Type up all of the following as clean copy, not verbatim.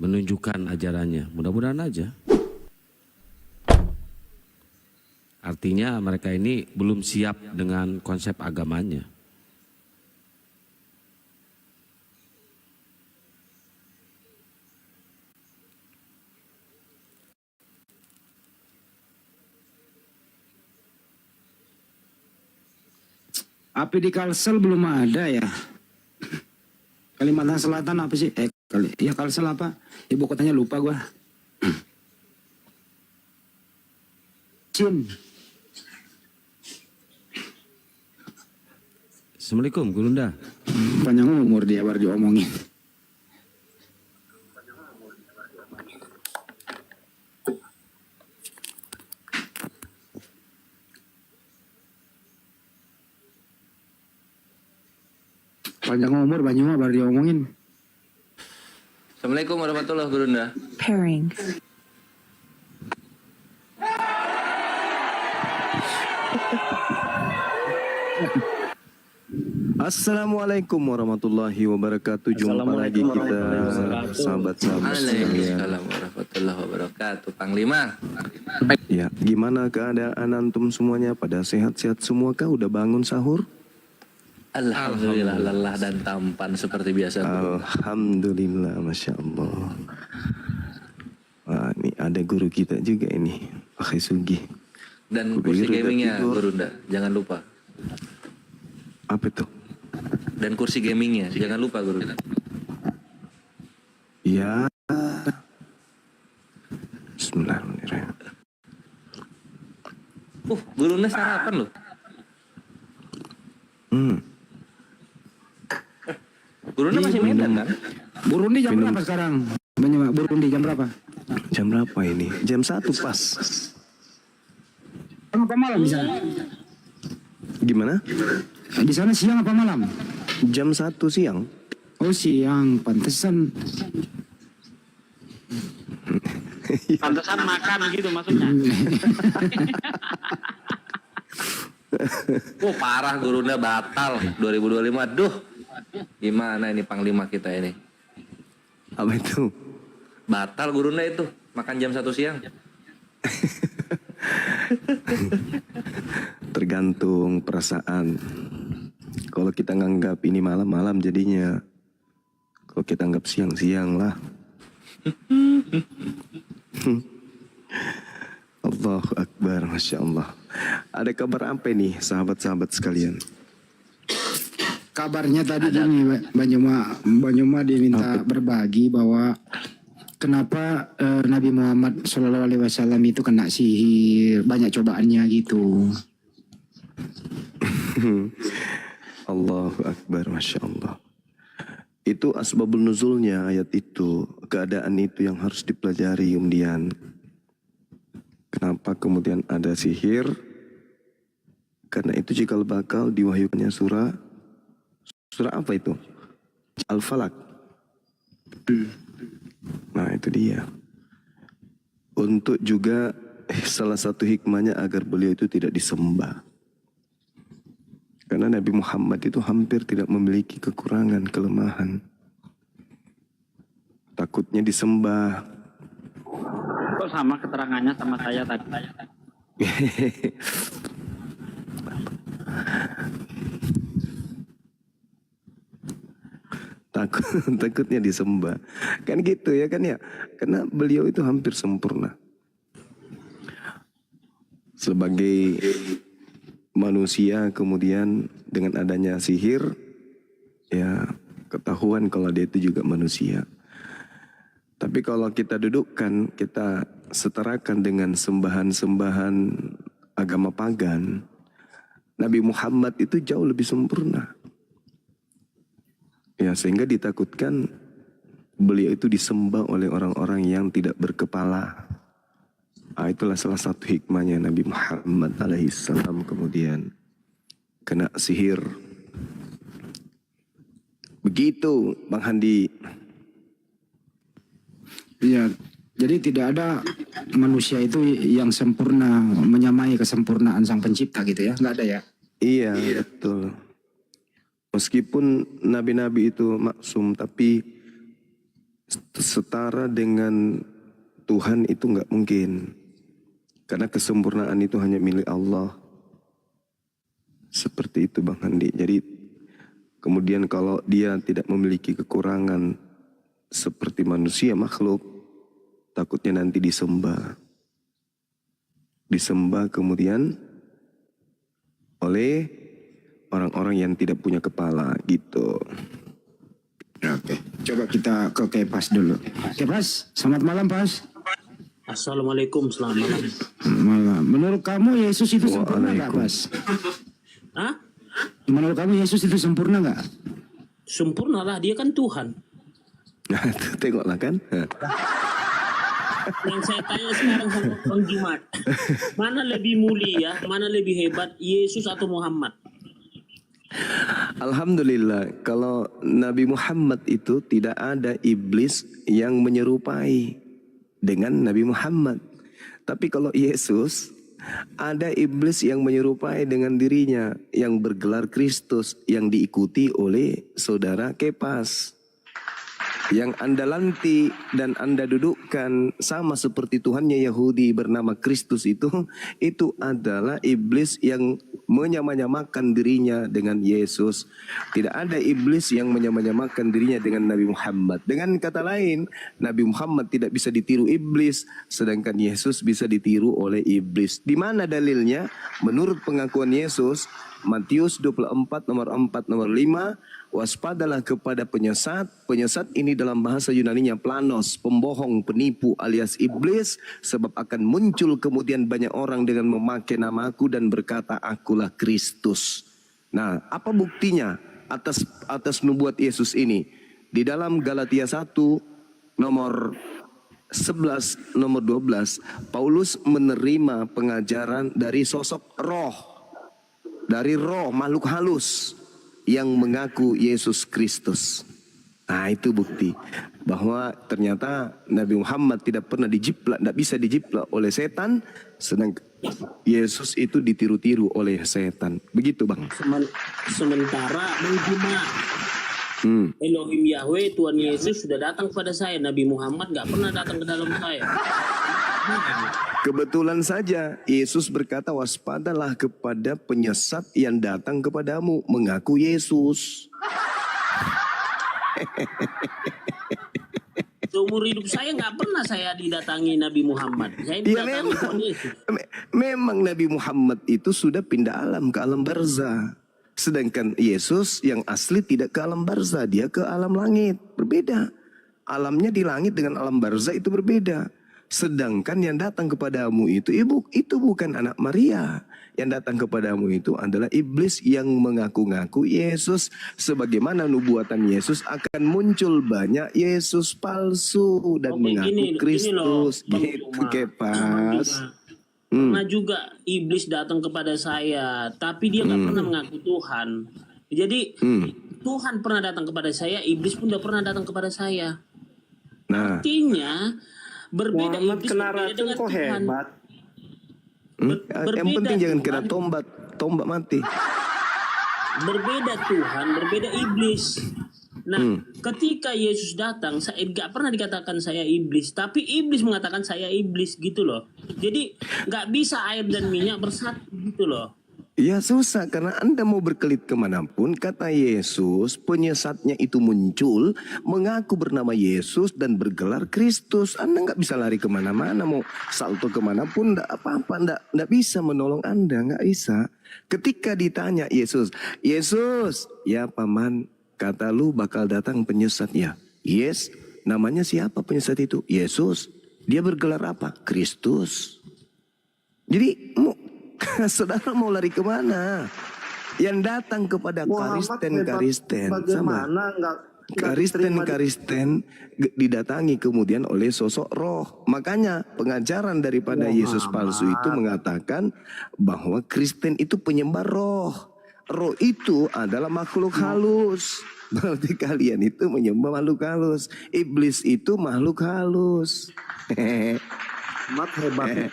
menunjukkan ajarannya. Mudah-mudahan aja. Artinya mereka ini belum siap dengan konsep agamanya. Api di Kalsel belum ada ya. Kalimantan Selatan apa sih? Ya Kalsel apa? Ibu kotanya lupa gua. Cin. Assalamualaikum Gurunda. Panjang umur dia baru diomongin. Panjang umur Banyuma baru diomongin. Assalamualaikum warahmatullahi wabarakatuh. Pairing. Assalamualaikum warahmatullahi wabarakatuh. Jumpa lagi kita sahabat-sahabat sekalian. Waalaikumsalam warahmatullahi wabarakatuh. Panglima. Ya, gimana keadaan antum semuanya? Pada sehat-sehat semua kah? Udah bangun sahur? Alhamdulillah lelah dan tampan seperti biasa. Alhamdulillah, masya Allah. Wah, ini ada guru kita juga ini, Pak Sugi. Dan kursi Guru udah gamingnya, tidur. Gurunda, jangan lupa. Apa tuh? Dan kursi gamingnya, jangan lupa Gurunda. Ya. Bismillahirrahmanirrahim. Gurunda sarapan loh. Gurunda masih Medan kan? Burundi jam berapa sekarang? Banyuma, Burundi jam berapa? Jam berapa ini? Jam 1 pas. Siang apa malam di sana? Gimana? Di sana siang apa malam? Jam 1 siang. Oh siang, pantesan. Pantesan makan gitu maksudnya. Parah Gurunda batal 2025. Duh, gimana ini Panglima kita ini? Apa itu? Batal Gurunda itu, makan jam 1 siang. Tergantung perasaan. Kalau kita nganggap ini malam-malam jadinya. Kalau kita anggap siang-siang lah. Allahu Akbar, Masya Allah. Ada kabar apa nih sahabat-sahabat sekalian? Kabarnya tadi gini, Banyuma diminta berbagi bahwa kenapa Nabi Muhammad SAW itu kena sihir, banyak cobaannya gitu. Allahu Akbar, Masya Allah. Itu asbabul nuzulnya ayat itu. Keadaan itu yang harus dipelajari kemudian. Kenapa kemudian ada sihir? Karena itu jika bakal diwahyukannya surah apa itu? Al-Falaq. Nah itu dia. Untuk juga salah satu hikmahnya agar beliau itu tidak disembah. Karena Nabi Muhammad itu hampir tidak memiliki kekurangan, kelemahan. Takutnya disembah. Kok sama keterangannya sama saya tadi? Takutnya disembah. Kan gitu ya kan ya. Karena beliau itu hampir sempurna. Sebagai manusia kemudian dengan adanya sihir, ya ketahuan kalau dia itu juga manusia. Tapi kalau kita dudukkan, kita setarakan dengan sembahan-sembahan agama pagan, Nabi Muhammad itu jauh lebih sempurna. Ya, sehingga ditakutkan beliau itu disembah oleh orang-orang yang tidak berkepala. Itulah salah satu hikmahnya Nabi Muhammad alaihissalam kemudian kena sihir. Begitu Bang Handi. Iya, jadi tidak ada manusia itu yang sempurna, menyamai kesempurnaan sang pencipta gitu ya, nggak ada ya? Iya, betul. Meskipun nabi-nabi itu maksum, tapi setara dengan Tuhan itu nggak mungkin. Karena kesempurnaan itu hanya milik Allah. Seperti itu Bang Handi. Jadi kemudian kalau dia tidak memiliki kekurangan seperti manusia makhluk, takutnya nanti disembah. Disembah kemudian oleh orang-orang yang tidak punya kepala gitu. Oke, coba kita ke Kepas dulu. Kepas, selamat malam Pas. Assalamualaikum, selamat malam. Malam. Menurut kamu Yesus itu sempurna nggak Waalaikum. Pas? Hah? Menurut kamu Yesus itu sempurna nggak? Sempurna lah, dia kan Tuhan. Nah, tengoklah kan. Yang saya tanya sekarang sama Bang Jimat, mana lebih mulia, mana lebih hebat, Yesus atau Muhammad? Alhamdulillah, kalau Nabi Muhammad itu tidak ada iblis yang menyerupai dengan Nabi Muhammad. Tapi kalau Yesus, ada iblis yang menyerupai dengan dirinya, yang bergelar Kristus, yang diikuti oleh saudara Kepas. Yang Anda lanti dan Anda dudukkan sama seperti Tuhannya Yahudi bernama Kristus itu adalah iblis yang menyamanyamakan dirinya dengan Yesus. Tidak ada iblis yang menyamanyamakan dirinya dengan Nabi Muhammad. Dengan kata lain, Nabi Muhammad tidak bisa ditiru iblis, sedangkan Yesus bisa ditiru oleh iblis. Di mana dalilnya? Menurut pengakuan Yesus, Matius 24 nomor 4 nomor 5, waspadalah kepada penyesat. Penyesat ini dalam bahasa Yunaninya planos, pembohong, penipu alias iblis, sebab akan muncul kemudian banyak orang dengan memakai namaku dan berkata akulah Kristus. Nah, apa buktinya atas nubuat Yesus ini? Di dalam Galatia 1 nomor 11 nomor 12, Paulus menerima pengajaran dari sosok roh. Dari roh makhluk halus yang mengaku Yesus Kristus. Nah, itu bukti bahwa ternyata Nabi Muhammad tidak pernah dijiplak, tidak bisa dijiplak oleh setan, sedangkan Yesus itu ditiru-tiru oleh setan. Begitu Bang. Sementara Bang Jimat, Elohim Yahweh, Tuhan Yesus sudah datang kepada saya, Nabi Muhammad nggak pernah datang ke dalam saya. Kebetulan saja Yesus berkata waspadalah kepada penyesat yang datang kepadamu mengaku Yesus. Seumur hidup saya nggak pernah saya didatangi Nabi Muhammad. Saya Ya didatangi Tuhan Yesus. memang Nabi Muhammad itu sudah pindah alam ke alam barzah. Sedangkan Yesus yang asli tidak ke alam barzah, dia ke alam langit. Berbeda. Alamnya di langit dengan alam barzah itu berbeda. Sedangkan yang datang kepadamu itu bukan anak Maria. Yang datang kepadamu itu adalah iblis yang mengaku-ngaku Yesus. Sebagaimana nubuatan Yesus akan muncul banyak Yesus palsu dan mengaku Kristus. Gitu Kepas. Pernah juga iblis datang kepada saya, tapi dia nggak pernah mengaku Tuhan. Jadi Tuhan pernah datang kepada saya, iblis pun udah pernah datang kepada saya. Nah, Artinya berbeda Muhammad iblis kena berbeda racun dengan kok Tuhan. hebat. yang penting jangan kena Tuhan, tombak mati. berbeda Tuhan, berbeda iblis. Nah, ketika Yesus datang, saya nggak pernah dikatakan saya iblis, tapi iblis mengatakan saya iblis gitu loh. Jadi nggak bisa air dan minyak bersatu gitu loh. Ya susah karena Anda mau berkelit kemanapun, kata Yesus penyesatnya itu muncul mengaku bernama Yesus dan bergelar Kristus. Anda nggak bisa lari kemana-mana, mau salto kemanapun nggak apa-apa, nggak bisa menolong Anda, nggak bisa. Ketika ditanya Yesus, ya paman, kata lu bakal datang penyesatnya. Yes, namanya siapa penyesat itu? Yesus. Dia bergelar apa? Kristus. Jadi saudara mau lari kemana? Yang datang kepada Karisten, Bagaimana Karisten didatangi kemudian oleh sosok roh. Makanya pengajaran daripada Yesus palsu itu mengatakan bahwa Kristen itu penyembah roh. Roh itu adalah makhluk halus. Berarti kalian itu menyembah makhluk halus. Iblis itu makhluk halus. Mat hebat.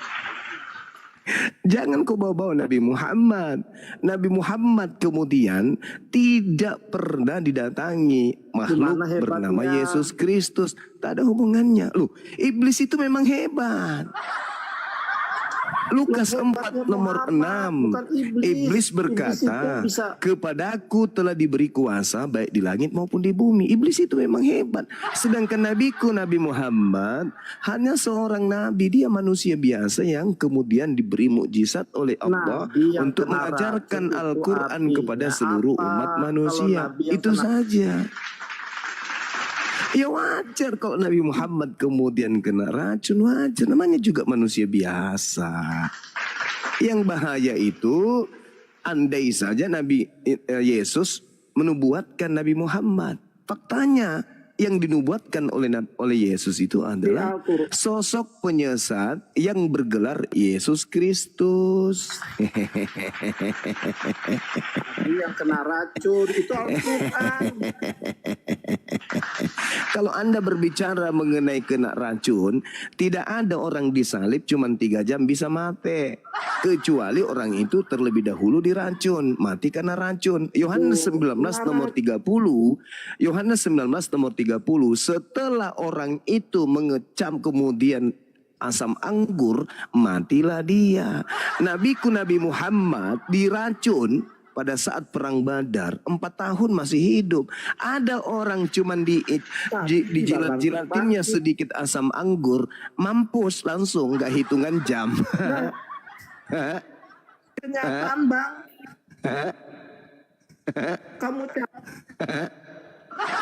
Jangan kau bawa-bawa Nabi Muhammad. Nabi Muhammad kemudian tidak pernah didatangi makhluk Gimana hebatnya? bernama Yesus Kristus. Tak ada hubungannya. Loh, iblis itu memang hebat. Lukas 4 nomor 6. bukan iblis. Iblis berkata, Iblis itu bisa- kepadaku telah diberi kuasa baik di langit maupun di bumi. Iblis itu memang hebat. Sedangkan nabiku Nabi Muhammad hanya seorang nabi. Dia manusia biasa yang kemudian diberi mukjizat oleh Allah Nabi yang untuk kena mengajarkan racun itu Al-Quran kepada artinya seluruh apa? umat Kalau manusia. nabi yang Itu kena- saja. Ya wajar kalau Nabi Muhammad kemudian kena racun, wajar. Namanya juga manusia biasa. Yang bahaya itu andai saja Nabi Yesus menubuatkan Nabi Muhammad. Faktanya yang dinubuatkan oleh Yesus itu adalah sosok penyesat yang bergelar Yesus Kristus. Nabi yang kena racun itu Al-Quran. Kalau Anda berbicara mengenai kena racun, tidak ada orang disalib cuma 3 jam bisa mati. Kecuali orang itu terlebih dahulu diracun, mati karena racun. Yohanes 19 nomor 30, Yohanes 19 nomor 30, setelah orang itu mengecam kemudian asam anggur, matilah dia. Nabiku Nabi Muhammad diracun pada saat perang Badar, 4 tahun masih hidup. Ada orang cuman dijilat-jilatinnya sedikit asam anggur, mampus langsung, gak hitungan jam. Kenyataan bang. Kamu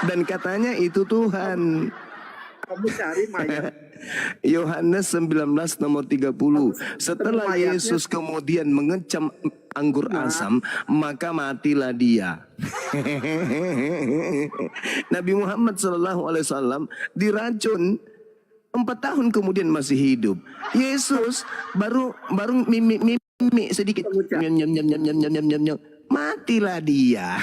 Dan katanya itu Tuhan. cari mayat. Yohanes 19 nomor 30. Setelah Yesus kemudian mengecam anggur asam, maka matilah dia. Nabi Muhammad SAW diracun 4 tahun kemudian masih hidup. Yesus baru mimik sedikit, nyam, matilah dia.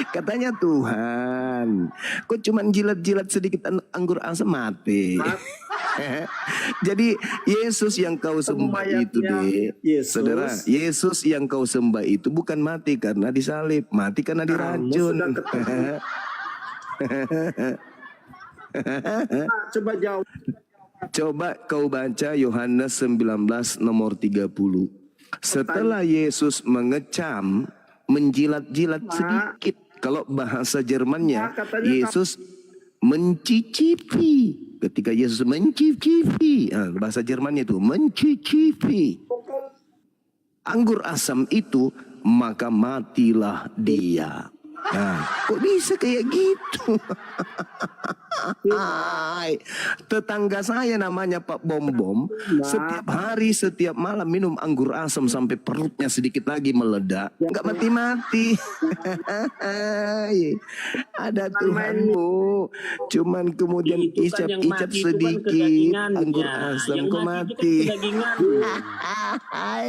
Katanya Tuhan, kok cuman jilat-jilat sedikit anggur asam mati. Jadi Yesus yang kau sembah itu saudara, Yesus yang kau sembah itu bukan mati karena disalib, mati karena diracun. Coba jawab. Coba kau baca Yohanes 19 nomor 30. Setelah Yesus mengecam, menjilat-jilat sedikit. Kalau bahasa Jermannya, Yesus mencicipi. Ketika Yesus mencicipi, bahasa Jermannya itu mencicipi anggur asam itu, maka matilah dia. Nah, kok bisa kayak gitu? Tetangga saya namanya Pak Bom-Bom, setiap hari, setiap malam minum anggur asam sampai perutnya sedikit lagi meledak. Nggak mati-mati. Ada Tuhanmu. Cuman kemudian Itu kan yang icap-icap mati itu kan sedikit kedagingannya. anggur asam, Yang kok mati itu mati. kan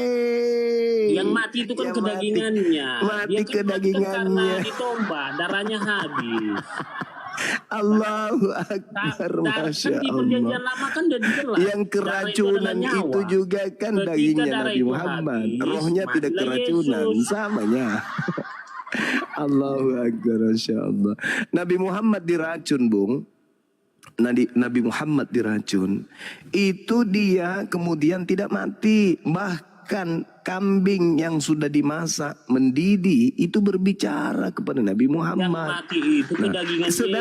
Yang mati itu kan Yang mati. kedagingannya. Mati Dia kan kedagingannya. karena ditombak, darahnya habis. Allahu Akbar, Masya Kan di Allah. perjanjian lama kan udah jelas. Yang keracunan Darah itu nyawa. juga kan Ketika dagingnya darah Nabi itu Muhammad. habis, Rohnya tidak matilah keracunan, Yesus. samanya. Allahu Akbar, Masya Allah. Nabi Muhammad diracun, Bung. Nabi Muhammad diracun. Itu dia kemudian tidak mati. Bahkan kambing yang sudah dimasak, mendidih, itu berbicara kepada Nabi Yang Muhammad. mati itu kedagingan Yesus.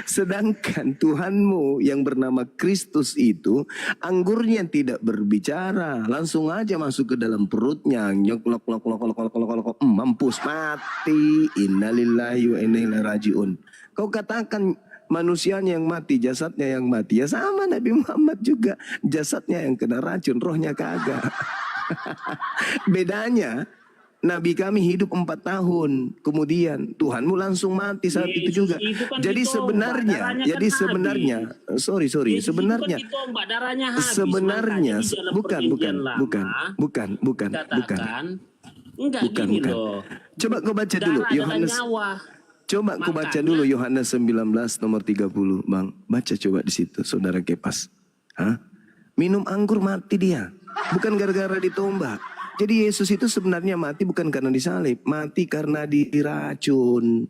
Sedangkan Tuhanmu yang bernama Kristus itu, anggurnya tidak berbicara, langsung aja masuk ke dalam perutnya, nyoklok, mampus, mati. Innalillahi wa inna ilaihi rajiun. Kau katakan manusianya yang mati, jasadnya yang mati. Ya sama Nabi Muhammad juga, jasadnya yang kena racun, rohnya kagak. Bedanya Nabi kami hidup 4 tahun, kemudian Tuhanmu langsung mati saat itu juga. Itu kan Jadi ditombak, sebenarnya, darahnya jadi kan sebenarnya, sorry, Yesus sebenarnya, itu kan ditombak, darahnya habis. sebenarnya, Makanya di dalam bukan, perjanjian lama, katakan, enggak bukan. gini loh. Coba kau baca dulu Darah adalah Yohanes. nyawa. Coba kau baca Makanya- dulu Yohanes 19 nomor 30, Bang. Baca coba di situ, Saudara Kepas. Hah? Minum anggur mati dia. Bukan gara-gara ditombak. Jadi Yesus itu sebenarnya mati bukan karena disalib. Mati karena diracun.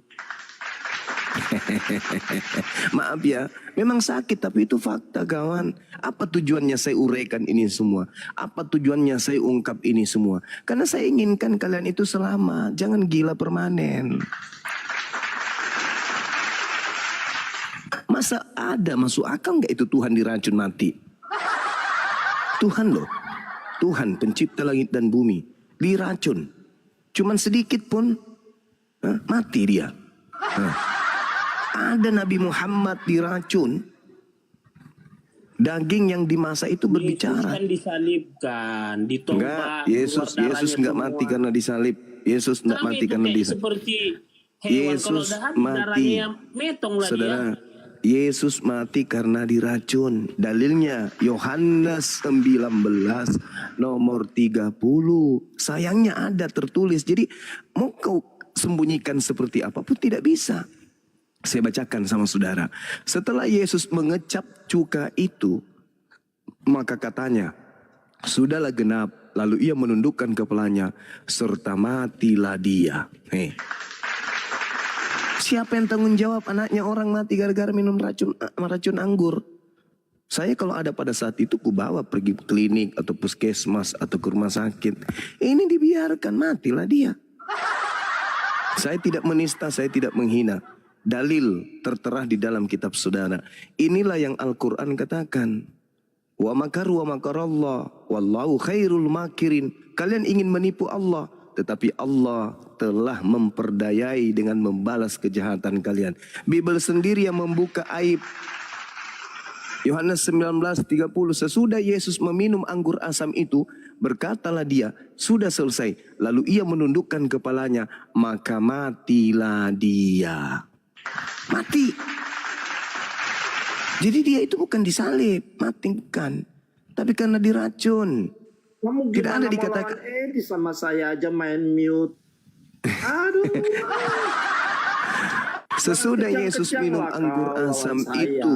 Maaf ya, memang sakit tapi itu fakta kawan. Apa tujuannya saya uraikan ini semua? Apa tujuannya saya ungkap ini semua? Karena saya inginkan kalian itu selamat. Jangan gila permanen. Masa ada masuk akal nggak itu Tuhan diracun mati? Tuhan loh, Tuhan pencipta langit dan bumi diracun. Cuman sedikit pun mati dia. Ada Nabi Muhammad diracun. Daging yang dimasak itu berbicara. Yesus kan disalibkan, ditombak. Yesus nggak mati karena disalib. Yesus nggak mati karena disalib. Seperti hewan Yesus kalau mati. metong lah Saudara, dia. Yesus mati karena diracun. Dalilnya Yohanes 19 nomor 30. Sayangnya ada tertulis. Jadi mau kau sembunyikan seperti apapun tidak bisa. Saya bacakan sama saudara. Setelah Yesus mengecap cuka itu, maka katanya, sudahlah genap. Lalu ia menundukkan kepalanya, serta matilah dia. Siapa yang tanggung jawab anaknya orang mati gara-gara minum racun anggur? Saya kalau ada pada saat itu ku bawa pergi klinik atau puskesmas atau ke rumah sakit. Ini dibiarkan, matilah dia. Saya tidak menista, saya tidak menghina. Dalil tertera di dalam kitab saudara. Inilah yang Al-Quran katakan. Wa makaru wa makarallah wallahu khairul makirin. Kalian ingin menipu Allah, tetapi Allah telah memperdayai dengan membalas kejahatan kalian. Bible sendiri yang membuka aib. Yohanes 19:30, sesudah Yesus meminum anggur asam itu, berkatalah dia, sudah selesai. Lalu ia menundukkan kepalanya, maka matilah dia. Mati. Jadi dia itu bukan disalib, mati bukan. Tapi karena diracun. Kamu Tidak ada gimana dikatakan. melawan Edi sama saya aja main mute. Aduh. Sesudah Jangan Yesus kejam-kejam minum lah anggur kau asam lawan saya. itu,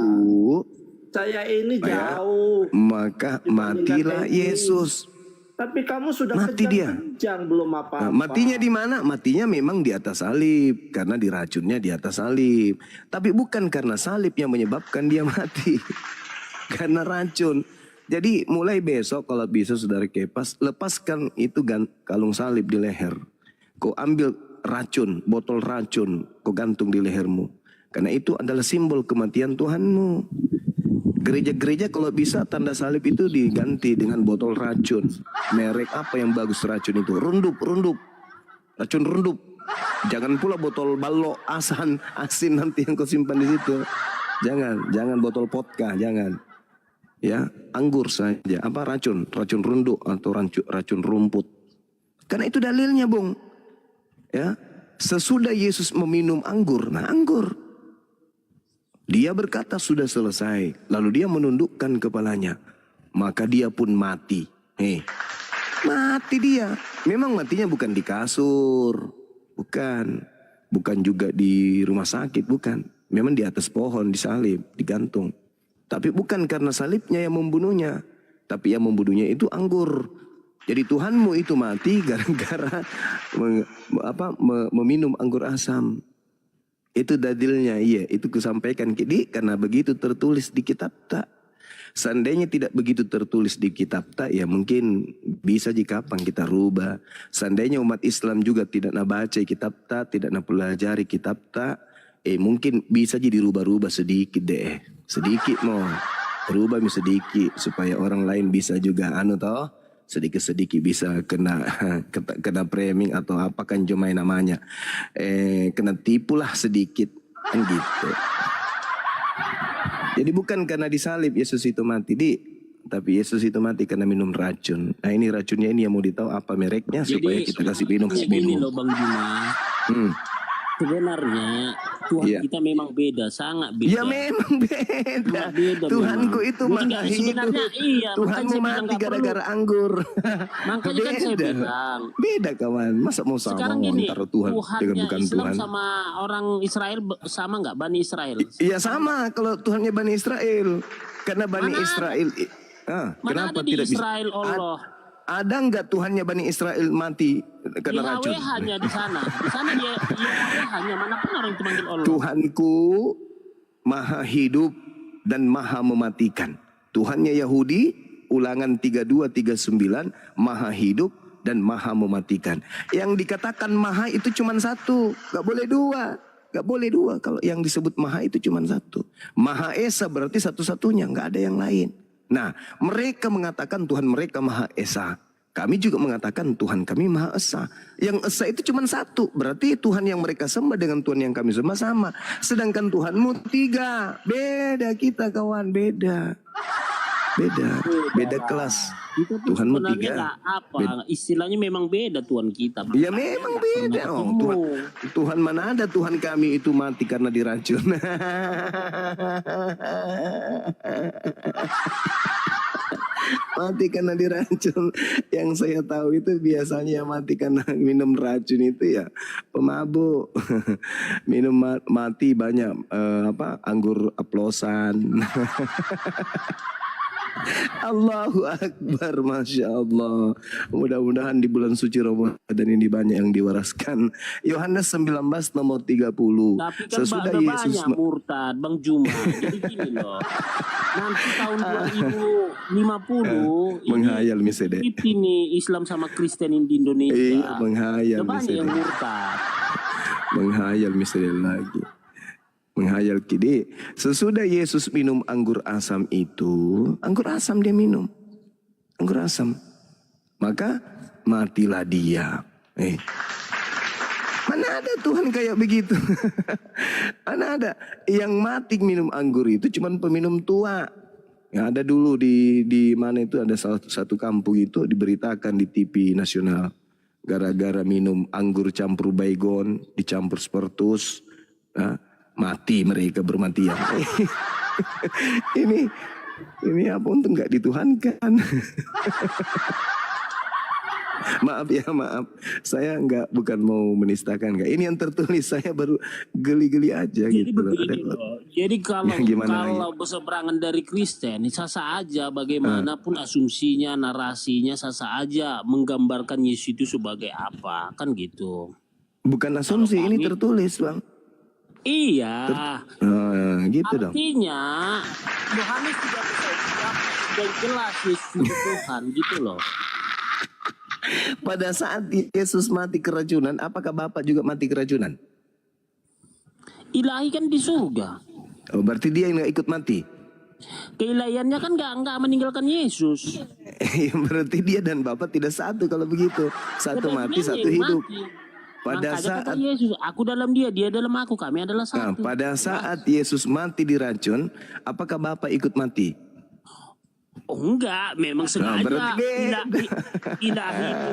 Saya ini ya, jauh. maka matilah Edi. Yesus. Tapi kamu sudah Mati dia. kejang belum apa-apa. Nah, matinya di mana? Matinya memang di atas salib, karena diracunnya di atas salib. Tapi bukan karena salib yang menyebabkan dia mati, karena racun. Jadi mulai besok kalau bisa saudara Kepas, lepaskan itu kalung salib di leher. Kau ambil racun, botol racun, kau gantung di lehermu. Karena itu adalah simbol kematian Tuhanmu. Gereja-gereja kalau bisa tanda salib itu diganti dengan botol racun. Merek apa yang bagus racun itu? Rundup. Racun rundup. Jangan pula botol balok asin nanti yang kau simpan di situ. Jangan botol vodka, jangan. Ya, anggur saja. Apa racun? Racun rundup atau racun rumput. Karena itu dalilnya, Bung. Ya, sesudah Yesus meminum anggur, anggur. Dia berkata sudah selesai. Lalu dia menundukkan kepalanya. Maka dia pun mati. Mati dia. Memang matinya bukan di kasur. Bukan juga di rumah sakit. Bukan. Memang di atas pohon disalib, digantung. Tapi bukan karena salibnya yang membunuhnya. Tapi yang membunuhnya itu anggur. Jadi Tuhanmu itu mati gara-gara meminum anggur asam. Itu dalilnya, iya, itu kusampaikan. Jadi karena begitu tertulis di kitab tak. Seandainya tidak begitu tertulis di kitab tak, ya mungkin bisa jika kapan kita rubah. Seandainya umat Islam juga tidak nak baca kitab tak, tidak nak pelajari kitab tak, mungkin bisa jadi rubah-rubah sedikit deh. Sedikit mau rubah sedikit supaya orang lain bisa juga toh. Sedikit-sedikit bisa kena framing atau apa kan jomai namanya. Kena tipulah sedikit kan gitu. Jadi bukan karena disalib Yesus itu mati, tapi Yesus itu mati karena minum racun. Nah ini racunnya ini yang mau ditahu apa mereknya supaya kita kasih minum ke Ini loh Bang Juma. Sebenarnya Tuhan kita memang beda, sangat beda. Ya memang beda. Tuhanku itu maha hidup. Tuhanmu mati gara-gara anggur. Makanya kan saya bilang. Beda kawan. Masa mau sama Sekarang gini, antara Tuhan dengan bukan Islam Tuhan. sama orang Israel sama nggak? Bani Israel? Iya sama kalau Tuhannya Bani Israel. Karena Bani Mana Israel. Mana ada di Israel Allah? Ada nggak Tuhannya Bani Israel mati kena racun? Yahweh hanya di sana. Di sana dia Yahweh hanya, mana pernah orang itu manggil Allah. Tuhanku maha hidup dan maha mematikan. Tuhannya Yahudi, Ulangan 32:39, maha hidup dan maha mematikan. Yang dikatakan maha itu cuma satu, gak boleh dua. Gak boleh dua. Kalau yang disebut maha itu cuma satu. Maha Esa berarti satu-satunya, gak ada yang lain. Nah, mereka mengatakan Tuhan mereka Maha Esa. Kami juga mengatakan Tuhan kami Maha Esa. Yang Esa itu cuma satu. Berarti Tuhan yang mereka sembah dengan Tuhan yang kami sembah sama. Sedangkan Tuhanmu 3. Beda kita kawan, beda. Beda kelas. Itu tuh Tuhanmu sebenarnya 3. nggak apa, istilahnya memang beda Tuhan kita. Ya memang beda. Oh, Tuhan mana ada Tuhan kami itu mati karena diracun. Mati karena diracun. Yang saya tahu itu biasanya mati karena minum racun itu ya pemabuk. Minum mati banyak anggur oplosan. Allahu Akbar, Masya Allah. Mudah-mudahan di bulan suci Ramadan ini banyak yang diwaraskan. Yohanes 19 nomor 30. Tapi kan Sesudah Yesus banyak murtad, Bang Juma. Jadi gini loh. Nanti tahun 2050 menghayal misede. ini Islam sama Kristen di Indonesia. Iya, menghayal banyak yang murtad. Menghayal misede lagi. Menghayal kini. Sesudah Yesus minum anggur asam itu, anggur asam dia minum, anggur asam, maka matilah dia. Mana ada Tuhan kayak begitu? Mana ada yang mati minum anggur itu cuman peminum tua. Yang ada dulu di mana itu ada satu kampung itu diberitakan di TV nasional, gara-gara minum anggur campur baygon dicampur spiritus. Mati mereka bermatian. ini apa untung nggak dituhankan. Maaf ya, maaf. Saya bukan mau menistakan nggak. Ini yang tertulis, saya baru geli-geli aja. Jadi gitu loh. begini loh. Jadi kalau Ya, berseberangan dari Kristen, sah-sah aja bagaimanapun asumsinya, narasinya, sah-sah aja menggambarkan Yesus itu sebagai apa, kan gitu. Bukan asumsi, ini tertulis, Bang. Iya. Gitu dong. Artinya Yohanes tidak bisa jawab, sudah jelas Yesus itu Tuhan gitu loh. Pada saat Yesus mati keracunan, apakah Bapak juga mati keracunan? Ilahi kan di surga. Oh, berarti dia yang nggak ikut mati. Keilahiannya kan nggak meninggalkan Yesus. Berarti dia dan Bapak tidak satu kalau begitu. Satu mati, satu hidup. Pada saat Yesus, aku dalam dia dalam aku, kami adalah satu. Pada saat Yesus mati diracun, apakah Bapak ikut mati? Oh enggak, memang sengaja ilahi itu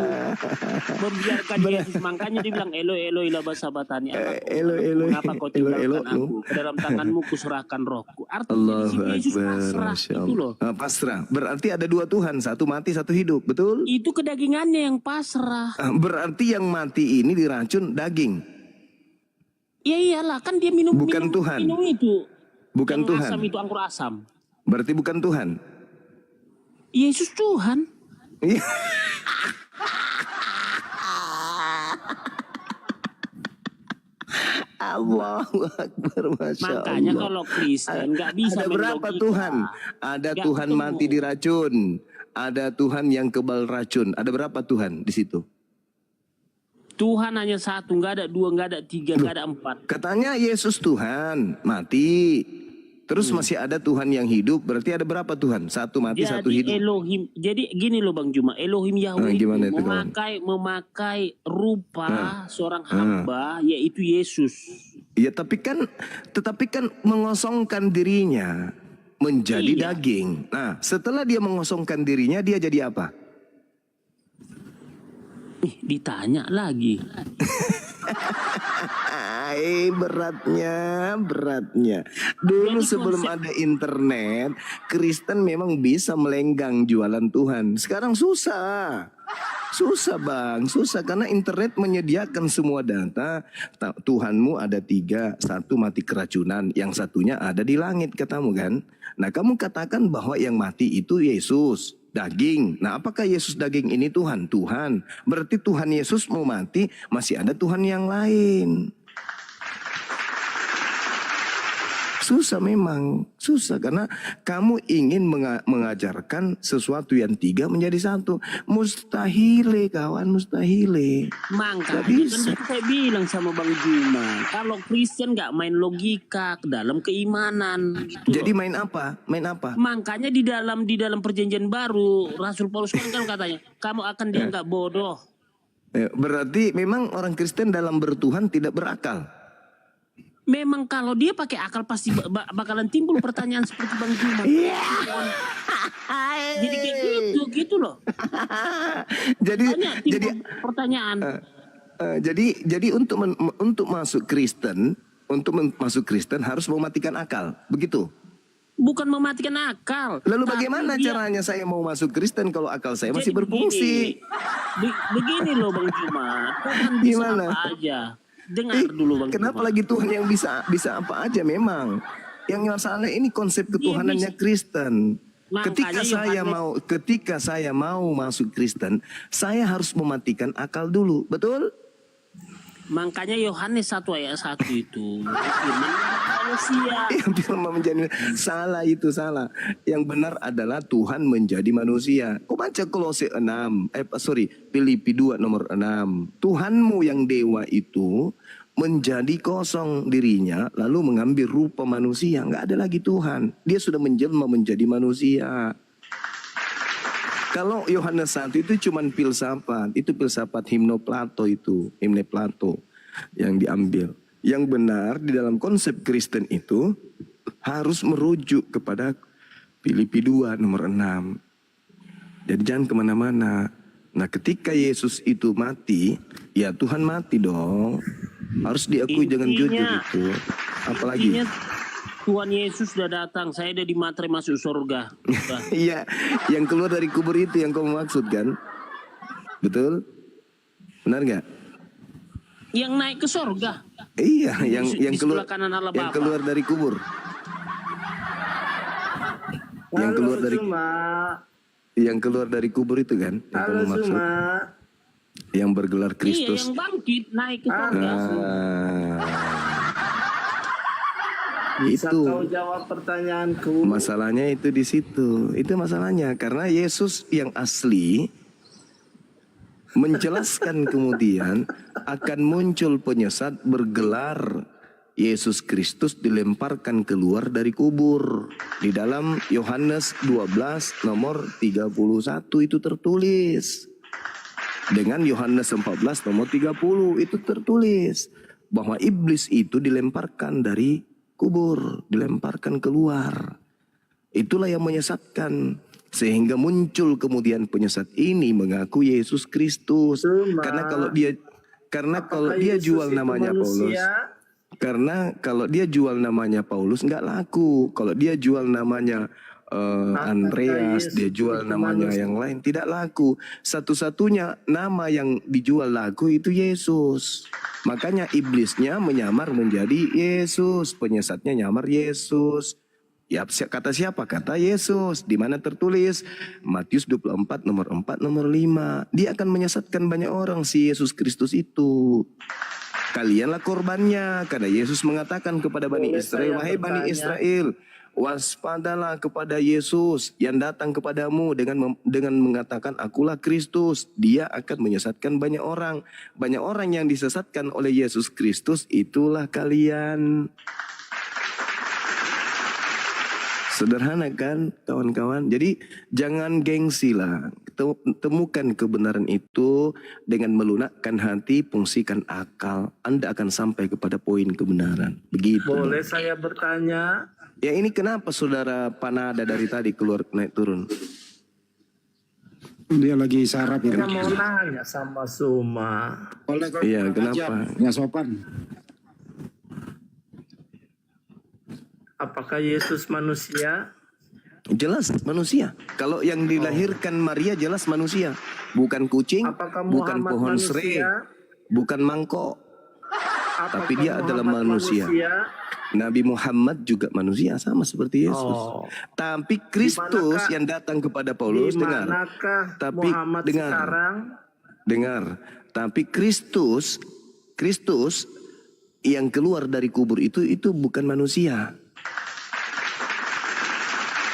membiarkan Yesus, makanya dibilang Eloi Eloi lama sabatani. Mengapa kau tinggalkan aku? Ke dalam tanganmu kuserahkan rohku. Artinya Yesus pasrah itu loh. Pasrah. Berarti ada 2 Tuhan, satu mati, satu hidup, betul? Itu kedagingannya yang pasrah. Berarti yang mati ini diracun daging. Ya iyalah, kan dia minum Tuhan. Minum itu. Bukan yang Tuhan. Asam itu anggur asam. Berarti bukan Tuhan. Yesus Tuhan. Allahu Akbar, Masya Makanya Allah. kalau Kristen nggak bisa ada berapa melogika. Tuhan? Ada Nggak Tuhan ketemu. mati diracun, ada Tuhan yang kebal racun. Ada berapa Tuhan di situ? Tuhan hanya satu, nggak ada 2, nggak ada 3, nggak ada 4. Katanya Yesus Tuhan mati, terus masih ada Tuhan yang hidup. Berarti ada berapa Tuhan? Satu mati, satu Jadi hidup. Elohim, jadi gini loh Bang Juma, Elohim Yahweh itu gimana itu, kawan? memakai rupa seorang hamba, yaitu Yesus. Ya tetapi kan mengosongkan dirinya menjadi daging. Nah, setelah dia mengosongkan dirinya, dia jadi apa? Ditanya lagi. Beratnya. Dulu Jadi sebelum ada internet, Kristen memang bisa melenggang jualan Tuhan. Sekarang susah. Susah bang, susah karena internet menyediakan semua data. Tuhanmu ada 3, satu mati keracunan, yang satunya ada di langit katamu kan. Nah kamu katakan bahwa yang mati itu Yesus, daging. Nah apakah Yesus daging ini Tuhan? Tuhan. Berarti Tuhan Yesus mau mati, masih ada Tuhan yang lain. Susah memang, susah karena kamu ingin mengajarkan sesuatu yang 3 menjadi 1. Mustahile kawan, mustahile. Makanya Gak bisa. kan saya bilang sama Bang Juma, kalau Kristen nggak main logika ke dalam keimanan gitu Jadi loh. main apa? Main apa? Makanya di dalam perjanjian baru Rasul Paulus kan katanya kamu akan dianggap bodoh. Berarti memang orang Kristen dalam bertuhan tidak berakal. Memang kalau dia pakai akal pasti bakalan timbul pertanyaan seperti Bang Juma. Jadi kayak gitu loh. jadi Banyak jadi timbul pertanyaan. jadi untuk masuk Kristen, masuk Kristen harus mematikan akal, begitu. Bukan mematikan akal. Lalu tapi bagaimana dia- caranya saya mau masuk Kristen kalau akal saya masih Jadi berfungsi? Begini loh Bang Juma, Tuhan bisa Gimana? apa aja. Dengar dulu Bang Kenapa Juma. lagi Tuhan yang bisa apa aja memang? Yang masalah ini konsep ketuhanannya Kristen. Makanya Ketika saya mau masuk Kristen, saya harus mematikan akal dulu, betul? Makanya Yohanes 1 ayat 1 itu firman manusia. Yang firman menjadi salah itu salah. Yang benar adalah Tuhan menjadi manusia. Kau baca Kolose 6, Filipi 2 nomor 6. Tuhanmu yang dewa itu menjadi kosong dirinya lalu mengambil rupa manusia. Enggak ada lagi Tuhan. Dia sudah menjelma menjadi manusia. Kalau Yohanes 1 itu cuman filsafat, itu filsafat himne Plato yang diambil. Yang benar di dalam konsep Kristen itu harus merujuk kepada Filipi 2 nomor 6. Jadi jangan kemana-mana. Nah ketika Yesus itu mati, ya Tuhan mati dong. Harus diakui dengan jujur itu. Apalagi? Intinya Tuhan Yesus sudah datang, saya udah dimaterai masuk surga. Udah. Iya, yang keluar dari kubur itu yang kamu maksud kan? Betul? Benar nggak? Yang naik ke surga. Iya, Di yang sebelah keluar kanan Allah yang Bapa. keluar dari kubur. Yang Halo keluar dari Suma. yang keluar dari kubur itu kan? Yang Halo kamu maksud? Suma. Yang bergelar Iya, Kristus. yang bangkit naik ke surga. Bisa Itu kau jawab pertanyaanku? masalahnya itu di situ. Itu masalahnya karena Yesus yang asli menjelaskan kemudian akan muncul penyesat bergelar Yesus Kristus dilemparkan keluar dari kubur. Di dalam Yohanes 12 nomor 31 itu tertulis. Dengan Yohanes 14 nomor 30 itu tertulis bahwa iblis itu dilemparkan dari kubur, dilemparkan keluar. Itulah yang menyesatkan. Sehingga muncul kemudian penyesat ini mengaku Yesus Kristus. Karena kalau dia jual namanya Paulus, karena kalau dia jual namanya Paulus nggak laku. Kalau dia jual namanya Andreas, dia jual namanya yang lain tidak laku. Satu-satunya nama yang dijual laku itu Yesus. Makanya iblisnya menyamar menjadi Yesus, penyesatnya nyamar Yesus. Ya, kata siapa? Kata Yesus. Di mana tertulis? Matius 24 nomor 4 nomor 5. Dia akan menyesatkan banyak orang si Yesus Kristus itu. Kalianlah korbannya. Karena Yesus mengatakan kepada Bani Israel, wahai Bani Israel, waspadalah kepada Yesus yang datang kepadamu dengan mengatakan akulah Kristus. Dia akan menyesatkan banyak orang. Banyak orang yang disesatkan oleh Yesus Kristus itulah kalian. Sederhana kan kawan-kawan. Jadi jangan gengsi lah. Temukan kebenaran itu dengan melunakkan hati, fungsikan akal. Anda akan sampai kepada poin kebenaran. Begitu. Boleh saya bertanya? Ya ini kenapa saudara Panada dari tadi keluar naik turun? Dia lagi sarap ya. Saya mau nanya sama Suma. Oleh kau Iya, kurang kenapa? ajar, nggak sopan. Apakah Yesus manusia? Jelas manusia. Kalau yang dilahirkan Maria jelas manusia, bukan kucing, Apakah bukan Muhammad pohon manusia? serai, bukan mangkok. Apakah Tapi dia adalah Muhammad manusia. Nabi Muhammad juga manusia sama seperti Yesus. Oh. Tapi Kristus Dimanakah- yang datang kepada Paulus, Di dengar. manakah Tapi Muhammad dengar. sekarang? Dengar. Tapi Kristus yang keluar dari kubur itu bukan manusia.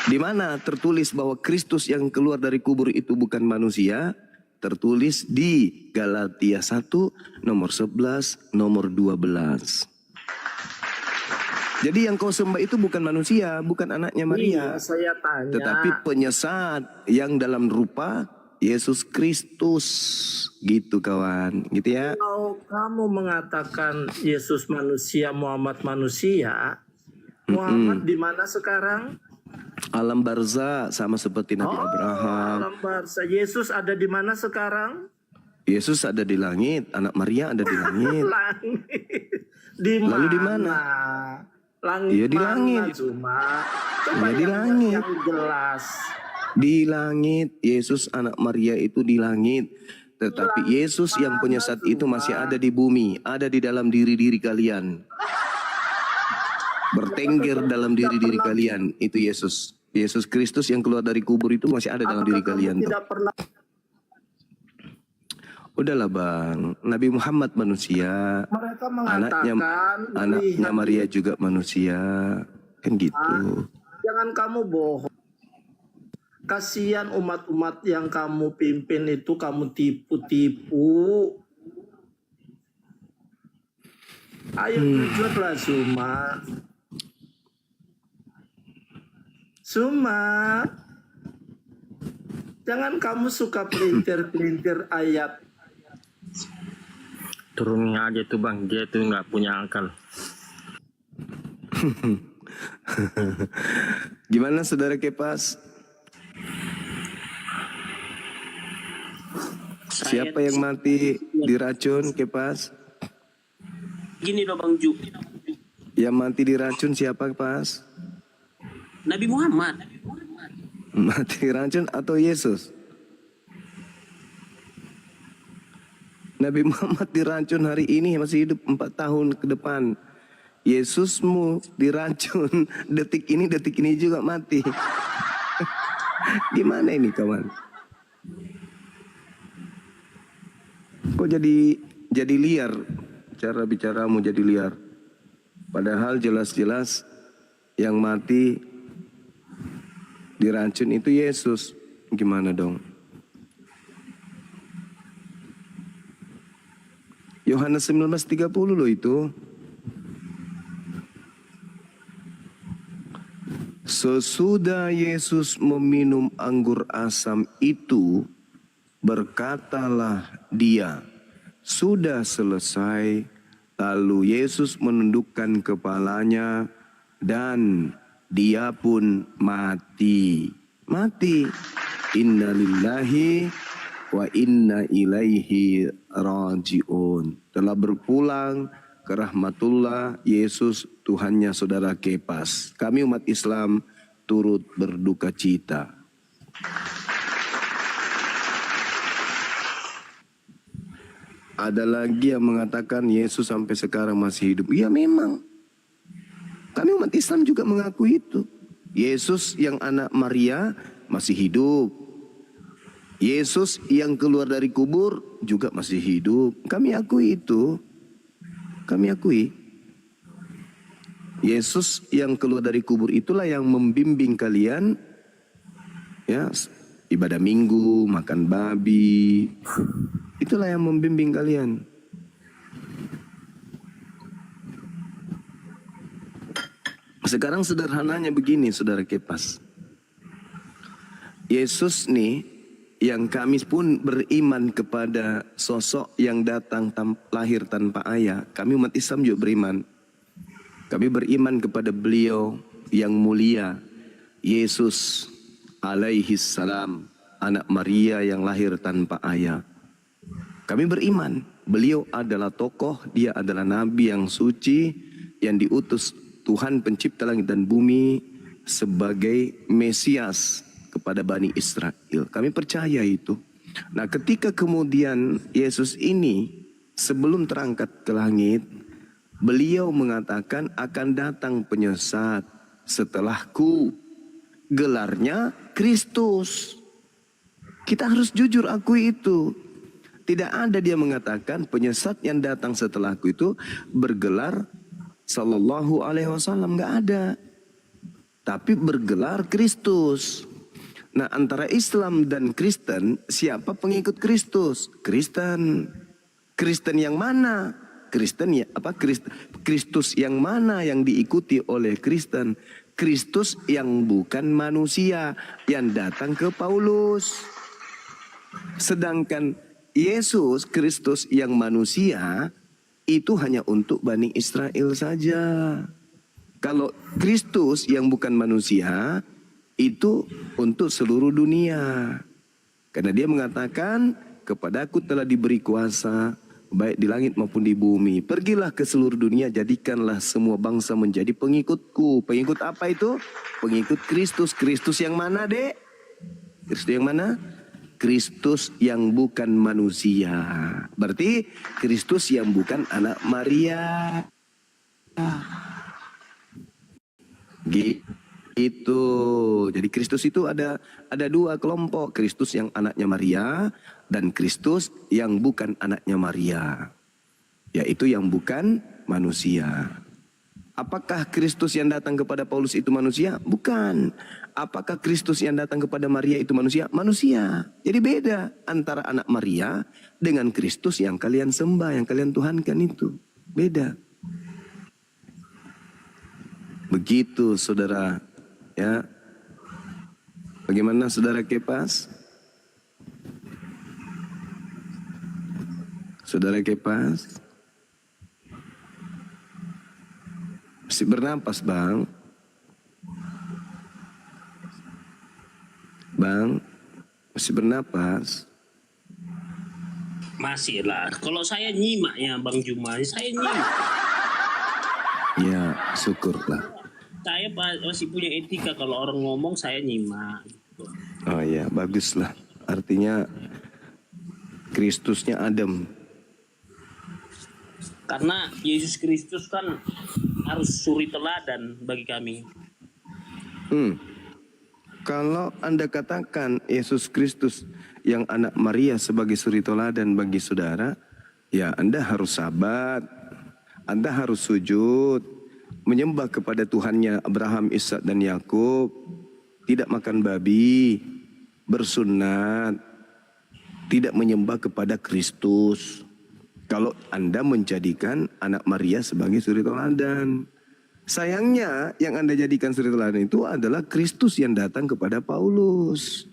Di mana tertulis bahwa Kristus yang keluar dari kubur itu bukan manusia? Tertulis di Galatia 1 nomor 11 nomor 12. Jadi yang kau sembah itu bukan manusia, bukan anaknya Maria, Iya, saya tanya. tetapi penyesat yang dalam rupa Yesus Kristus. Gitu kawan, gitu ya. Kalau kamu mengatakan Yesus manusia, Muhammad manusia, Muhammad di mana sekarang? Alam barzah sama seperti Nabi Abraham. Alam barzah. Yesus ada di mana sekarang? Yesus ada di langit, anak Maria ada di langit. Langit. Di mana? Lalu di mana? Langit Ya, di mana langit. cuma? Coba Ya, di yang langit. Yang jelas. Di langit, Yesus anak Maria itu di langit. Tetapi Yesus yang penyesat itu masih ada di bumi, ada di dalam diri-diri kalian. Bertengger dalam diri-diri kalian, itu Yesus. Yesus Kristus yang keluar dari kubur itu masih ada dalam diri Apakah kalian. kamu Tuh. tidak pernah Udahlah bang, Nabi Muhammad manusia, mereka anaknya mengatakan melihat- Maria juga manusia, kan gitu. Jangan kamu bohong. Kasihan umat-umat yang kamu pimpin itu kamu tipu-tipu. Ayo jujurlah Suma. Suma. Jangan kamu suka pelintir-pelintir ayat. Turunin aja tuh bang, dia tuh nggak punya akal. Gimana saudara Kepas? Siapa yang mati diracun Kepas? Gini loh Bang Ju, Yang mati diracun siapa Kepas? Nabi Muhammad. Mati diracun atau Yesus? Nabi Muhammad diracun hari ini masih hidup 4 tahun ke depan. Yesusmu diracun detik ini juga mati. Gimana ini kawan? Kok jadi liar? Cara bicaramu jadi liar. Padahal jelas-jelas yang mati diracun itu Yesus. Gimana dong? Yohanes 19:30 loh itu. Sesudah Yesus meminum anggur asam itu, berkatalah dia, sudah selesai. Lalu Yesus menundukkan kepalanya dan dia pun mati. Mati. Inna lillahi wa inna ilaihi raji'un. Telah berpulang ke rahmatullah Yesus Tuhannya saudara Kepas. Kami umat Islam turut berduka cita. Ada lagi yang mengatakan Yesus sampai sekarang masih hidup. Ya memang. Kami umat Islam juga mengakui itu. Yesus yang anak Maria masih hidup. Yesus yang keluar dari kubur juga masih hidup. Kami akui itu. Kami akui. Yesus yang keluar dari kubur itulah yang membimbing kalian. Ya, ibadah minggu, makan babi. Itulah yang membimbing kalian. Sekarang sederhananya begini, saudara Kepas. Yesus nih, yang kami pun beriman kepada sosok yang datang lahir tanpa ayah. Kami umat Islam juga beriman. Kami beriman kepada beliau yang mulia, Yesus alaihi salam, anak Maria yang lahir tanpa ayah. Kami beriman, beliau adalah tokoh, dia adalah nabi yang suci, yang diutus Tuhan pencipta langit dan bumi, sebagai Mesias kepada Bani Israel. Kami percaya itu. Nah, ketika kemudian Yesus ini sebelum terangkat ke langit, beliau mengatakan akan datang penyesat setelahku. Gelarnya Kristus. Kita harus jujur akui itu. Tidak ada dia mengatakan penyesat yang datang setelahku itu bergelar Sallallahu Alaihi Wasallam. Nggak ada. Tapi bergelar Kristus. Nah, antara Islam dan Kristen, siapa pengikut Kristus? Kristen. Kristen yang mana? Kristen ya apa? Kristus yang mana yang diikuti oleh Kristen? Kristus yang bukan manusia yang datang ke Paulus. Sedangkan Yesus Kristus yang manusia itu hanya untuk Bani Israel saja. Kalau Kristus yang bukan manusia itu untuk seluruh dunia. Karena dia mengatakan, kepadaku telah diberi kuasa baik di langit maupun di bumi. Pergilah ke seluruh dunia, jadikanlah semua bangsa menjadi pengikutku. Pengikut apa itu? Pengikut Kristus. Kristus yang mana, Dek? Kristus yang mana? Kristus yang bukan manusia. Berarti Kristus yang bukan anak Maria. Gitu. Jadi Kristus itu ada dua kelompok. Kristus yang anaknya Maria dan Kristus yang bukan anaknya Maria. Yaitu yang bukan manusia. Apakah Kristus yang datang kepada Paulus itu manusia? Bukan. Apakah Kristus yang datang kepada Maria itu manusia? Manusia. Jadi beda antara anak Maria dengan Kristus yang kalian sembah, yang kalian tuhankan itu. Beda. Begitu saudara. Ya. Bagaimana saudara Kepas? Saudara Kepas? Masih bernapas, Bang? Bang, masih bernapas? Masih lah. Kalau saya nyimak ya Bang Juma, saya nyimak. Ya, syukurlah. Saya masih punya etika, kalau orang ngomong saya nyimak. Oh ya, baguslah. Artinya Kristusnya adem. Karena Yesus Kristus kan harus suri teladan bagi kami. Kalau Anda katakan Yesus Kristus yang anak Maria sebagai suri teladan bagi saudara, ya Anda harus sabat. Anda harus sujud, menyembah kepada Tuhannya Abraham, Ishak dan Yakub, tidak makan babi, bersunat, tidak menyembah kepada Kristus. Kalau Anda menjadikan anak Maria sebagai suri teladan. Sayangnya yang Anda jadikan suri teladan itu adalah Kristus yang datang kepada Paulus.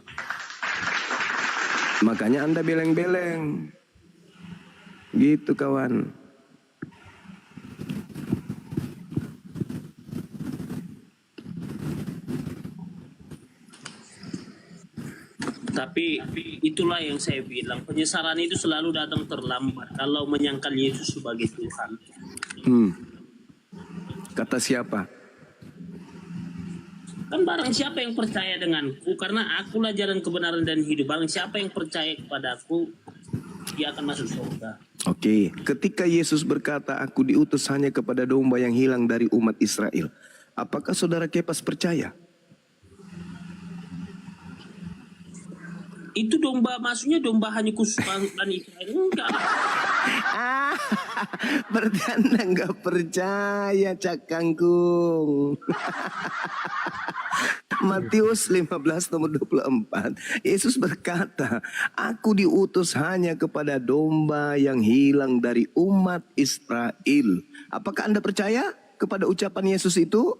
Makanya Anda beleng-beleng. Gitu kawan. Tapi itulah yang saya bilang, penyesaran itu selalu datang terlambat kalau menyangkal Yesus sebagai Tuhan. Kata siapa? Kan barang siapa yang percaya denganku, karena akulah jalan kebenaran dan hidup. Barang siapa yang percaya kepadaku, dia akan masuk surga. Oke, ketika Yesus berkata, aku diutus hanya kepada domba yang hilang dari umat Israel. Apakah saudara Kepas percaya? Itu domba, maksudnya domba hanya khusus Bani Israel? Enggak. Berarti Anda nggak percaya, Cak Kangkung. Matius 15 nomor 24, Yesus berkata, aku diutus hanya kepada domba yang hilang dari umat Israel. Apakah Anda percaya kepada ucapan Yesus itu?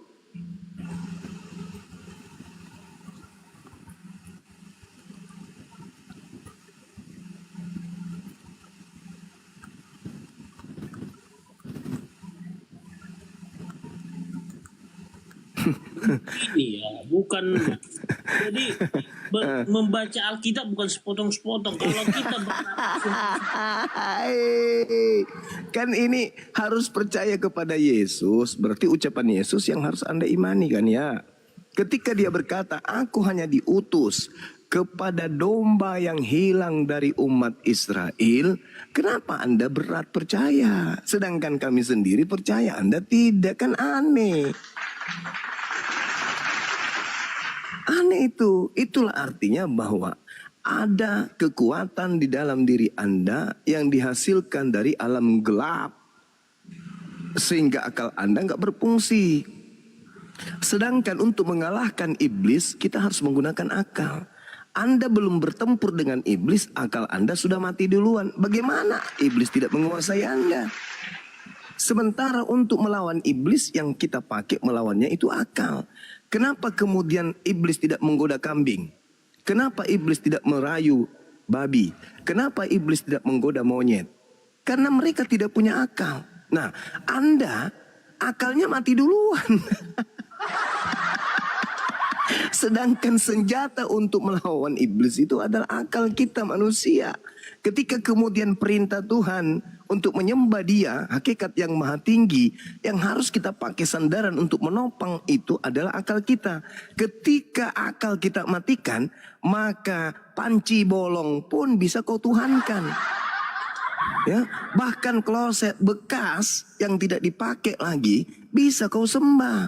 Ini ya, bukan. Jadi membaca Alkitab bukan sepotong-sepotong. Kalau kita Kan ini harus percaya kepada Yesus. Berarti ucapan Yesus yang harus Anda imani kan ya. Ketika dia berkata, aku hanya diutus kepada domba yang hilang dari umat Israel, kenapa Anda berat percaya? Sedangkan kami sendiri percaya, Anda tidak, kan aneh. Aneh itu. Itulah artinya bahwa ada kekuatan di dalam diri Anda yang dihasilkan dari alam gelap, sehingga akal Anda nggak berfungsi. Sedangkan untuk mengalahkan iblis, kita harus menggunakan akal. Anda belum bertempur dengan iblis, akal Anda sudah mati duluan. Bagaimana iblis tidak menguasai Anda? Sementara untuk melawan iblis, yang kita pakai melawannya itu akal. Kenapa kemudian iblis tidak menggoda kambing? Kenapa iblis tidak merayu babi? Kenapa iblis tidak menggoda monyet? Karena mereka tidak punya akal. Nah, Anda akalnya mati duluan. Sedangkan senjata untuk melawan iblis itu adalah akal kita manusia. Ketika kemudian perintah Tuhan untuk menyembah Dia, hakikat yang maha tinggi, yang harus kita pakai sandaran untuk menopang itu adalah akal kita. Ketika akal kita matikan, maka panci bolong pun bisa kau tuhankan. Ya, bahkan kloset bekas yang tidak dipakai lagi bisa kau sembah.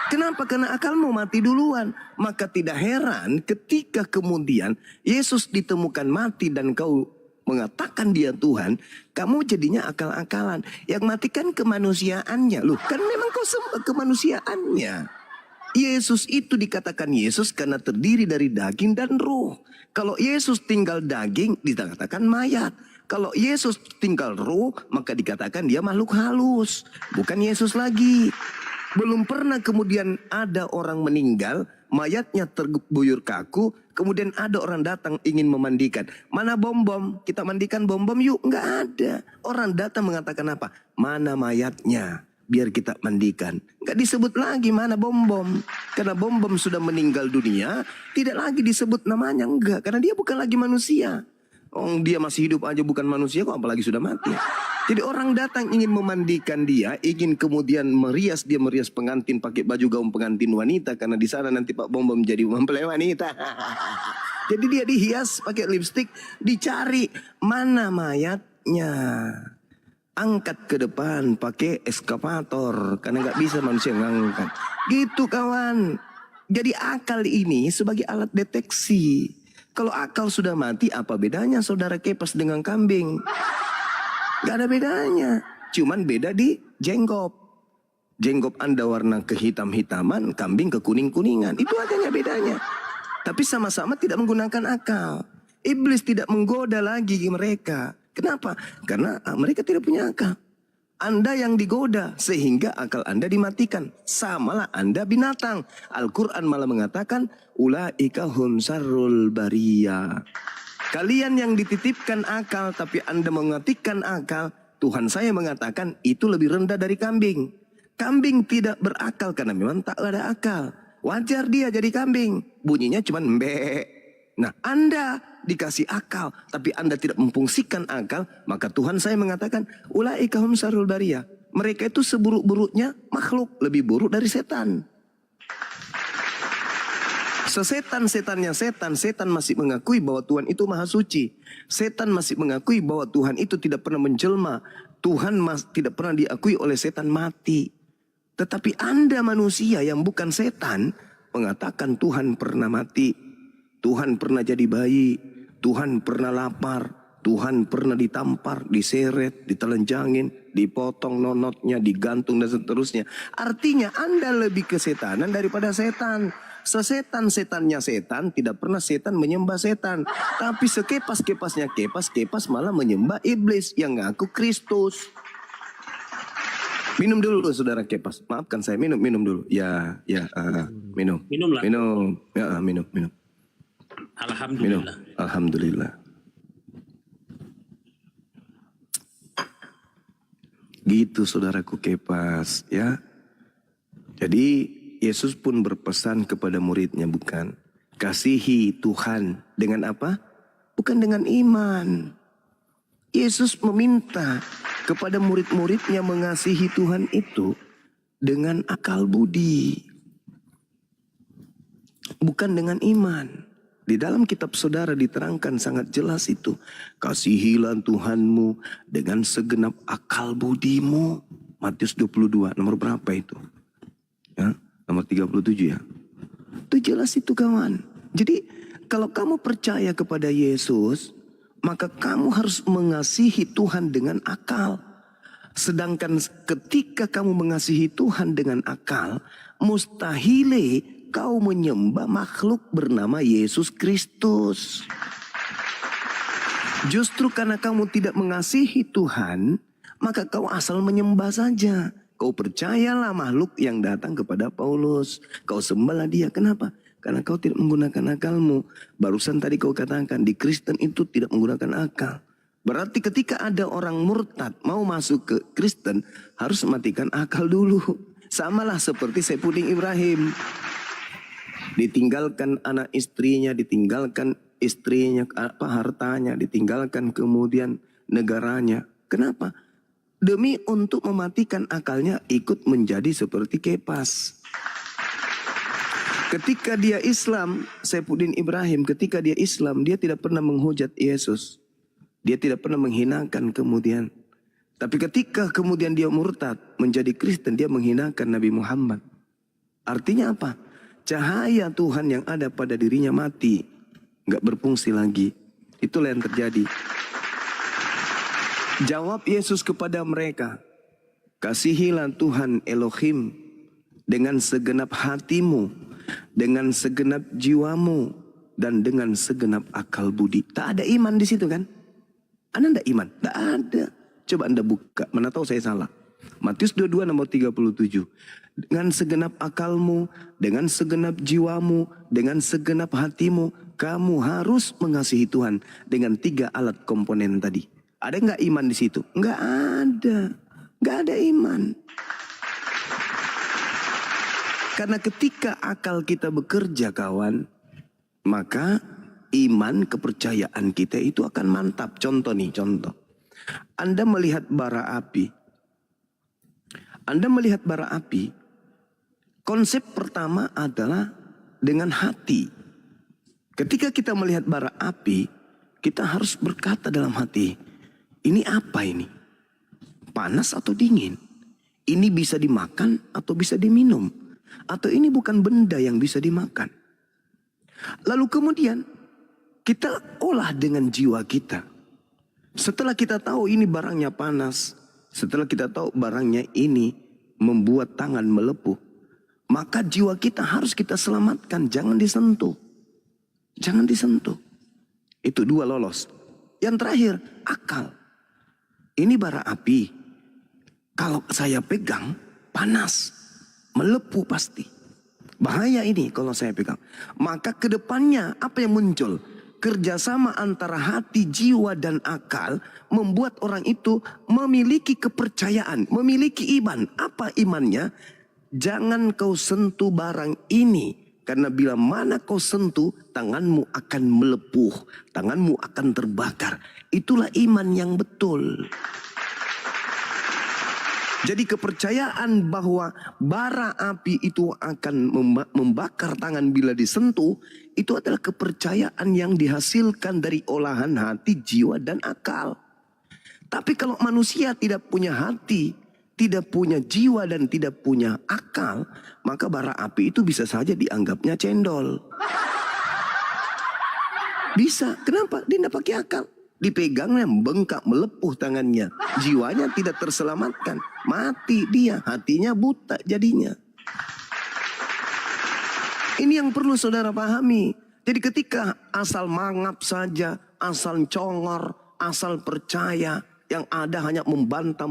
Kenapa? Karena akalmu mati duluan. Maka tidak heran ketika kemudian Yesus ditemukan mati dan kau mengatakan Dia Tuhan, kamu jadinya akal-akalan. Yang matikan kemanusiaannya. Loh, kan memang kau sembah kemanusiaannya. Yesus itu dikatakan Yesus karena terdiri dari daging dan ruh. Kalau Yesus tinggal daging, dikatakan mayat. Kalau Yesus tinggal ruh, maka dikatakan Dia makhluk halus. Bukan Yesus lagi. Belum pernah kemudian ada orang meninggal, mayatnya terbuyur kaku, kemudian ada orang datang ingin memandikan. Mana bom-bom? Kita mandikan bom-bom yuk. Enggak ada. Orang datang mengatakan apa? Mana mayatnya? Biar kita mandikan. Enggak disebut lagi mana bom-bom. Karena bom-bom sudah meninggal dunia, tidak lagi disebut namanya. Enggak, karena dia bukan lagi manusia. Oh, dia masih hidup aja bukan manusia kok, apalagi sudah mati. Jadi orang datang ingin memandikan dia, ingin kemudian merias pengantin pakai baju gaun pengantin wanita, karena di sana nanti Pak Bom menjadi mempelai wanita. Jadi dia dihias pakai lipstik, dicari mana mayatnya. Angkat ke depan pakai eskavator karena nggak bisa manusia ngangkat. Gitu kawan. Jadi akal ini sebagai alat deteksi. Kalau akal sudah mati, apa bedanya saudara Kepas dengan kambing? Gak ada bedanya. Cuman beda di jenggop. Jenggop Anda warna kehitam-hitaman, kambing ke kuning-kuningan. Itu aja bedanya. Tapi sama-sama tidak menggunakan akal. Iblis tidak menggoda lagi mereka. Kenapa? Karena mereka tidak punya akal. Anda yang digoda sehingga akal Anda dimatikan. Samalah Anda binatang. Al-Quran malah mengatakan ulaika hum syarrul bariyah. Kalian yang dititipkan akal tapi Anda mematikan akal, Tuhan saya mengatakan itu lebih rendah dari kambing. Kambing tidak berakal karena memang tak ada akal. Wajar dia jadi kambing, bunyinya cuma mbek. Nah, Anda dikasih akal tapi Anda tidak memfungsikan akal, maka Tuhan saya mengatakan ulaika hum syarrul bariyah. Mereka itu seburuk-buruknya makhluk, lebih buruk dari setan. Sesetan-setannya setan masih mengakui bahwa Tuhan itu maha suci. Setan masih mengakui bahwa Tuhan itu tidak pernah menjelma. Tuhan tidak pernah diakui oleh setan mati. Tetapi Anda manusia yang bukan setan mengatakan Tuhan pernah mati. Tuhan pernah jadi bayi. Tuhan pernah lapar. Tuhan pernah ditampar, diseret, ditelenjangin, dipotong nonotnya, digantung dan seterusnya. Artinya Anda lebih kesetanan daripada setan. Sesetan-setannya setan, tidak pernah setan menyembah setan. Tapi sekepas-kepasnya kepas malah menyembah iblis yang ngaku Kristus. Minum dulu saudara Kepas. Maafkan saya, minum dulu. Minum. Minumlah. Minum. Ya, minum. Alhamdulillah. Alhamdulillah. Gitu saudaraku Kepas, ya. Jadi Yesus pun berpesan kepada muridnya, bukan? Kasihi Tuhan dengan apa? Bukan dengan iman. Yesus meminta kepada murid-muridnya mengasihi Tuhan itu dengan akal budi. bukan dengan iman. Di dalam kitab saudara diterangkan sangat jelas itu. Kasihilah Tuhanmu dengan segenap akal budimu. Matius 22, nomor berapa itu? Ya, nomor 37 ya. Itu jelas itu kawan. Jadi kalau kamu percaya kepada Yesus, maka kamu harus mengasihi Tuhan dengan akal. Sedangkan ketika kamu mengasihi Tuhan dengan akal, mustahile kau menyembah makhluk bernama Yesus Kristus. Justru karena kamu tidak mengasihi Tuhan, maka kau asal menyembah saja. Kau percayalah makhluk yang datang kepada Paulus. Kau sembahlah dia. Kenapa? Karena kau tidak menggunakan akalmu. Barusan tadi kau katakan di Kristen itu tidak menggunakan akal. Berarti ketika ada orang murtad mau masuk ke Kristen, harus matikan akal dulu. Samalah seperti Saifuddin Ibrahim. Ditinggalkan anak istrinya, ditinggalkan istrinya, hartanya, ditinggalkan kemudian negaranya. Kenapa? Demi untuk mematikan akalnya ikut menjadi seperti Kepas. Ketika dia Islam, Saifuddin Ibrahim, ketika dia Islam, dia tidak pernah menghujat Yesus. Dia tidak pernah menghinakan kemudian. Tapi ketika kemudian dia murtad menjadi Kristen, dia menghinakan Nabi Muhammad. Artinya apa? Cahaya Tuhan yang ada pada dirinya mati. Nggak berfungsi lagi. Itulah yang terjadi. Jawab Yesus kepada mereka. Kasihilah Tuhan Elohim dengan segenap hatimu, dengan segenap jiwamu, dan dengan segenap akal budi. Tak ada iman di situ kan? Anda tidak iman? Tak ada. Coba Anda buka. Mana tahu saya salah. Matius 22 nomor 37. Dengan segenap akalmu, dengan segenap jiwamu, dengan segenap hatimu, kamu harus mengasihi Tuhan dengan 3 alat komponen tadi. Ada nggak iman di situ? Nggak ada. Nggak ada iman. Karena ketika akal kita bekerja kawan, maka iman kepercayaan kita itu akan mantap. Contoh nih, contoh. Anda melihat bara api. Anda melihat bara api. Konsep pertama adalah dengan hati. Ketika kita melihat bara api, kita harus berkata dalam hati, ini apa ini? Panas atau dingin? Ini bisa dimakan atau bisa diminum? Atau ini bukan benda yang bisa dimakan? Lalu kemudian kita olah dengan jiwa kita. Setelah kita tahu ini barangnya panas, setelah kita tahu barangnya ini membuat tangan melepuh, maka jiwa kita harus kita selamatkan, jangan disentuh. Jangan disentuh. Itu 2 lolos. Yang terakhir, akal. Ini bara api. Kalau saya pegang, panas. Melepuh pasti. Bahaya ini kalau saya pegang. Maka kedepannya apa yang muncul? Kerjasama antara hati, jiwa, dan akal membuat orang itu memiliki kepercayaan, memiliki iman. Apa imannya? Jangan kau sentuh barang ini. Karena bila mana kau sentuh, tanganmu akan melepuh. Tanganmu akan terbakar. Itulah iman yang betul. Jadi kepercayaan bahwa bara api itu akan membakar tangan bila disentuh, itu adalah kepercayaan yang dihasilkan dari olahan hati, jiwa, dan akal. Tapi kalau manusia tidak punya hati, tidak punya jiwa, dan tidak punya akal, maka bara api itu bisa saja dianggapnya cendol. Bisa. Kenapa? Dia tidak pakai akal. Dipegangnya bengkak, melepuh tangannya. Jiwanya tidak terselamatkan. Mati dia, hatinya buta jadinya. Ini yang perlu saudara pahami. Jadi ketika asal mangap saja, asal congor, asal percaya, yang ada hanya membantah.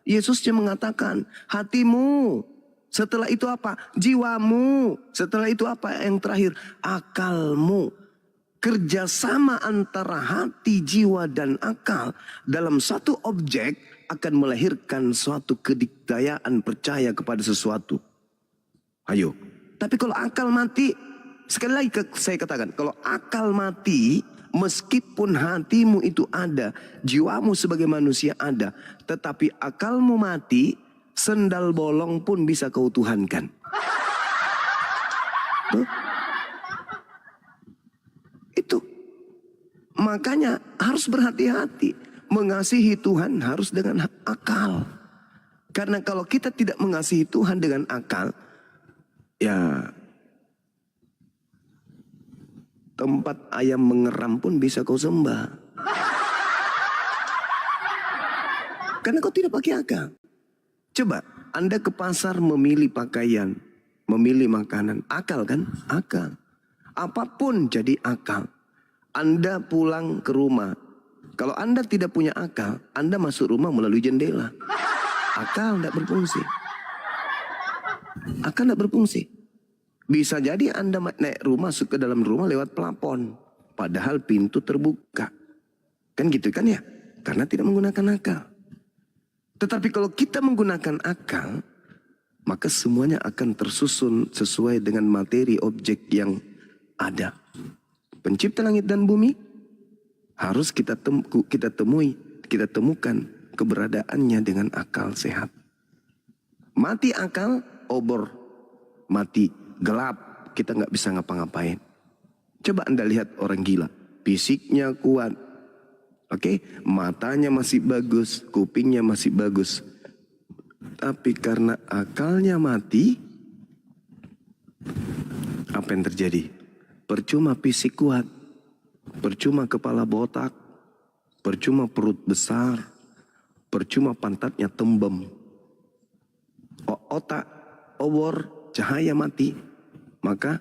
Yesusnya mengatakan, hatimu. Setelah itu apa? Jiwamu. Setelah itu apa? Yang terakhir, akalmu. Kerjasama antara hati, jiwa, dan akal dalam satu objek akan melahirkan suatu kedikdayaan percaya kepada sesuatu. Ayo. Tapi kalau akal mati, sekali lagi saya katakan, kalau akal mati, meskipun hatimu itu ada, jiwamu sebagai manusia ada, tetapi akalmu mati, sendal bolong pun bisa kau tuhankan. Tuh. Itu. Makanya harus berhati-hati. Mengasihi Tuhan harus dengan akal. Karena kalau kita tidak mengasihi Tuhan dengan akal, ya tempat ayam mengeram pun bisa kau sembah. Karena kau tidak pakai akal. Coba Anda ke pasar memilih pakaian, memilih makanan. Akal kan? Akal. Apapun jadi akal. Anda pulang ke rumah. Kalau Anda tidak punya akal, Anda masuk rumah melalui jendela. Akal tidak berfungsi. Akal tidak berfungsi. Bisa jadi Anda naik rumah, masuk ke dalam rumah lewat plafon. Padahal pintu terbuka. Kan gitu kan ya? Karena tidak menggunakan akal. Tetapi kalau kita menggunakan akal, maka semuanya akan tersusun sesuai dengan materi objek yang ada. Pencipta langit dan bumi harus kita temukan keberadaannya dengan akal sehat. Mati akal, obor, mati gelap, kita nggak bisa ngapa-ngapain. Coba Anda lihat orang gila, fisiknya kuat, oke, matanya masih bagus, kupingnya masih bagus, tapi karena akalnya mati, apa yang terjadi? Percuma fisik kuat, percuma kepala botak, percuma perut besar, percuma pantatnya tembem, otak, obor, cahaya mati, maka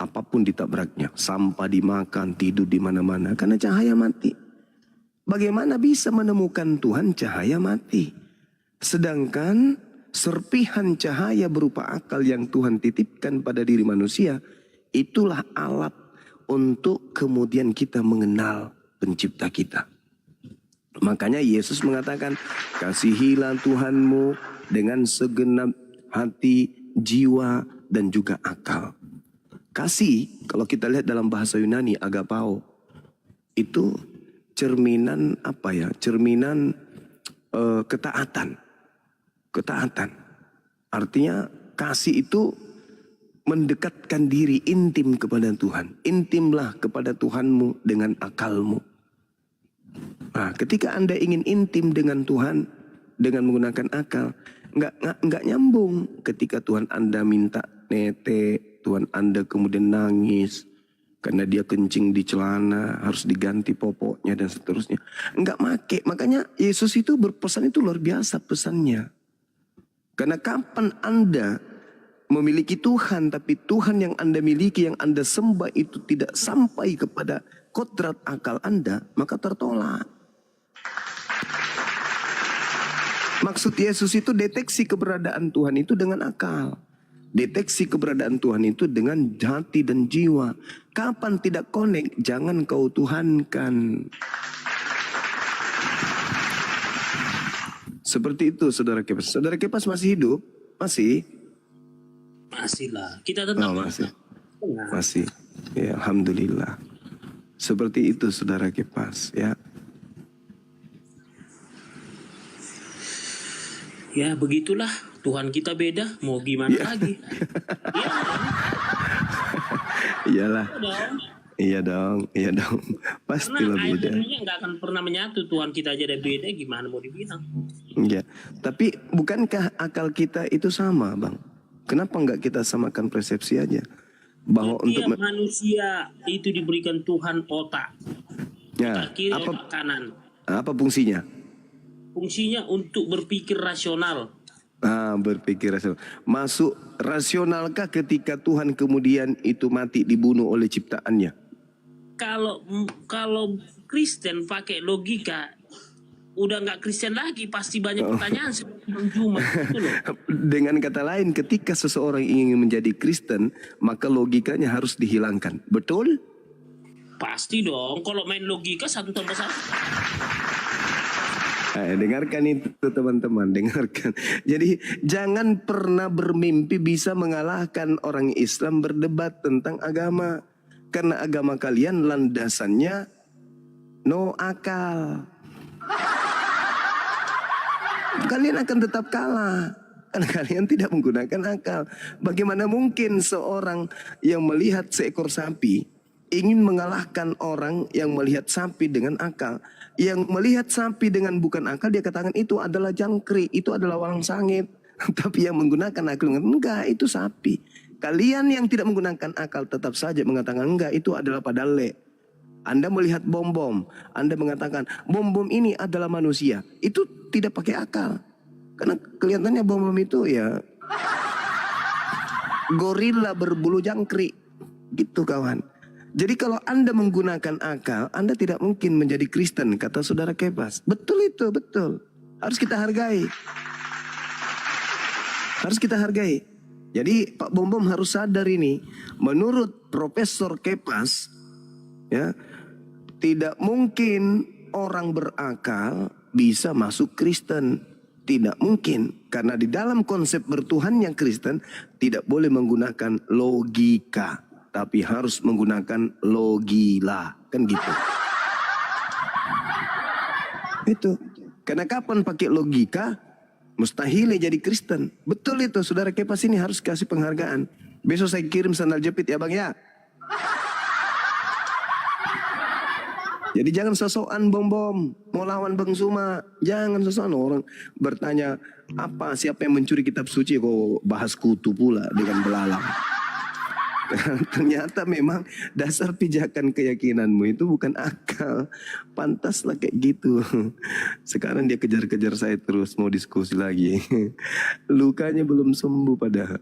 apapun ditabraknya, sampah dimakan, tidur di mana-mana, karena cahaya mati. Bagaimana bisa menemukan Tuhan cahaya mati? Sedangkan serpihan cahaya berupa akal yang Tuhan titipkan pada diri manusia, itulah alat untuk kemudian kita mengenal pencipta kita. Makanya Yesus mengatakan, kasihilah Tuhanmu dengan segenap hati, jiwa, dan juga akal. Kasih, kalau kita lihat dalam bahasa Yunani, agapao, itu cerminan apa ya? Cerminan ketaatan. Ketaatan. Artinya kasih itu mendekatkan diri intim kepada Tuhan. Intimlah kepada Tuhanmu dengan akalmu. Nah, ketika Anda ingin intim dengan Tuhan dengan menggunakan akal, nggak nyambung. Ketika Tuhan Anda minta nete, Tuhan Anda kemudian nangis karena dia kencing di celana, harus diganti popoknya dan seterusnya. Nggak make. Makanya Yesus itu berpesan itu luar biasa pesannya. Karena kapan Anda memiliki Tuhan, tapi Tuhan yang Anda miliki, yang Anda sembah itu tidak sampai kepada kodrat akal Anda, maka tertolak. Maksud Yesus itu deteksi keberadaan Tuhan itu dengan akal. Deteksi keberadaan Tuhan itu dengan hati dan jiwa. Kapan tidak connect, jangan kau tuhankan. Seperti itu Saudara Kepas. Saudara Kepas masih hidup? Masih? Masih lah. Kita tetap masih. Masih. Ya, alhamdulillah. Seperti itu Saudara Kepas, ya. Ya begitulah, Tuhan kita beda, mau gimana lagi? Iyalah. Iya dong. Pastilah karena beda. akhirnya nggak akan pernah menyatu. Tuhan kita aja ada beda, gimana mau dibilang? Iya. Tapi bukankah akal kita itu sama, Bang? Kenapa nggak kita samakan persepsi aja? Bahwa Setiap untuk manusia itu diberikan Tuhan otak. ya, Otak kiri, apa otak kanan. apa fungsinya? Fungsinya untuk berpikir rasional. Berpikir rasional. Masuk rasionalkah ketika Tuhan kemudian itu mati dibunuh oleh ciptaannya? Kalau Kristen pakai logika, udah nggak Kristen lagi, pasti banyak pertanyaan seperti Bang Juma gitu loh. Dengan kata lain, ketika seseorang ingin menjadi Kristen, maka logikanya harus dihilangkan. Betul? Pasti dong. Kalau main logika 1 tambah 1. Dengarkan itu teman-teman, dengarkan. Jadi jangan pernah bermimpi bisa mengalahkan orang Islam berdebat tentang agama. Karena agama kalian landasannya no akal. Kalian akan tetap kalah. Karena kalian tidak menggunakan akal. Bagaimana mungkin seorang yang melihat seekor sapi ingin mengalahkan orang yang melihat sapi dengan akal? Yang melihat sapi dengan bukan akal, dia katakan itu adalah jangkrik, itu adalah walang sangit. Tapi yang menggunakan akal, enggak, itu sapi. Kalian yang tidak menggunakan akal tetap saja mengatakan enggak, itu adalah padale. Anda melihat bom-bom, Anda mengatakan bom-bom ini adalah manusia. Itu tidak pakai akal. Karena kelihatannya bom-bom itu ya gorila berbulu jangkrik. Gitu kawan. Jadi kalau Anda menggunakan akal, Anda tidak mungkin menjadi Kristen, kata saudara Kepas. Betul itu, betul. Harus kita hargai. Harus kita hargai. Jadi Pak Bom-Bom harus sadar ini. Menurut Profesor Kepas, ya, tidak mungkin orang berakal bisa masuk Kristen. Tidak mungkin. Karena di dalam konsep bertuhan yang Kristen tidak boleh menggunakan logika. Tapi harus menggunakan logila. Kan gitu. Itu. Karena kapan pakai logika, mustahil jadi Kristen. Betul itu, saudara Kepas ini harus kasih penghargaan. Besok saya kirim sandal jepit ya bang ya. Jadi jangan sosokan bom-bom mau lawan Bang Zuma. Jangan sosokan orang bertanya apa siapa yang mencuri kitab suci kok bahas kutu pula dengan belalang. Ternyata memang dasar pijakan keyakinanmu itu bukan akal. Pantaslah kayak gitu. Sekarang dia kejar-kejar saya terus mau diskusi lagi. Lukanya belum sembuh padahal.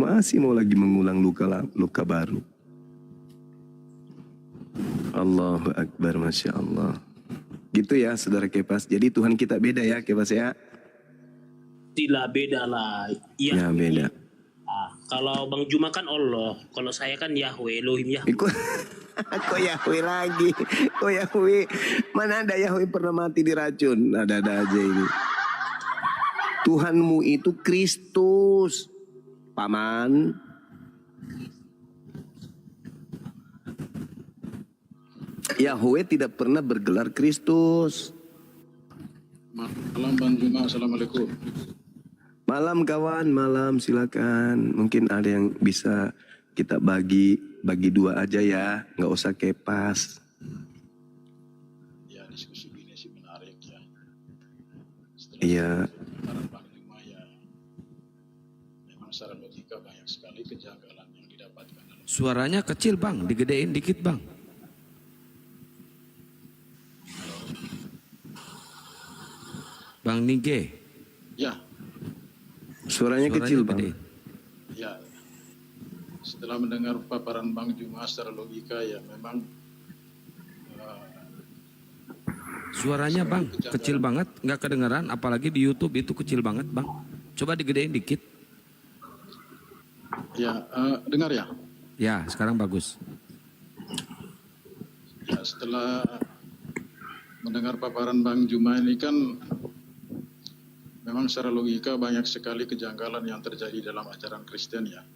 Masih mau lagi mengulang luka baru. Allahu Akbar, Masya Allah. Gitu ya saudara Kepas. Jadi Tuhan kita beda ya Kepas ya. Tidak beda lah. Ya beda. Kalau Bang Juma kan Allah, kalau saya kan Yahweh, Elohim Yahweh. Kok Yahweh lagi? Kok Yahweh? Mana ada Yahweh pernah mati diracun? Ada-ada aja ini. Tuhanmu itu Kristus, Paman. Yahweh tidak pernah bergelar Kristus. Malam Bang Juma, Assalamualaikum. Malam kawan, malam silakan. Mungkin ada yang bisa kita bagi dua aja ya, nggak usah Kepas. Ya diskusi ini sih menarik ya. Iya. Para panglima ya, memang secara logika banyak sekali kejanggalan yang didapatkan dalam. Suaranya kecil bang, digedein dikit bang. Bang Nige. Ya, Suaranya kecil bang. gedein. ya. Setelah mendengar paparan Bang Juma secara logika ya memang Suaranya bang, kecil banget, nggak kedengeran. Apalagi di YouTube itu kecil banget bang. Coba digedein dikit. ya dengar ya. Ya, sekarang bagus. Ya setelah mendengar paparan Bang Juma ini kan memang secara logika banyak sekali kejanggalan yang terjadi dalam ajaran Kristen ya.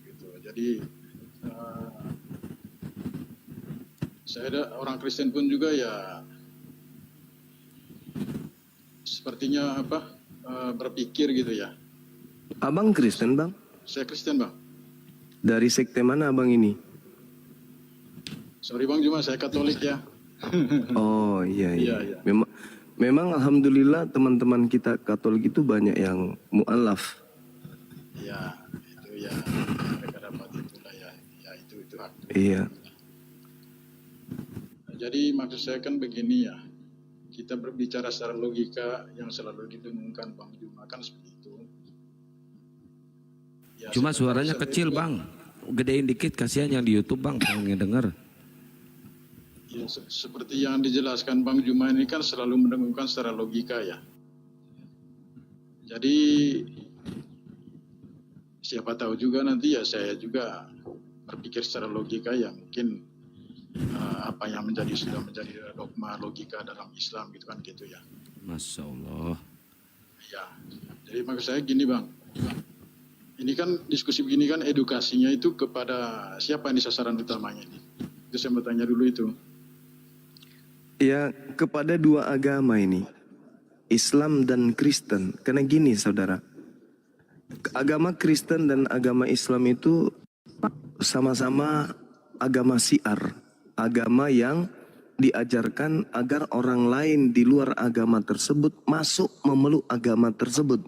Gitu. Jadi saya ada orang Kristen pun juga ya sepertinya berpikir gitu ya. Abang Kristen bang? Saya Kristen bang. Dari sekte mana abang ini? Sorry Bang Juma, saya Katolik ya. Oh iya iya. Iya, iya. Memang alhamdulillah teman-teman kita Katolik itu banyak yang mu'alaf. Ya itu ya mereka dapat itulah ya. Ya itu hak. Iya. Jadi maksud saya kan begini ya, kita berbicara secara logika yang selalu didengungkan Bang Juma kan seperti itu. Ya, Cuma sebenarnya suaranya saya kecil juga- bang. Gedein dikit, kasihan yang di YouTube bang, pengen denger. Ya, seperti yang dijelaskan Bang Juma ini kan selalu mendengungkan secara logika ya. Jadi siapa tahu juga nanti ya saya juga berpikir secara logika ya mungkin apa yang sudah menjadi dogma logika dalam Islam gitu kan gitu ya. Masya Allah. Ya, jadi maksud saya gini Bang, ini kan diskusi begini kan edukasinya itu kepada siapa ini sasaran utamanya ini? Itu saya mau tanya dulu itu. Ya kepada dua agama ini. Islam dan Kristen. Karena gini saudara, agama Kristen dan agama Islam itu sama-sama agama syiar, agama yang diajarkan agar orang lain di luar agama tersebut masuk memeluk agama tersebut.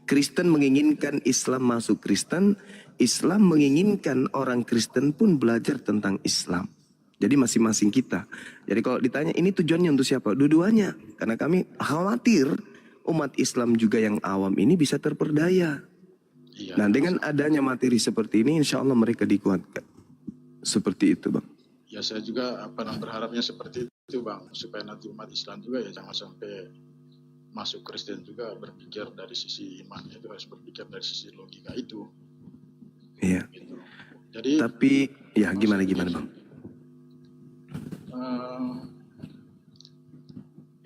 Kristen menginginkan Islam masuk Kristen, Islam menginginkan orang Kristen pun belajar tentang Islam. Jadi masing-masing kita. Jadi kalau ditanya ini tujuannya untuk siapa? Dua-duanya. Karena kami khawatir umat Islam juga yang awam ini bisa terperdaya. Iya. Nah dengan adanya materi seperti ini insya Allah mereka dikuatkan. Seperti itu Bang. Ya saya juga berharapnya seperti itu Bang, supaya nanti umat Islam juga ya jangan sampai masuk Kristen juga berpikir dari sisi imannya, itu harus berpikir dari sisi logika itu. Iya. Gitu. Jadi Tapi ya gimana Bang?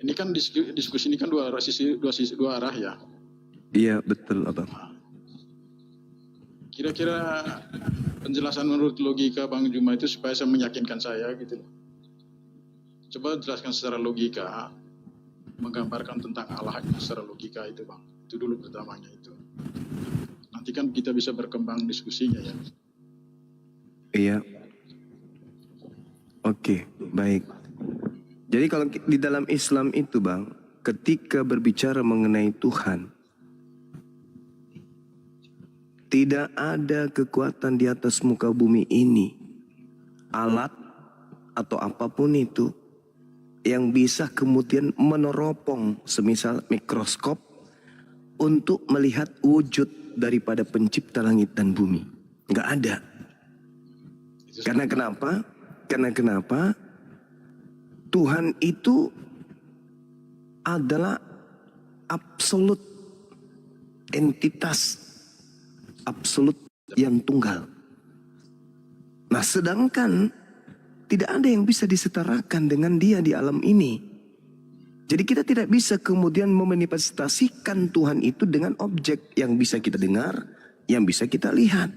Ini kan diskusi ini kan dua arah ya. Iya betul Abang. Kira-kira penjelasan menurut logika Bang Juma itu supaya saya meyakinkan saya gitu. Coba jelaskan secara logika, menggambarkan tentang Allah secara logika itu Bang. Itu dulu pertamanya itu. Nanti kan kita bisa berkembang diskusinya ya. Iya. Oke, baik. Jadi kalau di dalam Islam itu Bang, ketika berbicara mengenai Tuhan, tidak ada kekuatan di atas muka bumi ini, alat atau apapun itu, yang bisa kemudian meneropong semisal mikroskop untuk melihat wujud daripada pencipta langit dan bumi. Nggak ada. Karena kenapa? Karena kenapa? Tuhan itu adalah absolut entitas, absolut yang tunggal. Nah sedangkan tidak ada yang bisa disetarakan dengan dia di alam ini. Jadi kita tidak bisa kemudian memanifestasikan Tuhan itu dengan objek yang bisa kita dengar, yang bisa kita lihat.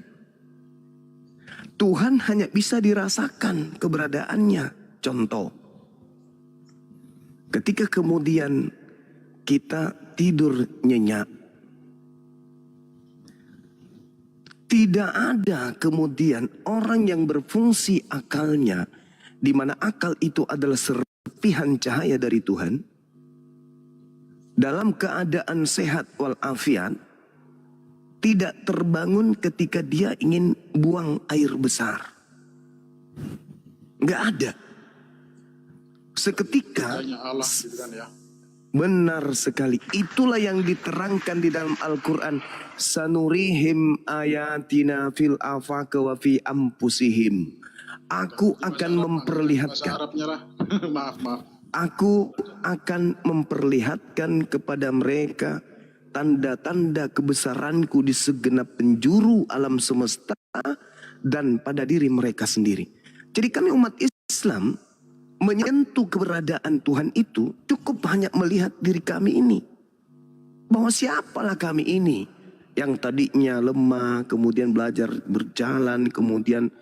Tuhan hanya bisa dirasakan keberadaannya. Contoh, ketika kemudian kita tidur nyenyak, tidak ada kemudian orang yang berfungsi akalnya, di mana akal itu adalah serpihan cahaya dari Tuhan, dalam keadaan sehat walafiat, tidak terbangun ketika dia ingin buang air besar. Nggak ada. Seketika, Hanya Allah gitu kan ya. benar sekali. Itulah yang diterangkan di dalam Al-Quran. Sanurihim ayatina fil afaq wa fi ampusihim. Aku akan Bahasa memperlihatkan. Arabnya lah. maaf. Aku akan memperlihatkan kepada mereka tanda-tanda kebesaranku di segenap penjuru alam semesta dan pada diri mereka sendiri. Jadi kami umat Islam menyentuh keberadaan Tuhan itu cukup hanya melihat diri kami ini. Bahwa siapalah kami ini yang tadinya lemah, kemudian belajar berjalan, kemudian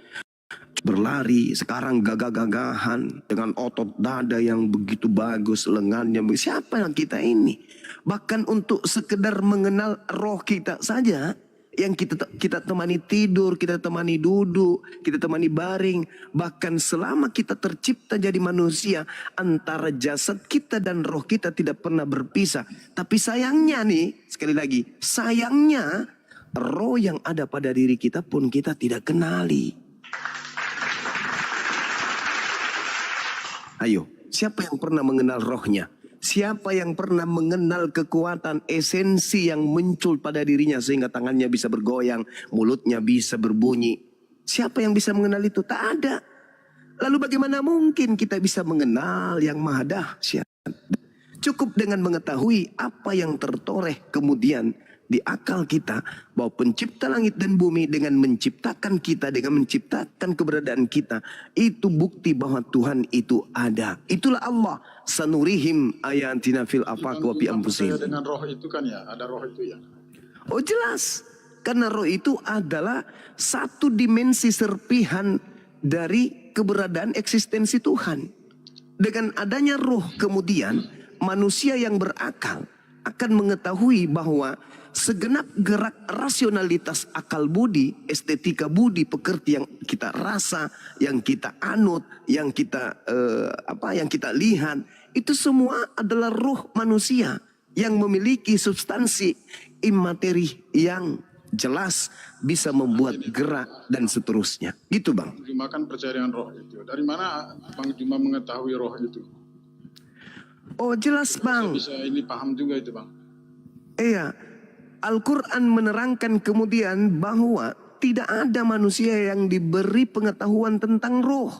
berlari, sekarang gagah-gagahan dengan otot dada yang begitu bagus, lengannya. Siapa yang kita ini? Bahkan untuk sekedar mengenal roh kita saja, yang kita temani tidur, kita temani duduk, kita temani baring. Bahkan selama kita tercipta jadi manusia, antara jasad kita dan roh kita tidak pernah berpisah. Tapi sayangnya nih, sekali lagi, sayangnya roh yang ada pada diri kita pun kita tidak kenali. Ayo, siapa yang pernah mengenal rohnya? Siapa yang pernah mengenal kekuatan esensi yang muncul pada dirinya sehingga tangannya bisa bergoyang, mulutnya bisa berbunyi? Siapa yang bisa mengenal itu? Tak ada. Lalu bagaimana mungkin kita bisa mengenal yang maha dahsyat? Cukup dengan mengetahui apa yang tertoreh kemudian di akal kita, bahwa pencipta langit dan bumi dengan menciptakan kita, dengan menciptakan keberadaan kita, itu bukti bahwa Tuhan itu ada. Itulah Allah. Sanurihim ayatina fil afaq wa fi anfusihim. Dengan roh itu kan ya, ada roh itu ya. Oh jelas, karena roh itu adalah satu dimensi serpihan dari keberadaan eksistensi Tuhan. Dengan adanya roh kemudian manusia yang berakal akan mengetahui bahwa segenap gerak rasionalitas akal budi, estetika budi, pekerti yang kita rasa, yang kita anut, yang kita yang kita lihat, itu semua adalah ruh manusia yang memiliki substansi imateri yang jelas, bisa membuat gerak dan seterusnya. Gitu Bang. Juma kan percaya dengan roh itu. Dari mana Bang Juma mengetahui roh itu? Oh jelas Bang. Bisa ini paham juga itu Bang. Iya. Al-Quran menerangkan kemudian bahwa tidak ada manusia yang diberi pengetahuan tentang roh.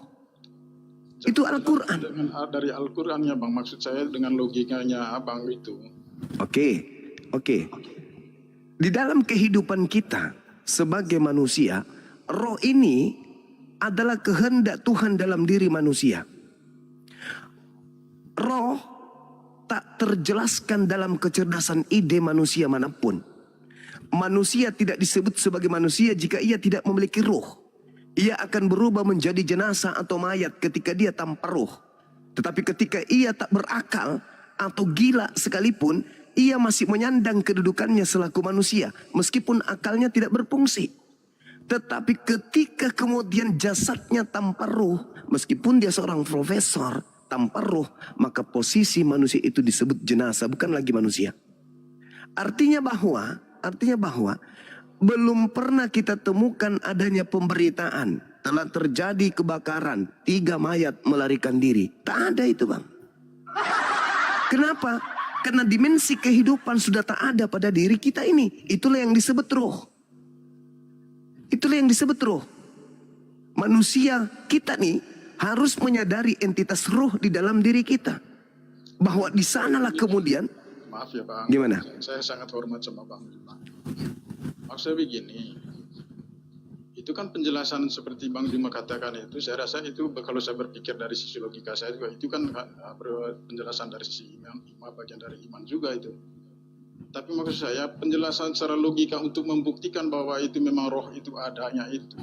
Itu Al-Quran. Dari Al-Quran ya Bang. Maksud saya dengan logikanya Abang itu. Oke. Di dalam kehidupan kita sebagai manusia, roh ini adalah kehendak Tuhan dalam diri manusia. Roh tak terjelaskan dalam kecerdasan ide manusia manapun. Manusia tidak disebut sebagai manusia jika ia tidak memiliki roh. Ia akan berubah menjadi jenazah atau mayat ketika dia tanpa roh. Tetapi ketika ia tak berakal atau gila sekalipun, ia masih menyandang kedudukannya selaku manusia, meskipun akalnya tidak berfungsi. Tetapi ketika kemudian jasadnya tanpa roh, meskipun dia seorang profesor tanpa roh, maka posisi manusia itu disebut jenazah, bukan lagi manusia. Artinya bahwa belum pernah kita temukan adanya pemberitaan telah terjadi kebakaran, 3 mayat melarikan diri. Tak ada itu Bang. Kenapa? Karena dimensi kehidupan sudah tak ada pada diri kita ini. Itulah yang disebut roh. Itulah yang disebut roh. Manusia kita nih harus menyadari entitas roh di dalam diri kita. Bahwa di sanalah kemudian. Maaf ya Bang. Gimana? Saya sangat hormat sama Bang Juma. Maksudnya begini. Itu kan penjelasan seperti Bang Juma katakan itu, saya rasa itu kalau saya berpikir dari sisi logika saya juga, itu kan penjelasan dari sisi iman, bagian dari iman juga itu. Tapi maksud saya penjelasan secara logika untuk membuktikan bahwa itu memang roh itu adanya itu.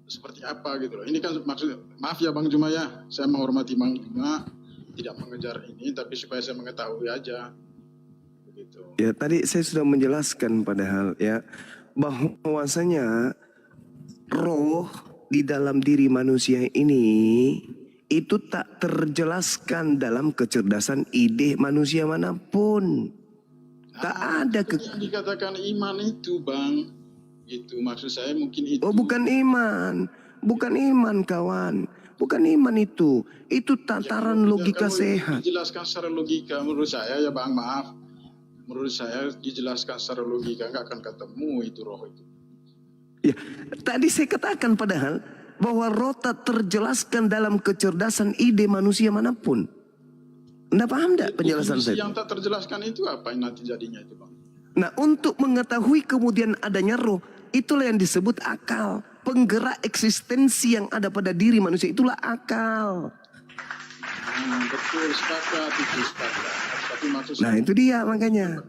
Seperti apa gitu loh. Ini kan maksudnya, maaf ya Bang Juma ya, saya menghormati Bang Juma, tidak mengejar ini, tapi supaya saya mengetahui aja. Begitu. Ya tadi saya sudah menjelaskan padahal ya, bahwasanya roh di dalam diri manusia ini itu tak terjelaskan dalam kecerdasan ide manusia manapun. Tak ada yang dikatakan iman itu Bang, itu maksud saya mungkin itu. Oh bukan iman kawan, bukan iman itu tataran logika sehat. Dijelaskan secara logika menurut saya ya Bang, maaf. Menurut saya dijelaskan secara logika nggak akan ketemu itu roh itu. Ya, tadi saya katakan padahal bahwa roh tak terjelaskan dalam kecerdasan ide manusia manapun. Anda paham tidak penjelasan saya? Yang tak terjelaskan itu apa yang nanti jadinya itu Bang? Nah, untuk mengetahui kemudian adanya roh, itulah yang disebut akal. Penggerak eksistensi yang ada pada diri manusia itulah akal. Betul, sepakat. Tapi maksud Nah, saya, itu dia makanya.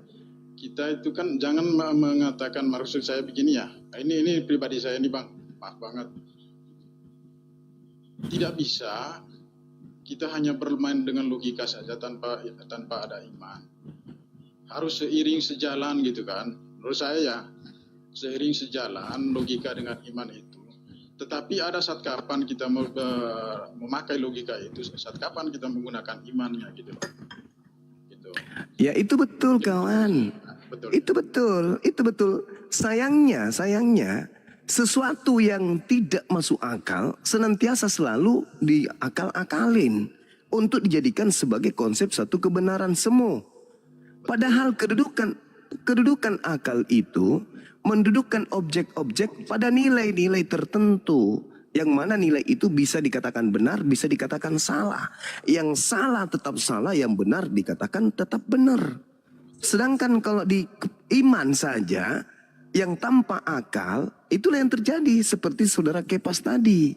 kita itu kan jangan mengatakan, maksud saya begini ya. Ini pribadi saya ini Bang, maaf banget. Tidak bisa kita hanya bermain dengan logika saja tanpa ada iman. Harus seiring sejalan gitu kan. Menurut saya ya, seiring sejalan logika dengan iman itu. Tetapi ada saat kapan kita memakai logika itu, saat kapan kita menggunakan imannya gitu. Gitu. Ya itu betul kawan. Betul. Itu betul. Sayangnya sesuatu yang tidak masuk akal senantiasa selalu diakal-akalin untuk dijadikan sebagai konsep satu kebenaran semu. Padahal kedudukan akal itu mendudukkan objek-objek pada nilai-nilai tertentu, yang mana nilai itu bisa dikatakan benar, bisa dikatakan salah. Yang salah tetap salah, yang benar dikatakan tetap benar. Sedangkan kalau di iman saja, yang tanpa akal, itulah yang terjadi seperti saudara Kepas tadi.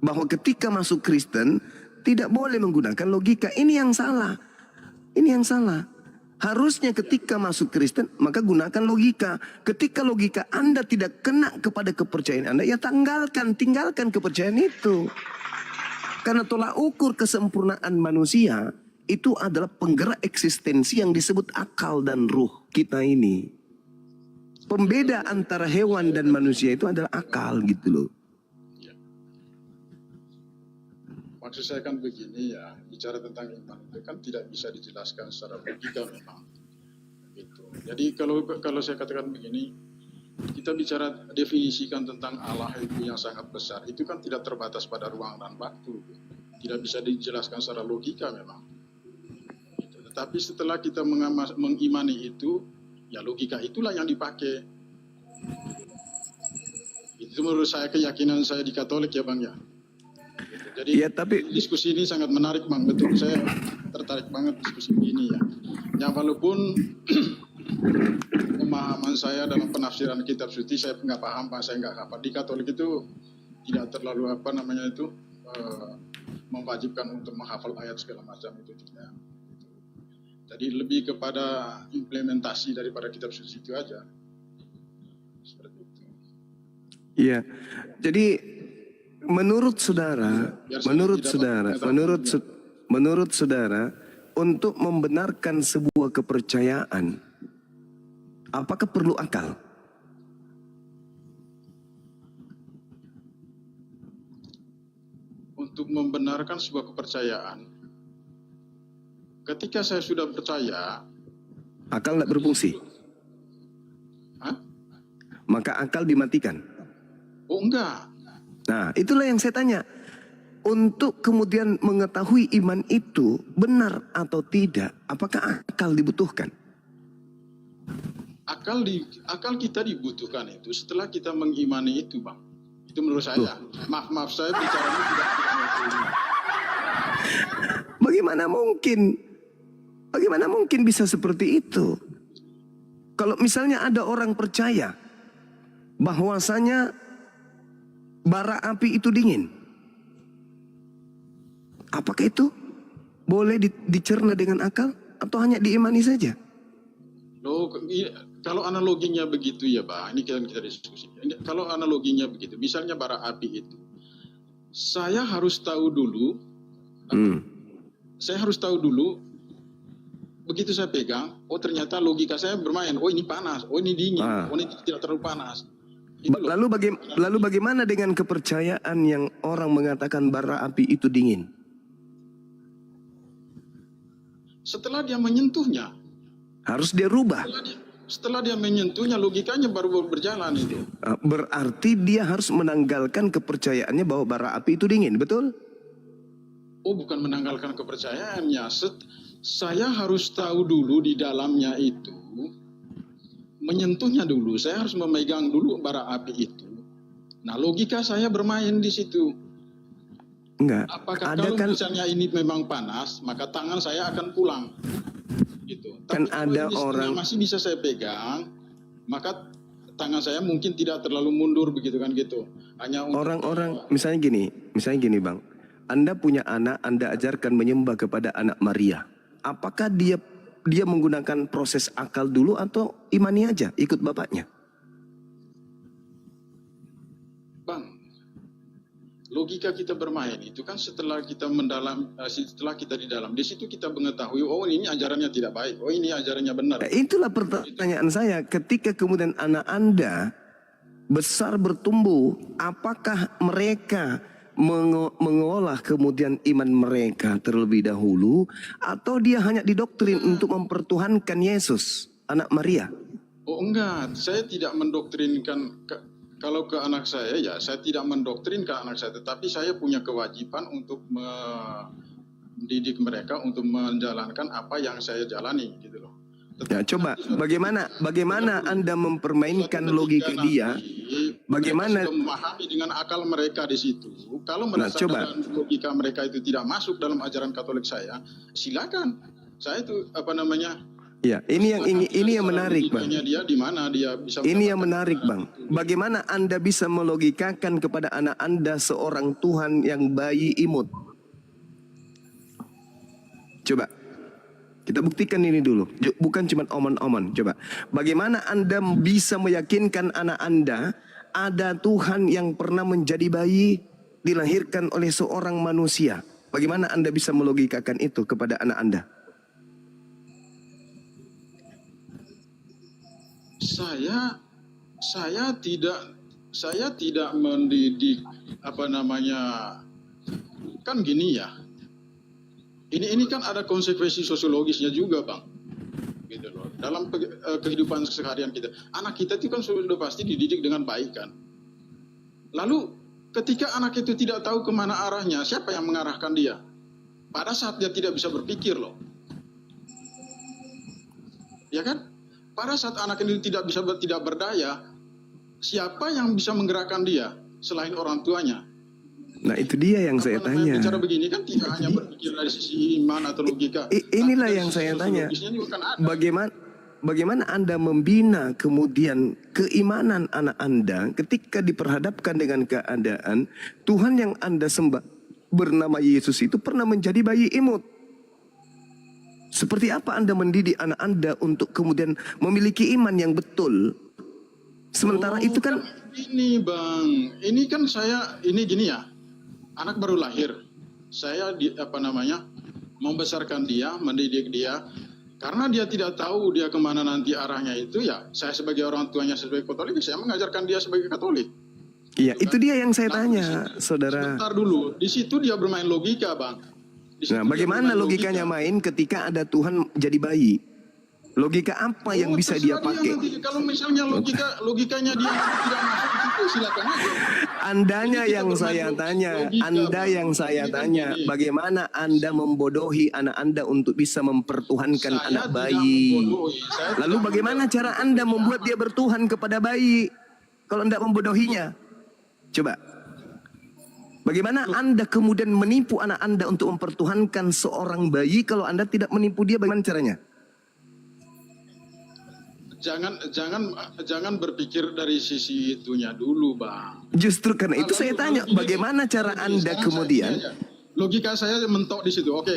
Bahwa ketika masuk Kristen, tidak boleh menggunakan logika. Ini yang salah. Harusnya ketika masuk Kristen, maka gunakan logika. Ketika logika Anda tidak kena kepada kepercayaan Anda, ya tinggalkan kepercayaan itu. Karena tolak ukur kesempurnaan manusia itu adalah penggerak eksistensi yang disebut akal dan ruh kita ini. Pembeda antara hewan dan manusia itu adalah akal gitu loh. Maksud saya kan begini ya, bicara tentang iman itu kan tidak bisa dijelaskan secara logika memang. Gitu. Jadi kalau saya katakan begini, kita bicara definisikan tentang Allah itu yang sangat besar, itu kan tidak terbatas pada ruang dan waktu. Tidak bisa dijelaskan secara logika memang. Gitu. Tetapi setelah kita mengimani itu, ya logika itulah yang dipakai. Itu menurut saya keyakinan saya di Katolik ya Bang ya. Jadi Ya, tapi diskusi ini sangat menarik Bang, betul. Saya tertarik banget diskusi ini ya. Ya walaupun pemahaman saya dalam penafsiran kitab suci saya nggak paham Pak, saya nggak hafal. Di Katolik itu tidak terlalu mewajibkan untuk menghafal ayat segala macam itu tidak. Jadi lebih kepada implementasi daripada kitab suci itu aja. Seperti itu. Iya. Jadi menurut saudara, menurut saudara, untuk membenarkan sebuah kepercayaan, apakah perlu akal? Untuk membenarkan sebuah kepercayaan, ketika saya sudah percaya, Akal tidak berfungsi, hah? maka akal dimatikan. Oh enggak. Nah, itulah yang saya tanya. Untuk kemudian mengetahui iman itu benar atau tidak, apakah akal dibutuhkan? Akal kita dibutuhkan itu setelah kita mengimani itu Bang. Itu menurut saya. Maaf saya bicaranya tidak Bagaimana mungkin bisa seperti itu? Kalau misalnya ada orang percaya bahwasanya bara api itu dingin, apakah itu boleh dicerna dengan akal atau hanya diimani saja? Loh, kalau analoginya begitu ya Bang, ini kita diskusi. Kalau analoginya begitu, misalnya bara api itu, saya harus tahu dulu, begitu saya pegang, oh ternyata logika saya bermain, oh ini panas, oh ini dingin, oh ini tidak terlalu panas. Lalu bagaimana dengan kepercayaan yang orang mengatakan bara api itu dingin? Setelah dia menyentuhnya, Harus dia rubah. setelah dia menyentuhnya, logikanya baru berjalan itu. Berarti dia harus menanggalkan kepercayaannya bahwa bara api itu dingin, betul? Oh bukan menanggalkan kepercayaannya, saya harus tahu dulu di dalamnya itu, menyentuhnya dulu, saya harus memegang dulu bara api itu. Nah logika saya bermain di situ. Enggak. Apakah Ada kalau kan misalnya ini memang panas, maka tangan saya akan pulang. Gitu. Kan Tapi kalau ada ini setengah orang- masih bisa saya pegang, maka tangan saya mungkin tidak terlalu mundur begitu kan gitu. Hanya untuk orang-orang misalnya gini Bang. Anda punya anak, Anda ajarkan menyembah kepada anak Maria. Apakah dia menggunakan proses akal dulu atau imani aja ikut bapaknya? Bang, logika kita bermain itu kan setelah kita di dalam, di situ kita mengetahui, oh ini ajarannya tidak baik, oh ini ajarannya benar. Nah, itulah pertanyaan saya. Ketika kemudian anak Anda besar bertumbuh, apakah mereka mengolah kemudian iman mereka terlebih dahulu, atau dia hanya didoktrin untuk mempertuhankan Yesus, anak Maria? Oh enggak, saya tidak mendoktrinkan. Kalau ke anak saya, ya saya tidak mendoktrin ke anak saya, tetapi saya punya kewajiban untuk mendidik mereka untuk menjalankan apa yang saya jalani, gitu loh. Ya, coba bagaimana Anda mempermainkan logika dia? Bagaimana mereka sudah memahami dengan akal mereka di situ. Kalau merasa dalam logika mereka itu tidak masuk dalam ajaran Katolik saya, silakan. Saya itu Ya, ini yang menarik, Bang. Dia di mana dia bisa. Ini yang menarik, Bang. Bagaimana Anda bisa melogikakan kepada anak Anda seorang Tuhan yang bayi imut? Coba kita buktikan ini dulu. Bukan cuma omon-omon. Coba. Bagaimana Anda bisa meyakinkan anak Anda ada Tuhan yang pernah menjadi bayi dilahirkan oleh seorang manusia? Bagaimana Anda bisa melogikakan itu kepada anak Anda? Saya tidak mendidik kan gini ya. Ini kan ada konsekuensi sosiologisnya juga, Bang. Gitu loh. Dalam kehidupan keseharian kita, anak kita itu kan sudah pasti dididik dengan baik kan. Lalu ketika anak itu tidak tahu kemana arahnya, siapa yang mengarahkan dia? Pada saat dia tidak bisa berpikir loh. Ya kan? Pada saat anak ini tidak berdaya, siapa yang bisa menggerakkan dia selain orang tuanya? Nah itu dia yang saya tanya. Bicara begini kan tidak hanya berpikir dari sisi iman atau logika. Inilah yang saya tanya. Bagaimana Anda membina kemudian keimanan anak Anda ketika diperhadapkan dengan keadaan Tuhan yang Anda sembah bernama Yesus itu pernah menjadi bayi imut? Seperti apa Anda mendidik anak Anda untuk kemudian memiliki iman yang betul? Sementara itu kan ini Bang, ini kan ini gini ya. Anak baru lahir. Saya membesarkan dia, mendidik dia. Karena dia tidak tahu dia kemana nanti arahnya itu ya. Saya sebagai orang tuanya sebagai Katolik, saya mengajarkan dia sebagai Katolik. Iya, gitu itu kan? dia yang saya tanya, saudara. Sebentar dulu, di situ dia bermain logika, Bang. Nah, bagaimana logikanya main ketika ada Tuhan jadi bayi? Logika apa yang bisa dia pakai? Kalau misalnya logikanya dia tidak masuk di situ, silakan aja. Andanya yang saya tanya, Anda yang saya tanya, bagaimana Anda membodohi anak Anda untuk bisa mempertuhankan anak bayi? Lalu bagaimana cara Anda membuat dia bertuhan kepada bayi kalau tidak membodohinya? Coba. Bagaimana Anda kemudian menipu anak Anda untuk mempertuhankan seorang bayi kalau Anda tidak menipu dia? Bagaimana caranya? Jangan berpikir dari sisi itunya dulu, Bang. Justru karena itu saya tanya, bagaimana cara Anda kemudian? Logika saya mentok di situ. Oke.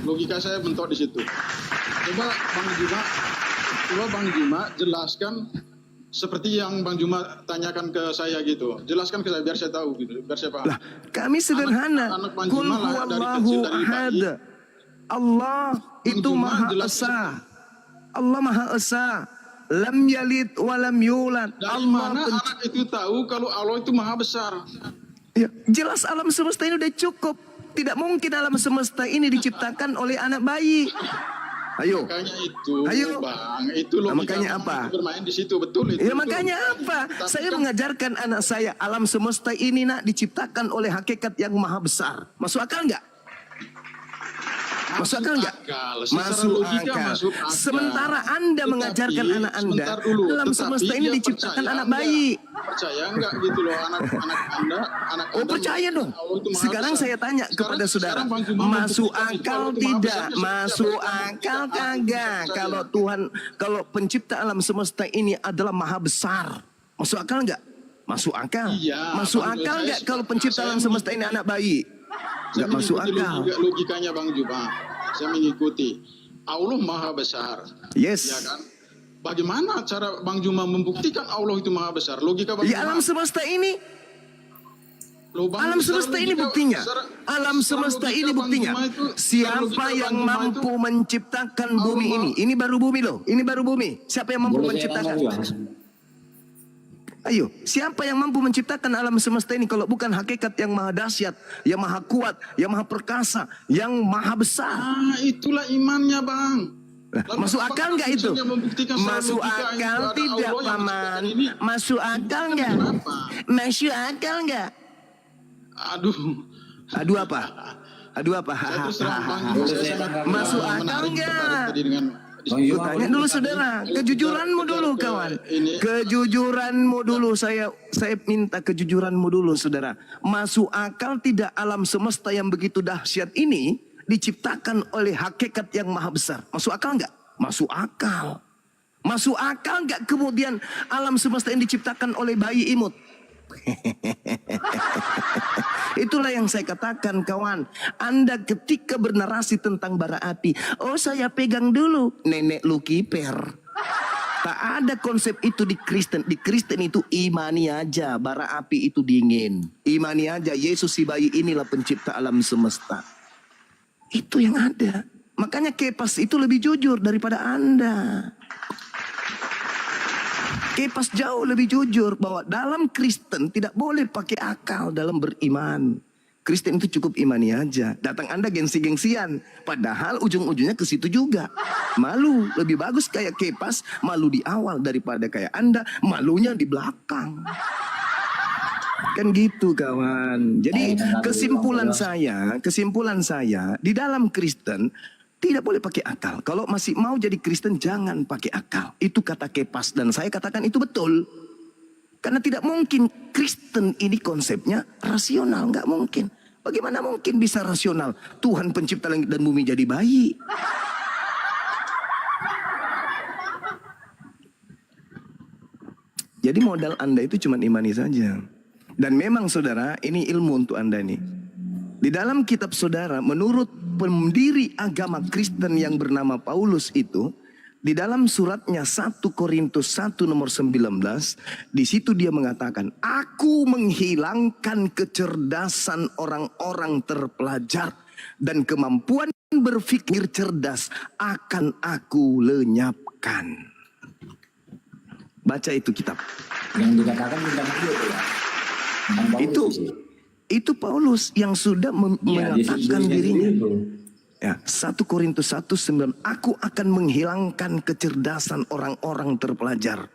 Logika saya mentok di situ. Coba Bang Juma jelaskan seperti yang Bang Juma tanyakan ke saya gitu. Jelaskan ke saya biar saya tahu gitu, biar saya paham. Lah, kami sederhana. Qul huwallahu ahad. Allah itu Maha Esa. Allah Maha Esa. Lam yalid walam yulad. Dari mana anak itu tahu kalau Allah itu Maha Besar? Ya, jelas alam semesta ini udah cukup. Tidak mungkin alam semesta ini diciptakan oleh anak bayi. Ayo. Makanya itu, Ayo. Bang, itu logika makanya apa? Bermain di situ, betul itu. Ya makanya apa? Tapi Saya kan, mengajarkan anak saya alam semesta ini nak diciptakan oleh hakikat yang maha besar. Masuk akal nggak? Masuk akal nggak? Masuk akal. Sementara Anda mengajarkan anak Anda alam semesta ini diciptakan anak bayi. Percaya nggak gitu loh anak Anda? Oh percaya dong. Sekarang saya tanya kepada saudara, masuk akal tidak? Masuk akal kagak? Kalau pencipta alam semesta ini adalah maha besar, masuk akal nggak? Masuk akal. Masuk akal nggak kalau pencipta alam semesta ini anak bayi? Nggak masuk akal. Logikanya Bang Juma, saya mengikuti. Allah Maha Besar. Yes. Ya kan? Bagaimana cara Bang Juma membuktikan Allah itu Maha Besar? Logika Bang Juma. Alam semesta ini. Alam semesta ini buktinya. Alam semesta ini buktinya. Siapa yang mampu menciptakan bumi ini? Ini baru bumi loh. Ini baru bumi. Siapa yang mampu menciptakan? Ayo, siapa yang mampu menciptakan alam semesta ini kalau bukan hakikat yang maha dahsyat, yang maha kuat, yang maha perkasa, yang maha besar? Itulah imannya, Bang. Masuk akal nggak itu? Masuk akal tidak, Paman? Masuk akal nggak? Masuk akal nggak? Aduh apa? Masuk akal nggak? Tanya dulu saudara, kejujuranmu dulu kawan. Kejujuranmu dulu, saya minta kejujuranmu dulu saudara. Masuk akal tidak alam semesta yang begitu dahsyat ini diciptakan oleh hakikat yang maha besar? Masuk akal nggak? Masuk akal. Masuk akal nggak kemudian alam semesta yang diciptakan oleh bayi imut? Itulah yang saya katakan kawan. Anda ketika bernarasi tentang bara api, oh saya pegang dulu, nenek lu kiper. Tak ada konsep itu di Kristen. Di Kristen itu imani aja, bara api itu dingin. Imani aja, Yesus si bayi inilah pencipta alam semesta. Itu yang ada. Makanya Kepas itu lebih jujur daripada Anda. Kepas jauh lebih jujur bahwa dalam Kristen tidak boleh pakai akal dalam beriman. Kristen itu cukup imani aja. Datang Anda gengsi-gengsian. Padahal ujung-ujungnya ke situ juga. Malu. Lebih bagus kayak Kepas. Malu di awal daripada kayak Anda. Malunya di belakang. Kan gitu kawan. Jadi kesimpulan saya di dalam Kristen tidak boleh pakai akal. Kalau masih mau jadi Kristen jangan pakai akal. Itu kata Kepas dan saya katakan itu betul. Karena tidak mungkin Kristen ini konsepnya rasional, nggak mungkin. Bagaimana mungkin bisa rasional? Tuhan pencipta langit dan bumi jadi bayi. Jadi modal Anda itu cuma imani saja. Dan memang saudara, ini ilmu untuk Anda nih. Di dalam kitab saudara, menurut pendiri agama Kristen yang bernama Paulus itu, di dalam suratnya 1 Korintus 1 nomor 19, di situ dia mengatakan, aku menghilangkan kecerdasan orang-orang terpelajar dan kemampuan berpikir cerdas akan aku lenyapkan. Baca itu kitab. Yang dikatakan tentang itu ya. Itu Paulus yang sudah menyatakan dirinya. Ya, 1 Korintus 1:9, aku akan menghilangkan kecerdasan orang-orang terpelajar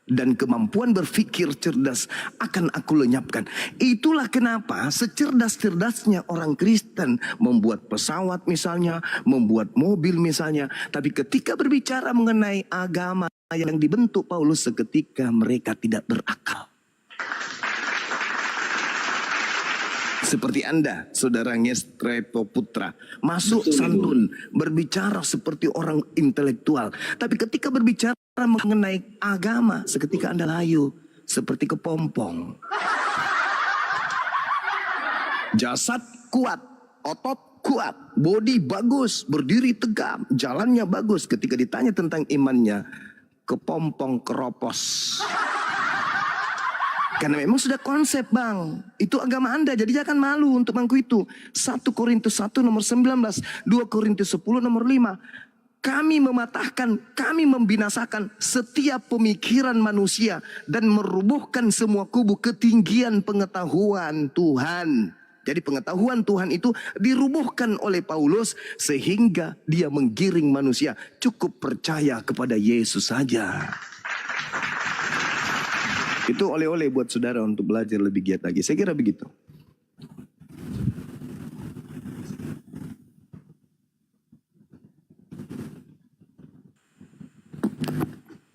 dan kemampuan berpikir cerdas akan aku lenyapkan. Itulah kenapa secerdas-cerdasnya orang Kristen membuat pesawat misalnya, membuat mobil misalnya, tapi ketika berbicara mengenai agama yang dibentuk Paulus seketika mereka tidak berakal. Seperti Anda, saudara Ngestrepo Putra, masuk santun, berbicara seperti orang intelektual. Tapi ketika berbicara mengenai agama, seketika Anda layu, seperti kepompong. Jasad kuat, otot kuat, bodi bagus, berdiri tegap, jalannya bagus. Ketika ditanya tentang imannya, kepompong keropos. Karena memang sudah konsep bang. Itu agama Anda. Jadi jangan malu untuk mengaku itu. 1 Korintus 1 nomor 19. 2 Korintus 10 nomor 5. Kami mematahkan, kami membinasakan setiap pemikiran manusia. Dan merubuhkan semua kubu ketinggian pengetahuan Tuhan. Jadi pengetahuan Tuhan itu dirubuhkan oleh Paulus. Sehingga dia menggiring manusia. Cukup percaya kepada Yesus saja. Itu oleh-oleh buat saudara untuk belajar lebih giat lagi. Saya kira begitu.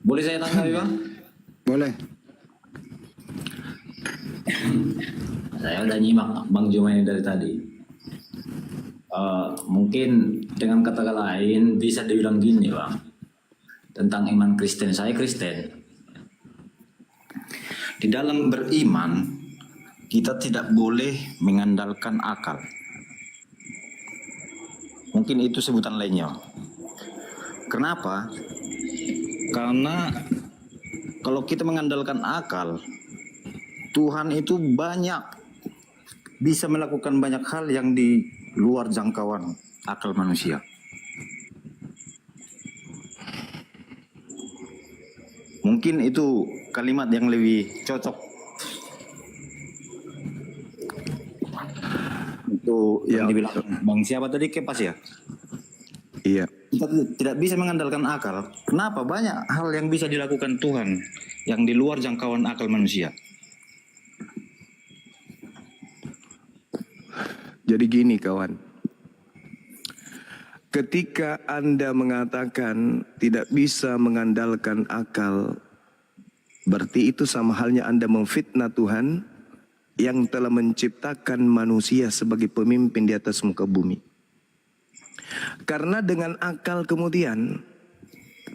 Boleh saya tanggapi bang? Boleh. Saya udah nyimak Bang Juma ini dari tadi. Mungkin dengan kata lain bisa dibilang gini bang. Tentang iman Kristen. Saya Kristen. Di dalam beriman, kita tidak boleh mengandalkan akal. Mungkin itu sebutan lainnya. Kenapa? Karena kalau kita mengandalkan akal, Tuhan itu bisa melakukan banyak hal yang di luar jangkauan akal manusia. Mungkin itu kalimat yang lebih cocok. Itu yang dibilang Bang siapa tadi, Kepas ya? Iya. Kita tidak bisa mengandalkan akal. Kenapa? Banyak hal yang bisa dilakukan Tuhan yang di luar jangkauan akal manusia. Jadi gini kawan. Ketika Anda mengatakan tidak bisa mengandalkan akal, berarti itu sama halnya Anda memfitnah Tuhan yang telah menciptakan manusia sebagai pemimpin di atas muka bumi. Karena dengan akal kemudian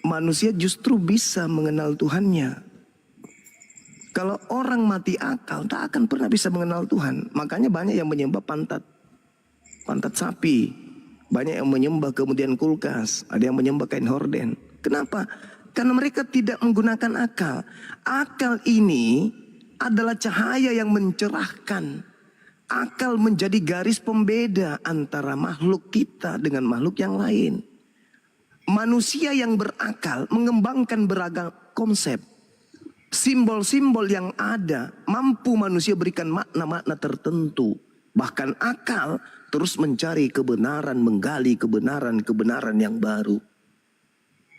manusia justru bisa mengenal Tuhannya. Kalau orang mati akal tak akan pernah bisa mengenal Tuhan. Makanya banyak yang menyembah pantat sapi. Banyak yang menyembah kemudian kulkas. Ada yang menyembah kain horden. Kenapa? Karena mereka tidak menggunakan akal. Akal ini adalah cahaya yang mencerahkan. Akal menjadi garis pembeda antara makhluk kita dengan makhluk yang lain. Manusia yang berakal mengembangkan beragam konsep. Simbol-simbol yang ada mampu manusia berikan makna-makna tertentu. Bahkan akal terus mencari kebenaran, menggali kebenaran-kebenaran yang baru.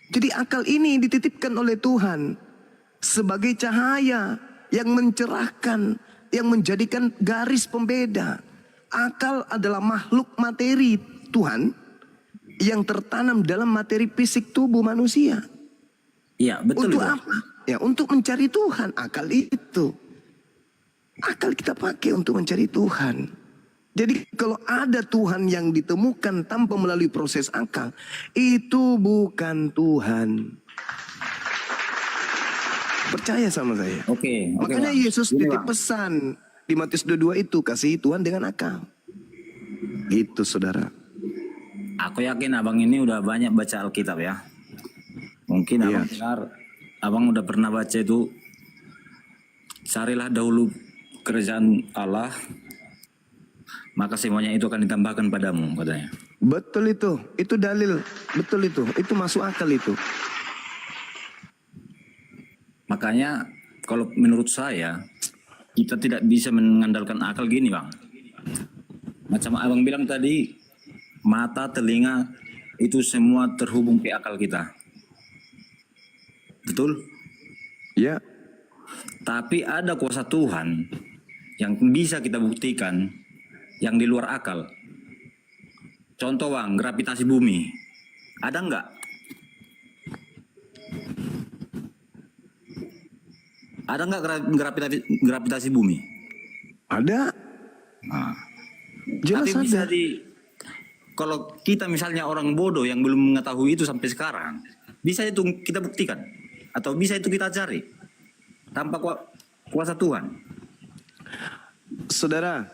Jadi akal ini dititipkan oleh Tuhan sebagai cahaya yang mencerahkan, yang menjadikan garis pembeda. Akal adalah makhluk materi Tuhan yang tertanam dalam materi fisik tubuh manusia. Iya, betul. Untuk apa? Ya, untuk mencari Tuhan. Akal itu. Akal kita pakai untuk mencari Tuhan. Jadi kalau ada Tuhan yang ditemukan tanpa melalui proses akal, itu bukan Tuhan. Percaya sama saya. Oke. Makanya Bang. Yesus Gini, titip Bang. pesan di Matius 22 itu, kasih Tuhan dengan akal. Gitu saudara. Aku yakin abang ini udah banyak baca Alkitab ya. Mungkin abang dengar, abang udah pernah baca itu, carilah dahulu kerajaan Allah, maka semuanya itu akan ditambahkan padamu, katanya. Betul itu dalil, betul itu masuk akal itu. Makanya kalau menurut saya, kita tidak bisa mengandalkan akal gini bang. Macam abang bilang tadi, mata, telinga, itu semua terhubung ke akal kita. Betul? Ya. Tapi ada kuasa Tuhan yang bisa kita buktikan yang di luar akal. Contoh bang, gravitasi bumi. Ada nggak? Ada nggak gravitasi bumi? Ada. Nah. Jelas Tapi bisa ada. kalau kita misalnya orang bodoh yang belum mengetahui itu sampai sekarang, bisa itu kita buktikan. Atau bisa itu kita cari. Tanpa kuasa Tuhan. Saudara,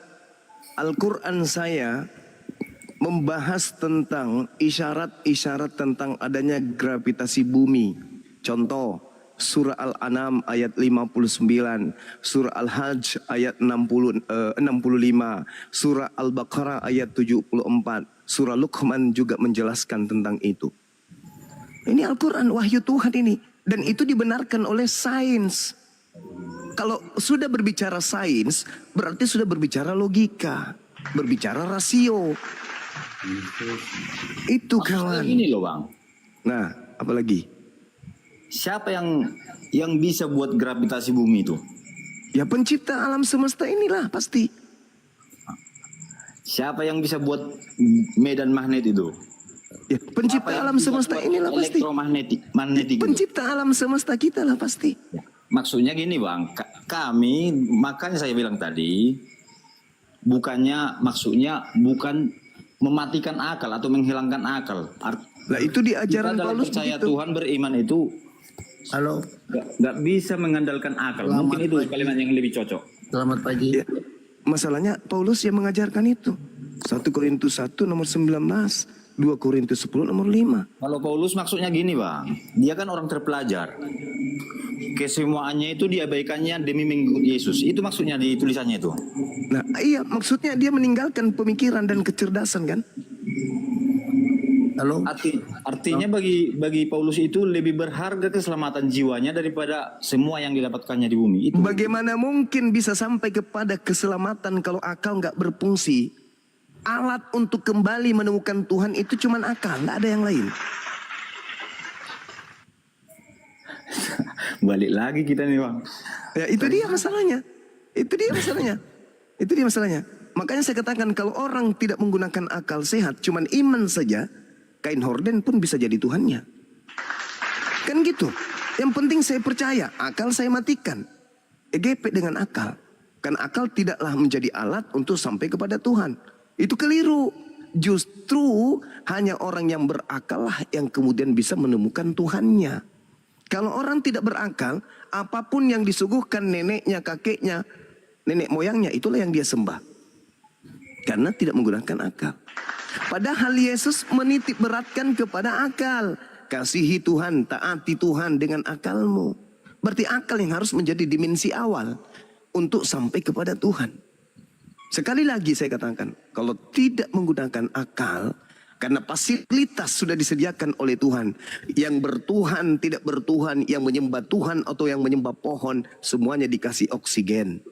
Al-Quran saya membahas tentang isyarat-isyarat tentang adanya gravitasi bumi. Contoh, surah Al-An'am ayat 59, surah Al-Hajj ayat 65, surah Al-Baqarah ayat 74, surah Luqman juga menjelaskan tentang itu. Ini Al-Quran, wahyu Tuhan ini. Dan itu dibenarkan oleh sains. Kalau sudah berbicara sains, berarti sudah berbicara logika, berbicara rasio. Itu kawan. Ini loh bang. Nah, apalagi? Siapa yang bisa buat gravitasi bumi itu? Ya pencipta alam semesta inilah pasti. Siapa yang bisa buat medan magnet itu? Ya, pencipta Siapa yang alam bisa semesta buat inilah pasti. Elektromagnetik itu? Pencipta alam semesta kita lah pasti. Maksudnya gini bang, kami makanya saya bilang tadi, maksudnya bukan mematikan akal atau menghilangkan akal. Lah itu di ajaran kita dalam Paulus percaya begitu. Tuhan beriman itu nggak bisa mengandalkan akal. Mungkin itu kalimat yang lebih cocok. Selamat pagi. Ya, masalahnya Paulus yang mengajarkan itu. 1 Korintus 1 nomor 19, 2 Korintus 10 nomor 5. Kalau Paulus maksudnya gini bang, dia kan orang terpelajar. Kesemuanya itu diabaikannya demi mengikut Yesus. Itu maksudnya di tulisannya itu. Nah iya, maksudnya dia meninggalkan pemikiran dan kecerdasan kan. Halo. Artinya bagi Paulus itu lebih berharga keselamatan jiwanya daripada semua yang didapatkannya di bumi. Itu. Bagaimana mungkin bisa sampai kepada keselamatan kalau akal nggak berfungsi? Alat untuk kembali menemukan Tuhan itu cuma akal, nggak ada yang lain. Balik lagi kita nih bang. Ya itu dia masalahnya. Itu dia masalahnya. Makanya saya katakan kalau orang tidak menggunakan akal sehat, cuman iman saja, kain horden pun bisa jadi Tuhannya. Kan gitu. Yang penting saya percaya, akal saya matikan. EGP dengan akal. Kan akal tidaklah menjadi alat untuk sampai kepada Tuhan. Itu keliru. Justru hanya orang yang berakal lah yang kemudian bisa menemukan Tuhannya. Kalau orang tidak berakal, apapun yang disuguhkan neneknya, kakeknya, nenek moyangnya, itulah yang dia sembah. Karena tidak menggunakan akal. Padahal Yesus menitik beratkan kepada akal. kasihi Tuhan, taati Tuhan dengan akalmu. Berarti akal yang harus menjadi dimensi awal untuk sampai kepada Tuhan. Sekali lagi saya katakan, kalau tidak menggunakan akal, karena fasilitas sudah disediakan oleh Tuhan, yang bertuhan, tidak bertuhan, yang menyembah Tuhan atau yang menyembah pohon, semuanya dikasih oksigen.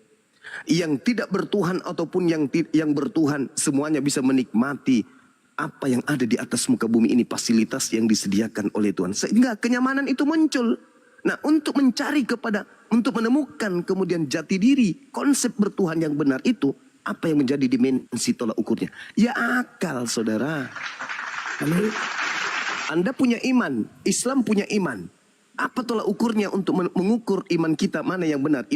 Yang tidak bertuhan ataupun yang bertuhan, semuanya bisa menikmati apa yang ada di atas muka bumi ini, fasilitas yang disediakan oleh Tuhan. Sehingga kenyamanan itu muncul. Nah, untuk untuk menemukan kemudian jati diri, konsep bertuhan yang benar itu, apa yang menjadi dimensi tolak ukurnya? Ya akal, saudara. Anda punya iman, Islam punya iman. Apa tolak ukurnya untuk mengukur iman kita mana yang benar?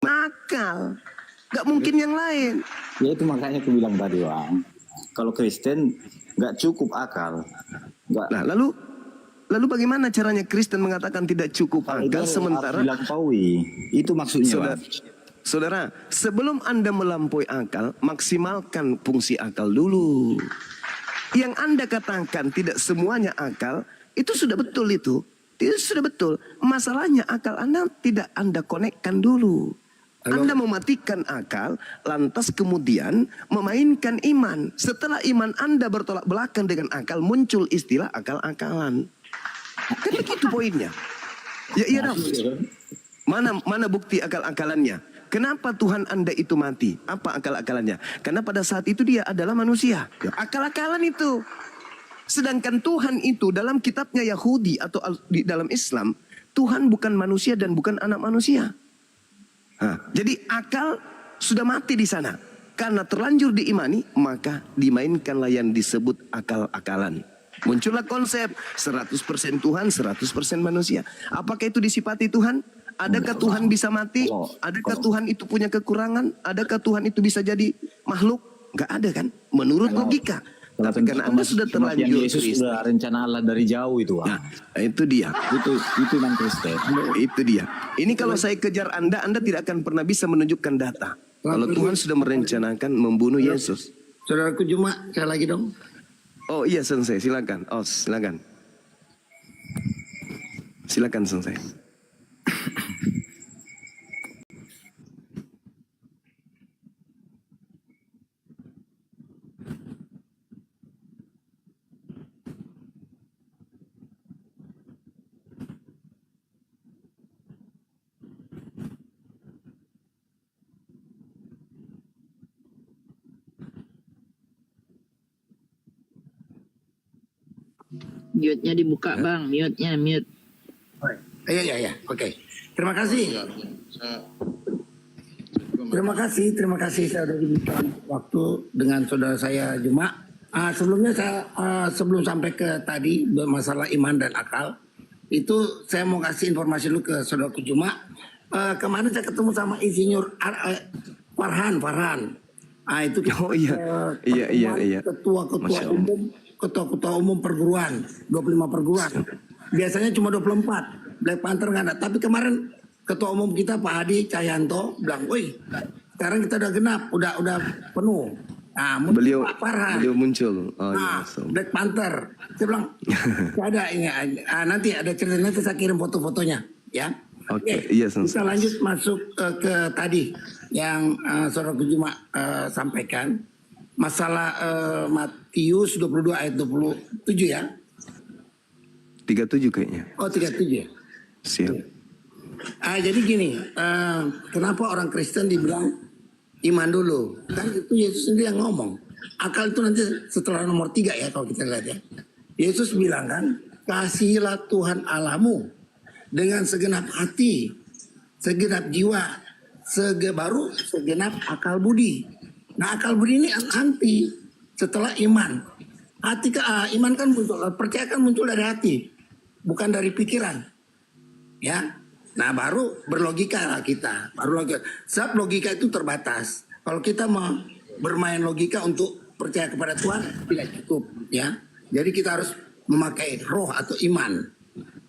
Akal. Gak mungkin yang lain. Ya itu makanya aku bilang tadi, Bang. Kalau Kristen nggak cukup akal. Nah, lalu bagaimana caranya Kristen mengatakan tidak cukup akal sementara dilampaui? Itu maksudnya, Bang. Saudara, sebelum Anda melampaui akal, maksimalkan fungsi akal dulu. Yang Anda katakan tidak semuanya akal, itu sudah betul itu. Itu sudah betul. Masalahnya akal Anda tidak Anda konekkan dulu. Anda mematikan akal, lantas kemudian memainkan iman. Setelah iman Anda bertolak belakang dengan akal, muncul istilah akal-akalan. Kan begitu poinnya. Ya iya dong. Mana bukti akal-akalannya? Kenapa Tuhan Anda itu mati? Apa akal-akalannya? Karena pada saat itu dia adalah manusia. Akal-akalan itu. Sedangkan Tuhan itu dalam kitabnya Yahudi atau di dalam Islam, Tuhan bukan manusia dan bukan anak manusia. Nah, jadi akal sudah mati di sana. Karena terlanjur diimani, maka dimainkanlah yang disebut akal-akalan. Muncullah konsep 100% Tuhan, 100% manusia. Apakah itu disifati Tuhan? Adakah Tuhan bisa mati? Adakah Tuhan itu punya kekurangan? Adakah Tuhan itu bisa jadi makhluk? Gak ada kan? Menurut logika. Tapi karena Anda sudah terlanjur Yesus sudah rencana Allah dari jauh itu. Nah, itu dia. Itu yang Kristen. Itu dia. Ini kalau saya kejar Anda tidak akan pernah bisa menunjukkan data. Kalau Tuhan sudah merencanakan membunuh Yesus. Saudaraku Juma, saya lagi dong. Oh iya Sensei, silakan. Oh silakan. Silakan Sensei. Mute-nya dibuka, Bang. Mute-nya, mute. Iya. Oke. Terima kasih. Terima kasih saya sudah diberikan waktu dengan saudara saya Juma. Sebelumnya sebelum sampai ke tadi masalah iman dan akal, itu saya mau kasih informasi dulu ke saudaraku Juma. Kemarin saya ketemu sama Insinyur Farhan. Itu Iya. ketua umum perguruan, 25 perguruan. Biasanya cuma 24. Black Panther nggak ada. Tapi kemarin ketua umum kita Pak Hadi Cahyanto bilang, "Woi, sekarang kita udah genap, udah penuh." Nah, beliau Farhan. beliau muncul. Black Panther. Saya bilang, ada ini. Nanti ada cerita, nanti saya kirim foto-fotonya, ya. Oke, iya, kita lanjut masuk ke tadi yang saudara Juma sampaikan. Masalah Matius 22 ayat 27 ya. 37 kayaknya. Oh 37 ya. Siap. Jadi gini, kenapa orang Kristen dibilang iman dulu? Kan itu Yesus sendiri yang ngomong. Akal itu nanti setelah nomor 3 ya kalau kita lihat ya. Yesus bilang kan, kasihilah Tuhan Allahmu dengan segenap hati, segenap jiwa, segenap akal budi. Nah akal budi ini nanti setelah iman. Iman kan muncul, percaya kan muncul dari hati, bukan dari pikiran. Ya, nah baru berlogika lah kita. Sebab logika itu terbatas. Kalau kita mau bermain logika untuk percaya kepada Tuhan tidak cukup. Ya, jadi kita harus memakai roh atau iman.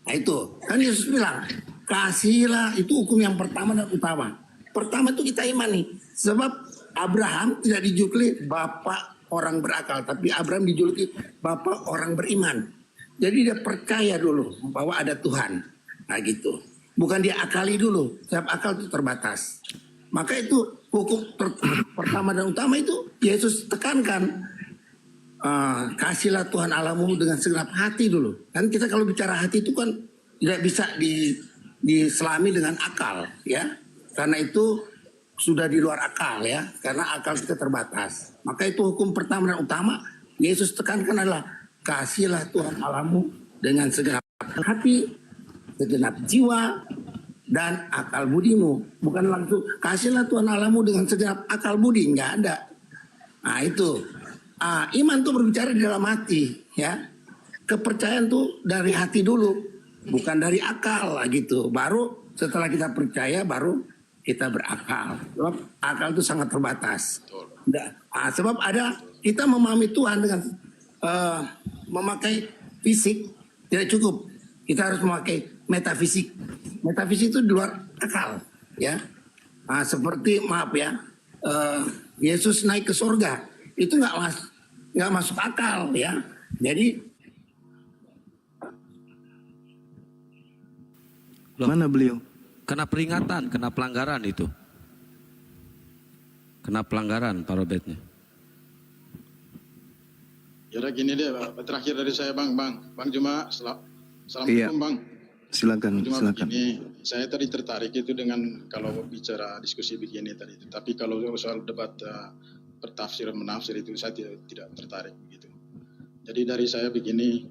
Nah itu kan Yesus bilang, kasihilah, itu hukum yang pertama dan utama. Pertama itu kita imani, sebab Abraham tidak dijuluki bapak orang berakal, tapi Abraham dijuluki bapak orang beriman. Jadi dia percaya dulu bahwa ada Tuhan. Nah gitu. Bukan dia akali dulu. Sebab akal itu terbatas. Maka itu hukum pertama dan utama itu Yesus tekankan. Kasihlah Tuhan Allahmu dengan segenap hati dulu. Kan kita kalau bicara hati itu kan tidak bisa diselami dengan akal, ya. Karena itu sudah di luar akal, ya. Karena akal kita terbatas. Maka itu hukum pertama dan utama Yesus tekankan adalah kasihlah Tuhan Allahmu dengan segenap hati, segenap jiwa, dan akal budimu. Bukan langsung kasihlah Tuhan Allahmu dengan segenap akal budi, nggak ada. Nah itu. Iman tuh berbicara di dalam hati, ya. Kepercayaan tuh dari hati dulu, bukan dari akal lah gitu. Baru setelah kita percaya, baru kita berakal. Sebab akal itu sangat terbatas. Sebab ada kita memahami Tuhan dengan memakai fisik tidak cukup. Kita harus memakai metafisik. Metafisik itu di luar akal, ya. Seperti maaf ya, Yesus naik ke surga itu nggak masuk akal, ya. Jadi mana beliau? Kena peringatan, kena pelanggaran itu. Kena pelanggaran Pak Robertnya. Ya udah gini deh, terakhir dari saya Bang Juma, assalamualaikum Iya. Bang. Silakan, Cuma silakan. begini, saya tadi tertarik itu dengan kalau bicara diskusi begini tadi. Tapi kalau soal debat bertafsir menafsir itu saya tidak tertarik begitu. Jadi dari saya begini,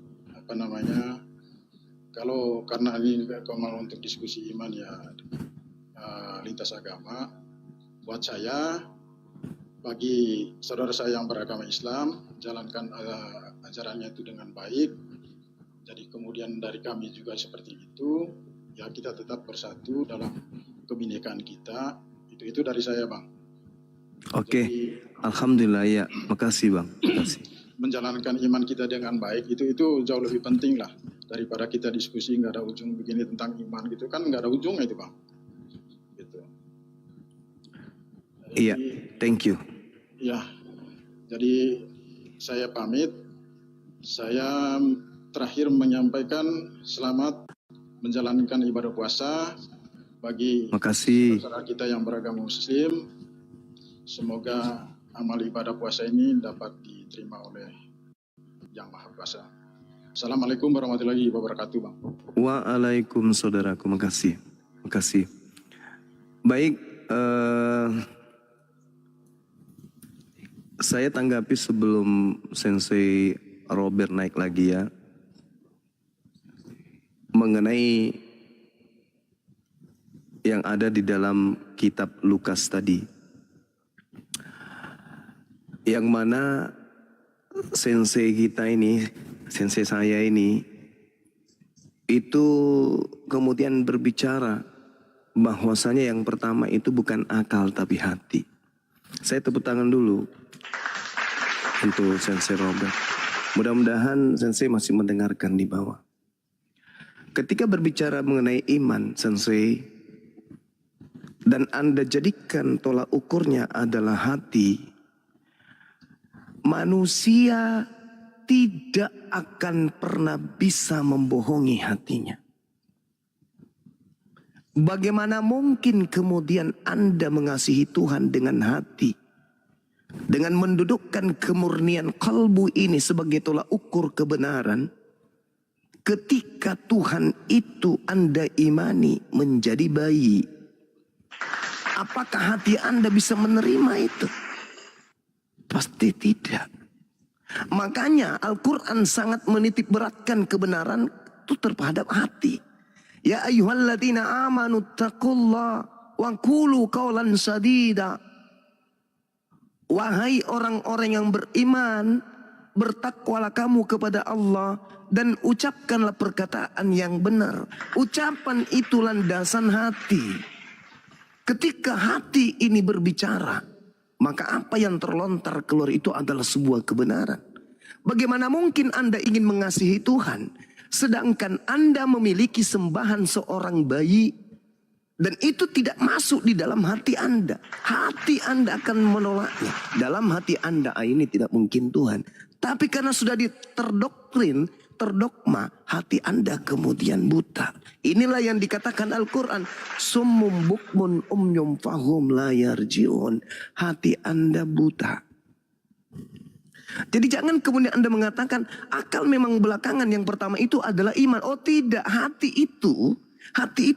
kalau karena ini mau untuk diskusi iman ya lintas agama, buat saya, bagi saudara saya yang beragama Islam, jalankan ajarannya itu dengan baik. Jadi kemudian dari kami juga seperti itu, ya kita tetap bersatu dalam kebinekaan kita. Itu dari saya Bang. Oke, alhamdulillah ya, makasih Bang, makasih. Menjalankan iman kita dengan baik itu jauh lebih penting lah daripada kita diskusi nggak ada ujung begini tentang iman gitu kan nggak ada ujungnya itu Bang. Gitu. Iya, thank you. Ya, jadi saya pamit. Saya terakhir menyampaikan selamat menjalankan ibadah puasa bagi Makasih. saudara kita yang beragama Muslim. Semoga amal ibadah puasa ini dapat diterima oleh Yang Maha Kuasa. Assalamualaikum warahmatullahi wabarakatuh, Bang. Waalaikumsalam saudaraku, makasih. Makasih. Baik, saya tanggapi sebelum Sensei Robert naik lagi ya. Mengenai yang ada di dalam kitab Lukas tadi. Yang mana sensei kita ini, sensei saya ini, itu kemudian berbicara bahwasanya yang pertama itu bukan akal tapi hati. Saya tepuk tangan dulu untuk Sensei Robert. Mudah-mudahan Sensei masih mendengarkan di bawah. Ketika berbicara mengenai iman, Sensei, dan Anda jadikan tolak ukurnya adalah hati, manusia tidak akan pernah bisa membohongi hatinya. Bagaimana mungkin kemudian Anda mengasihi Tuhan dengan hati, dengan mendudukkan kemurnian kalbu ini sebagai tolak ukur kebenaran, ketika Tuhan itu Anda imani menjadi bayi? Apakah hati Anda bisa menerima itu? Pasti tidak. Makanya Al-Quran sangat menitik beratkan kebenaran itu terhadap hati. Ya ayyuhalladzina amanu taqullah wa qulu qawlan sadida. Wahai orang-orang yang beriman, bertakwalah kamu kepada Allah dan ucapkanlah perkataan yang benar. Ucapan itu landasan hati. Ketika hati ini berbicara, maka apa yang terlontar keluar itu adalah sebuah kebenaran. Bagaimana mungkin Anda ingin mengasihi Tuhan, sedangkan Anda memiliki sembahan seorang bayi, dan itu tidak masuk di dalam hati Anda. Hati Anda akan menolaknya. Dalam hati Anda, ini tidak mungkin Tuhan. Tapi karena sudah terdoktrin, terdogma, hati Anda kemudian buta. Inilah yang dikatakan Al-Quran, summum bukmun umyum fahum la yarji'un. Hati Anda buta. Jadi jangan kemudian Anda mengatakan akal memang belakangan, yang pertama itu adalah iman. Oh tidak, hati itu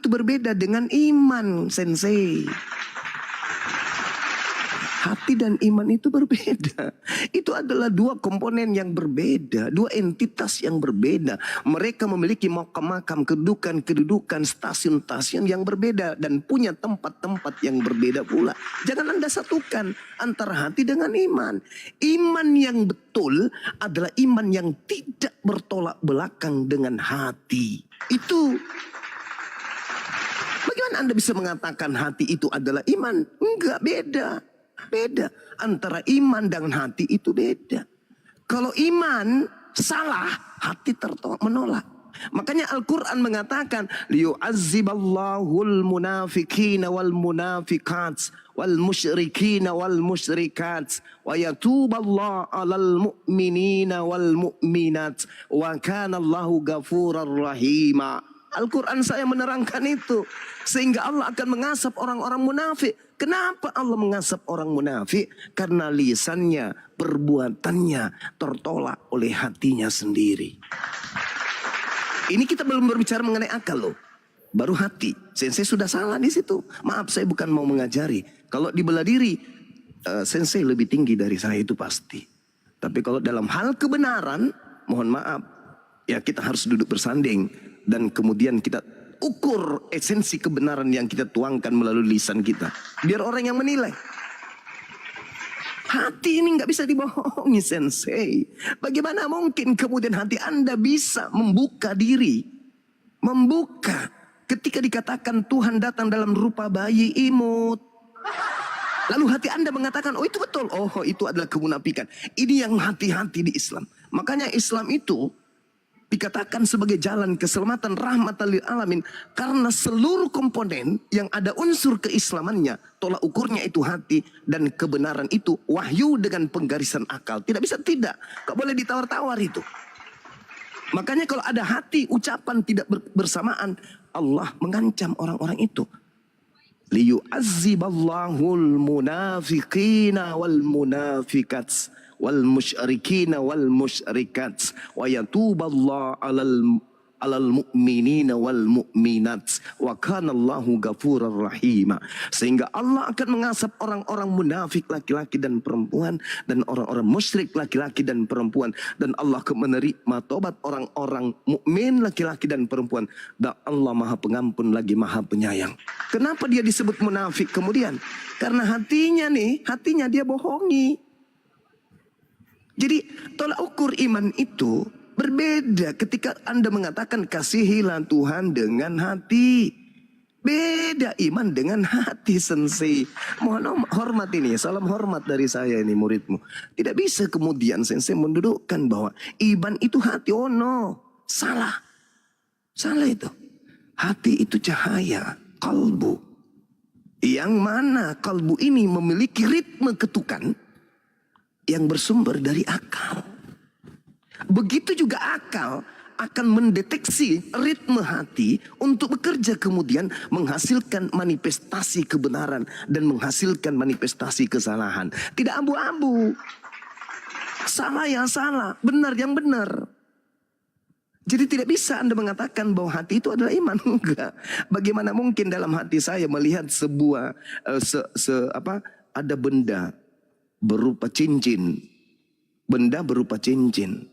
berbeda dengan iman, sensei. Hati dan iman itu berbeda. Itu adalah dua komponen yang berbeda, dua entitas yang berbeda. Mereka memiliki makam-makam, kedudukan, stasiun-stasiun yang berbeda dan punya tempat-tempat yang berbeda pula. Jangan Anda satukan antara hati dengan iman. Iman yang betul adalah iman yang tidak bertolak belakang dengan hati. Itu bagaimana Anda bisa mengatakan hati itu adalah iman? Enggak, beda. Beda. Antara iman dan hati itu beda. Kalau iman salah, hati menolak. Makanya Al-Quran mengatakan, liyu'azziballahul munafiqina wal munafiqat wal musyrikina wal musyrikat wa yatuballahu alal mu'minina wal mu'minat wa kana Allahu ghafurar rahima. Al-Quran saya menerangkan itu. Sehingga Allah akan mengasap orang-orang munafik. Kenapa Allah mengasap orang munafik? Karena lisannya, perbuatannya tertolak oleh hatinya sendiri. Ini kita belum berbicara mengenai akal loh. Baru hati. Sensei sudah salah di situ. Maaf, saya bukan mau mengajari. Kalau di bela diri, sensei lebih tinggi dari saya itu pasti. Tapi kalau dalam hal kebenaran, mohon maaf. Ya kita harus duduk bersanding. Dan kemudian kita ukur esensi kebenaran yang kita tuangkan melalui lisan kita. Biar orang yang menilai. Hati ini nggak bisa dibohongi, sensei. Bagaimana mungkin kemudian hati Anda bisa membuka diri? Membuka ketika dikatakan Tuhan datang dalam rupa bayi imut. Lalu hati Anda mengatakan, oh itu betul. Oh itu adalah kemunafikan. Ini yang hati-hati di Islam. Makanya Islam itu dikatakan sebagai jalan keselamatan rahmatan lil alamin, karena seluruh komponen yang ada unsur keislamannya, tolak ukurnya itu hati, dan kebenaran itu wahyu dengan penggarisan akal. Tidak bisa tidak, gak boleh ditawar-tawar itu. Makanya kalau ada hati ucapan tidak bersamaan, Allah mengancam orang-orang itu. Liyu'azziballahul munafiqina wal munafiqat wal musyrikina wal musyrikat wa yatuballahu alal mu'minina wal mu'minat wa kana Allahu ghafurar rahima. Sehingga Allah akan mengasap orang-orang munafik laki-laki dan perempuan, dan orang-orang musyrik laki-laki dan perempuan, dan Allah akan menerima tobat orang-orang mukmin laki-laki dan perempuan, dan Allah Maha Pengampun lagi Maha Penyayang. Kenapa dia disebut munafik kemudian? Karena hatinya dia bohongi. Jadi tolak ukur iman itu berbeda ketika Anda mengatakan kasihilah Tuhan dengan hati. Beda iman dengan hati, sensei. Mohon hormat ini, salam hormat dari saya ini muridmu. Tidak bisa kemudian sensei mendudukkan bahwa iman itu hati. Oh no, salah. Salah itu. Hati itu cahaya, kalbu. Yang mana kalbu ini memiliki ritme ketukan yang bersumber dari akal. Begitu juga akal akan mendeteksi ritme hati untuk bekerja kemudian menghasilkan manifestasi kebenaran dan menghasilkan manifestasi kesalahan. Tidak abu-abu. Salah yang salah, benar yang benar. Jadi tidak bisa Anda mengatakan bahwa hati itu adalah iman. Enggak. Bagaimana mungkin dalam hati saya melihat sebuah ada benda berupa cincin. Benda berupa cincin.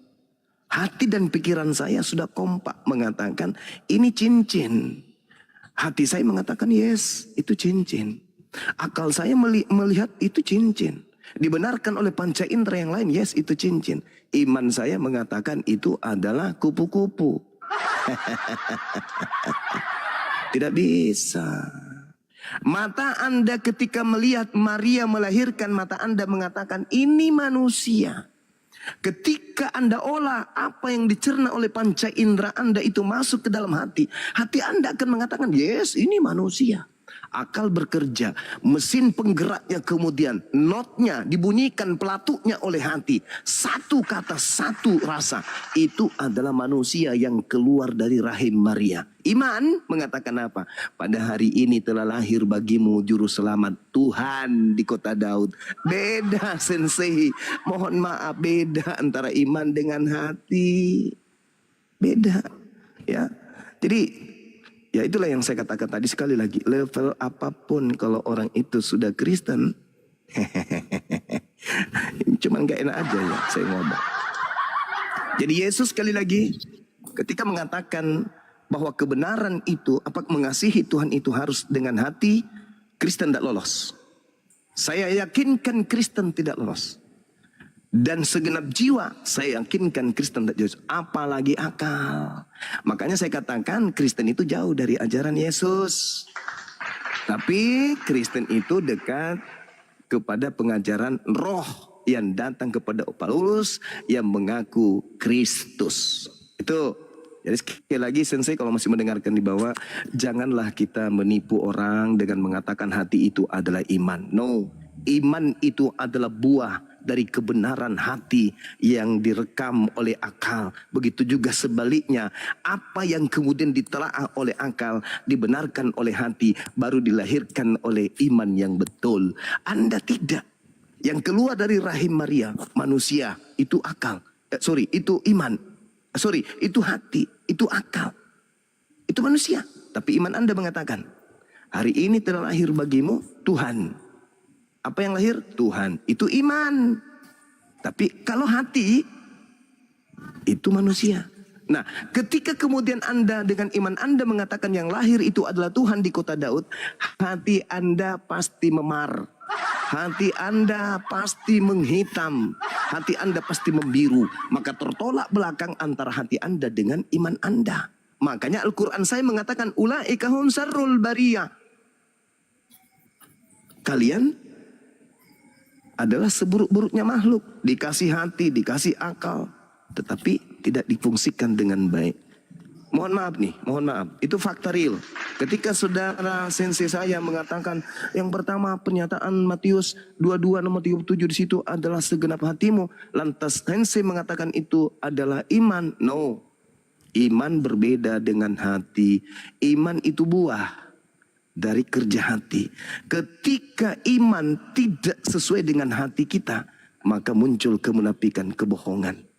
Hati dan pikiran saya sudah kompak mengatakan ini cincin. Hati saya mengatakan yes, itu cincin. Akal saya melihat itu cincin. Dibenarkan oleh panca indera yang lain, yes itu cincin. Iman saya mengatakan itu adalah kupu-kupu. Tidak bisa. Mata Anda ketika melihat Maria melahirkan, mata Anda mengatakan ini manusia. Ketika Anda olah apa yang dicerna oleh panca indera Anda itu masuk ke dalam hati, hati Anda akan mengatakan yes ini manusia. Akal bekerja, mesin penggeraknya kemudian notnya dibunyikan pelatuknya oleh hati. Satu kata, satu rasa. Itu adalah manusia yang keluar dari rahim Maria. Iman mengatakan apa? Pada hari ini telah lahir bagimu juru selamat, Tuhan di kota Daud. Beda sensei, mohon maaf, beda antara iman dengan hati. Beda, ya. Jadi ya itulah yang saya katakan tadi, sekali lagi, level apapun kalau orang itu sudah Kristen, cuman gak enak aja ya saya ngomong. Jadi Yesus sekali lagi ketika mengatakan bahwa kebenaran itu, mengasihi Tuhan itu harus dengan hati, Kristen tidak lolos. Saya yakinkan Kristen tidak lolos. Dan segenap jiwa saya yakinkan Kristen tidak lolos. Apalagi akal. Makanya saya katakan Kristen itu jauh dari ajaran Yesus. Tapi Kristen itu dekat kepada pengajaran roh yang datang kepada Paulus yang mengaku Kristus. Itu. Jadi sekali lagi sensei kalau masih mendengarkan di bawah, janganlah kita menipu orang dengan mengatakan hati itu adalah iman. No, iman itu adalah buah dari kebenaran hati yang direkam oleh akal. Begitu juga sebaliknya, apa yang kemudian ditelaah oleh akal, dibenarkan oleh hati, baru dilahirkan oleh iman yang betul. Anda tidak. Yang keluar dari rahim Maria, manusia, itu akal. Itu iman. Itu hati, itu akal. Itu manusia. Tapi iman Anda mengatakan, hari ini telah lahir bagimu Tuhan. Apa yang lahir? Tuhan. Itu iman. Tapi kalau hati, itu manusia. Nah, ketika kemudian Anda dengan iman Anda mengatakan yang lahir itu adalah Tuhan di kota Daud, hati Anda pasti memar. Hati Anda pasti menghitam. Hati Anda pasti membiru. Maka tertolak belakang antara hati Anda dengan iman Anda. Makanya Al-Quran saya mengatakan, ulaika hum syarrul bariyah. Kalian adalah seburuk-buruknya makhluk. Dikasih hati, dikasih akal, tetapi tidak difungsikan dengan baik. Mohon maaf nih, mohon maaf. Itu fakta real. Ketika saudara sensei saya mengatakan yang pertama pernyataan Matius 22 nomor 37 di situ adalah segenap hatimu. Lantas sensei mengatakan itu adalah iman. No. Iman berbeda dengan hati. Iman itu buah dari kerja hati. Ketika iman tidak sesuai dengan hati kita, maka muncul kemunafikan, kebohongan.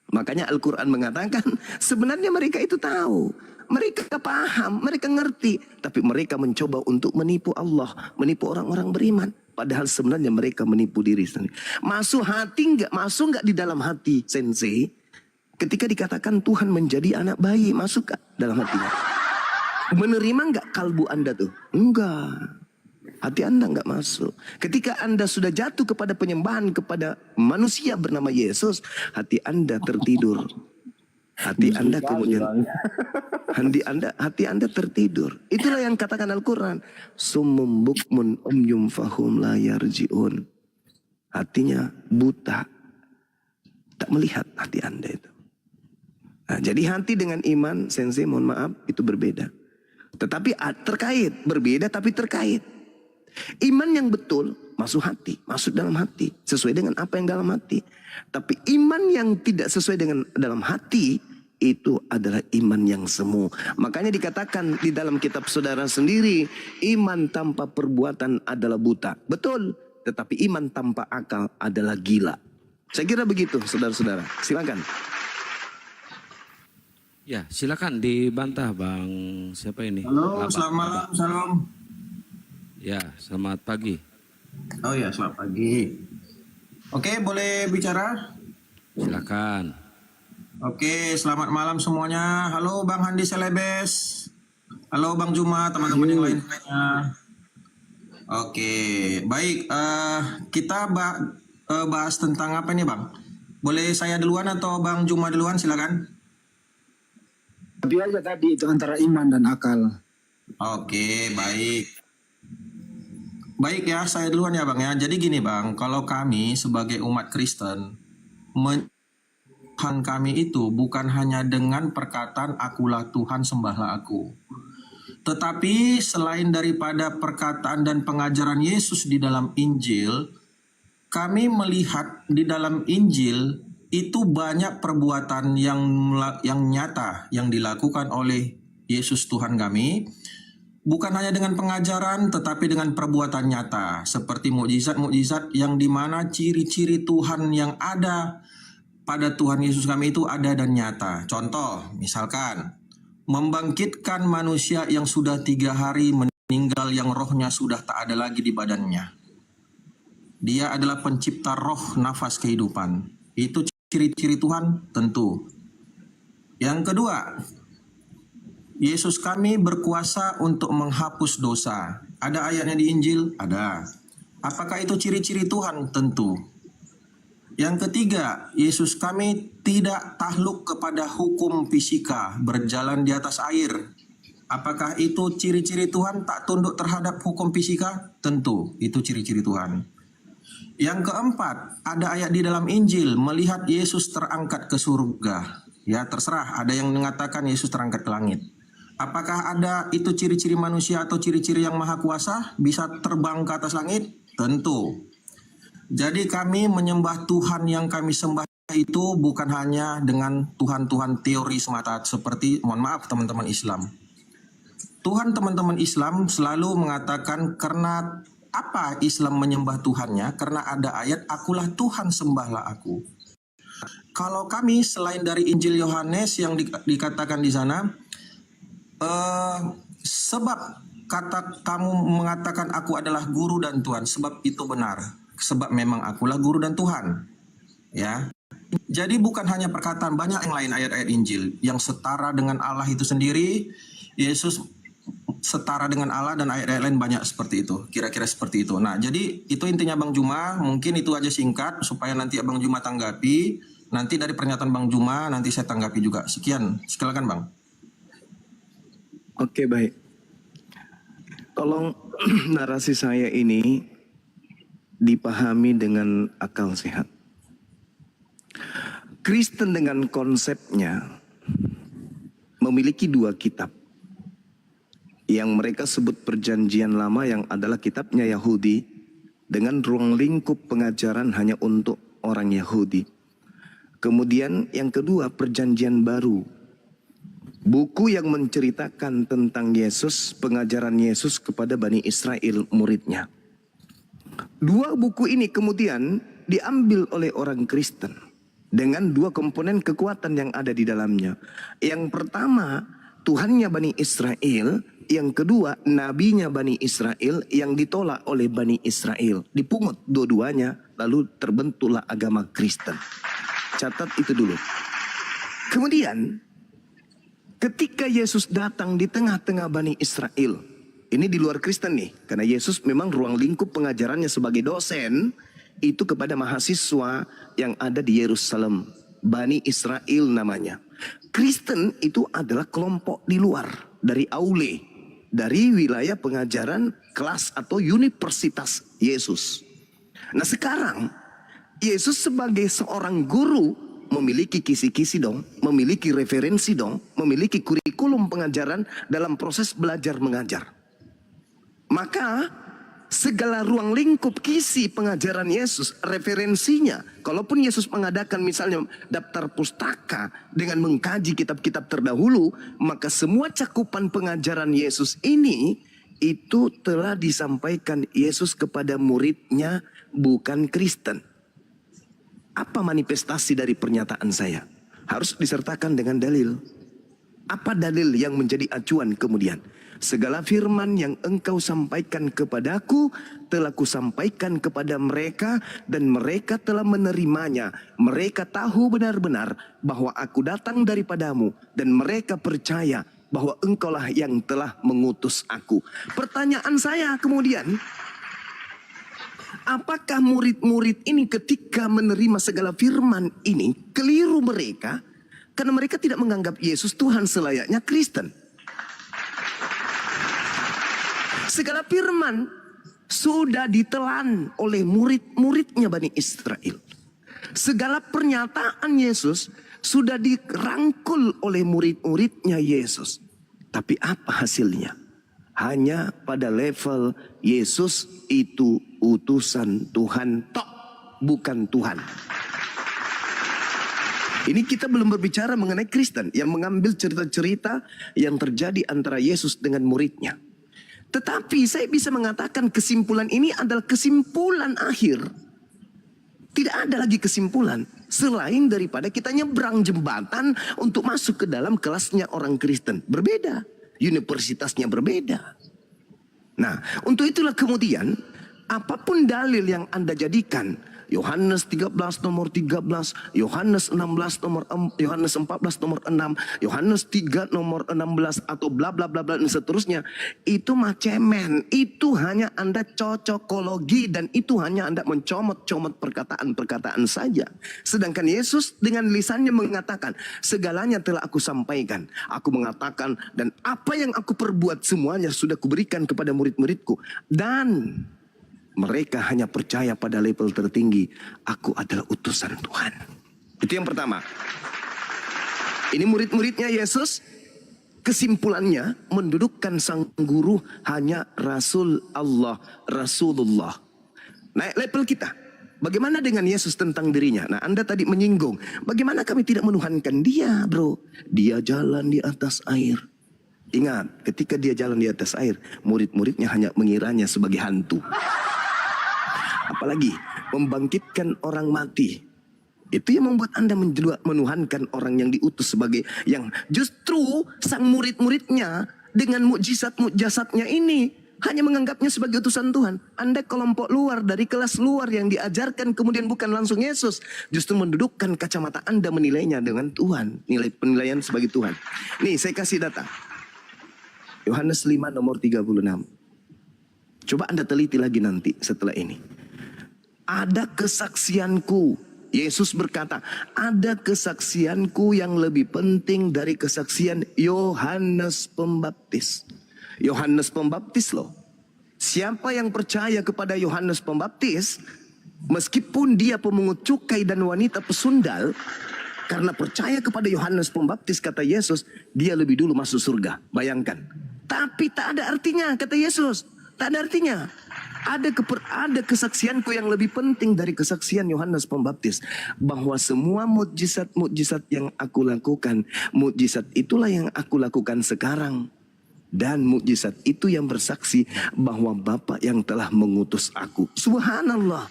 Makanya Al-Quran mengatakan sebenarnya mereka itu tahu, mereka paham, mereka ngerti, tapi mereka mencoba untuk menipu Allah, menipu orang-orang beriman. Padahal sebenarnya mereka menipu diri sendiri. Masuk nggak di dalam hati sensei? Ketika dikatakan Tuhan menjadi anak bayi, masuk gak dalam hatinya? Menerima nggak kalbu Anda tuh? Enggak. Hati Anda nggak masuk. Ketika Anda sudah jatuh kepada penyembahan kepada manusia bernama Yesus, hati Anda tertidur. Hati Anda kemudian hati Anda tertidur. Itulah yang katakan Al-Quran. Summum bukmun umyum fahum la yarji'un. Hatinya buta, tak melihat hati Anda itu. Nah, jadi hati dengan iman, sensei mohon maaf, itu berbeda. Tetapi terkait, berbeda tapi terkait. Iman yang betul masuk hati, masuk dalam hati, sesuai dengan apa yang dalam hati. Tapi iman yang tidak sesuai dengan dalam hati, itu adalah iman yang semu. Makanya dikatakan di dalam kitab saudara sendiri, iman tanpa perbuatan adalah buta. Betul, tetapi iman tanpa akal adalah gila. Saya kira begitu saudara-saudara. Silakan. Ya, silakan dibantah Bang. Siapa ini? Halo, selamat malam, salam. Ya, selamat pagi. Oh ya, selamat pagi. Oke, boleh bicara? Silakan. Oke, selamat malam semuanya. Halo Bang Handi Selebes. Halo Bang Juma, teman-teman yang lainnya. Oke, baik. Kita bahas tentang apa nih Bang? Boleh saya duluan atau Bang Juma duluan? Silakan. Tapi aja tadi itu antara iman dan akal. Oke, baik. Baik ya, saya duluan ya Bang ya. Jadi gini Bang, kalau kami sebagai umat Kristen, Tuhan kami itu bukan hanya dengan perkataan akulah Tuhan sembahlah aku. Tetapi selain daripada perkataan dan pengajaran Yesus di dalam Injil, kami melihat di dalam Injil itu banyak perbuatan yang nyata yang dilakukan oleh Yesus Tuhan kami. Bukan hanya dengan pengajaran, tetapi dengan perbuatan nyata. Seperti mukjizat-mukjizat yang dimana ciri-ciri Tuhan yang ada pada Tuhan Yesus kami itu ada dan nyata. Contoh, misalkan membangkitkan manusia yang sudah 3 hari meninggal yang rohnya sudah tak ada lagi di badannya. Dia adalah pencipta roh, nafas kehidupan. Itu ciri-ciri Tuhan tentu. Yang kedua, Yesus kami berkuasa untuk menghapus dosa. Ada ayatnya di Injil? Ada. Apakah itu ciri-ciri Tuhan? Tentu. Yang ketiga, Yesus kami tidak takluk kepada hukum fisika, berjalan di atas air. Apakah itu ciri-ciri Tuhan tak tunduk terhadap hukum fisika? Tentu, itu ciri-ciri Tuhan. Yang keempat, ada ayat di dalam Injil, melihat Yesus terangkat ke surga. Ya, terserah, ada yang mengatakan Yesus terangkat ke langit. Apakah ada itu ciri-ciri manusia atau ciri-ciri yang maha kuasa, bisa terbang ke atas langit? Tentu. Jadi kami menyembah Tuhan yang kami sembah itu bukan hanya dengan Tuhan-Tuhan teori semata seperti, mohon maaf teman-teman Islam. Tuhan teman-teman Islam selalu mengatakan karena apa Islam menyembah Tuhannya? Karena ada ayat, akulah Tuhan sembahlah aku. Kalau kami selain dari Injil Yohanes yang dikatakan di sana, sebab kata kamu mengatakan aku adalah guru dan Tuhan, sebab itu benar. Sebab memang akulah guru dan Tuhan. Ya. Jadi bukan hanya perkataan, banyak yang lain ayat-ayat Injil yang setara dengan Allah itu sendiri. Yesus setara dengan Allah dan ayat-ayat lain banyak seperti itu. Kira-kira seperti itu. Nah, jadi itu intinya Bang Juma. Mungkin itu aja singkat supaya nanti Bang Juma tanggapi. Nanti dari pernyataan Bang Juma nanti saya tanggapi juga. Sekian. Silakan Bang. Oke, baik. Tolong narasi saya ini dipahami dengan akal sehat. Kristen dengan konsepnya memiliki 2 kitab yang mereka sebut Perjanjian Lama yang adalah kitabnya Yahudi dengan ruang lingkup pengajaran hanya untuk orang Yahudi. Kemudian yang kedua Perjanjian Baru, buku yang menceritakan tentang Yesus, pengajaran Yesus kepada Bani Israel muridnya. 2 buku ini kemudian diambil oleh orang Kristen dengan 2 komponen kekuatan yang ada di dalamnya. Yang pertama, Tuhannya Bani Israel. Yang kedua, nabinya Bani Israel yang ditolak oleh Bani Israel. Dipungut dua-duanya, lalu terbentuklah agama Kristen. Catat itu dulu. Kemudian, ketika Yesus datang di tengah-tengah Bani Israel, ini di luar Kristen nih, karena Yesus memang ruang lingkup pengajarannya sebagai dosen itu kepada mahasiswa yang ada di Yerusalem, Bani Israel namanya. Kristen itu adalah kelompok di luar dari aule, dari wilayah pengajaran kelas atau universitas Yesus. Nah sekarang Yesus sebagai seorang guru memiliki kisi-kisi dong, memiliki referensi dong, memiliki kurikulum pengajaran dalam proses belajar mengajar. Maka segala ruang lingkup kisi pengajaran Yesus, referensinya, kalaupun Yesus mengadakan misalnya daftar pustaka dengan mengkaji kitab-kitab terdahulu, maka semua cakupan pengajaran Yesus ini itu telah disampaikan Yesus kepada muridnya, bukan Kristen. Apa manifestasi dari pernyataan saya? Harus disertakan dengan dalil. Apa dalil yang menjadi acuan kemudian? Segala firman yang engkau sampaikan kepadaku telah kusampaikan kepada mereka dan mereka telah menerimanya. Mereka tahu benar-benar bahwa aku datang daripadamu dan mereka percaya bahwa engkaulah yang telah mengutus aku. Pertanyaan saya kemudian, apakah murid-murid ini ketika menerima segala firman ini keliru mereka? Karena mereka tidak menganggap Yesus Tuhan selayaknya Kristen. Segala firman sudah ditelan oleh murid-muridnya Bani Israel. Segala pernyataan Yesus sudah dirangkul oleh murid-muridnya Yesus. Tapi apa hasilnya? hanya pada level Yesus itu utusan Tuhan tok, bukan Tuhan. Ini kita belum berbicara mengenai Kristen yang mengambil cerita-cerita yang terjadi antara Yesus dengan muridnya. Tetapi saya bisa mengatakan kesimpulan ini adalah kesimpulan akhir. Tidak ada lagi kesimpulan selain daripada kita nyebrang jembatan untuk masuk ke dalam kelasnya orang Kristen. Berbeda, universitasnya berbeda. Nah, untuk itulah kemudian apapun dalil yang Anda jadikan, Yohanes 13 nomor 13, Yohanes 16 nomor Yohanes 14 nomor 6, Yohanes 3 nomor 16 atau bla bla bla bla dan seterusnya, itu macemen. Itu hanya Anda cocokologi dan itu hanya Anda mencomot-comot perkataan-perkataan saja. Sedangkan Yesus dengan lisannya mengatakan, segalanya telah aku sampaikan. Aku mengatakan dan apa yang aku perbuat semuanya sudah kuberikan kepada murid-muridku. Dan mereka hanya percaya pada level tertinggi. Aku adalah utusan Tuhan. Itu yang pertama. Ini murid-muridnya Yesus. Kesimpulannya mendudukkan sang guru hanya Rasul Allah, Rasulullah. Naik level kita. Bagaimana dengan Yesus tentang dirinya? Nah, Anda tadi menyinggung. Bagaimana kami tidak menuhankan dia, bro? Dia jalan di atas air. Ingat, ketika dia jalan di atas air, murid-muridnya hanya mengiranya sebagai hantu. Apalagi membangkitkan orang mati. Itu yang membuat Anda menuhankan orang yang diutus sebagai yang justru sang murid-muridnya dengan mukjizat-mukjizatnya ini hanya menganggapnya sebagai utusan Tuhan. Anda kelompok luar dari kelas luar yang diajarkan kemudian bukan langsung Yesus. Justru mendudukkan kacamata Anda menilainya dengan Tuhan. Nilai penilaian sebagai Tuhan. Nih saya kasih data. Yohanes 5 nomor 36. Coba Anda teliti lagi nanti setelah ini. Ada kesaksianku. Yesus berkata, ada kesaksianku yang lebih penting dari kesaksian Yohanes Pembaptis. Yohanes Pembaptis loh. Siapa yang percaya kepada Yohanes Pembaptis, meskipun dia pemungut cukai dan wanita pesundal, karena percaya kepada Yohanes Pembaptis, kata Yesus, dia lebih dulu masuk surga. Bayangkan. Tapi tak ada artinya, kata Yesus. Tak ada artinya. Ada kesaksianku yang lebih penting dari kesaksian Yohanes Pembaptis. Bahwa semua mukjizat-mukjizat yang aku lakukan, mukjizat itulah yang aku lakukan sekarang. Dan mukjizat itu yang bersaksi bahwa Bapa yang telah mengutus aku. Subhanallah.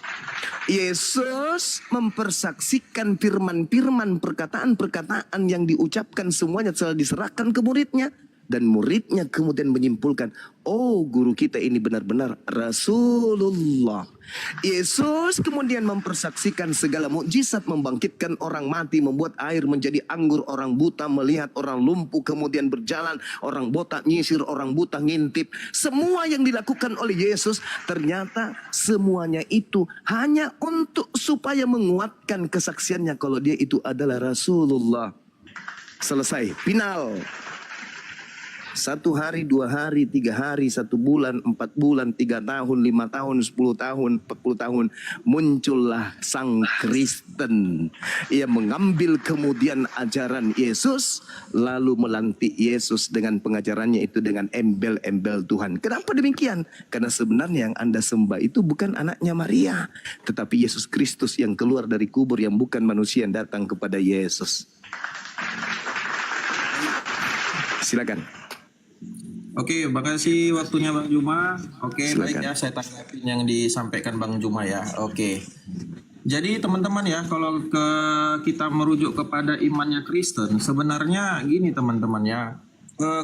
Yesus mempersaksikan firman-firman, perkataan-perkataan yang diucapkan semuanya telah diserahkan ke muridnya. Dan muridnya kemudian menyimpulkan, oh guru kita ini benar-benar Rasulullah. Yesus kemudian mempersaksikan segala mukjizat, membangkitkan orang mati, membuat air menjadi anggur, orang buta melihat, orang lumpuh kemudian berjalan, orang botak nyisir, orang buta ngintip. Semua yang dilakukan oleh Yesus ternyata semuanya itu hanya untuk supaya menguatkan kesaksiannya kalau dia itu adalah Rasulullah. Selesai, final. 1 hari, 2 hari, 3 hari, 1 bulan, 4 bulan, 3 tahun, 5 tahun, 10 tahun, 40 tahun. Muncullah sang Kristen. Ia mengambil kemudian ajaran Yesus, lalu melantik Yesus dengan pengajarannya itu dengan embel-embel Tuhan. Kenapa demikian? Karena sebenarnya yang Anda sembah itu bukan anaknya Maria, tetapi Yesus Kristus yang keluar dari kubur, yang bukan manusia yang datang kepada Yesus. Silakan. Oke, makasih waktunya Bang Juma. Oke, Silakan. baik ya, saya tanggapin yang disampaikan Bang Juma ya. Oke. Jadi teman-teman ya, kalau kita merujuk kepada imannya Kristen, sebenarnya gini teman-teman ya.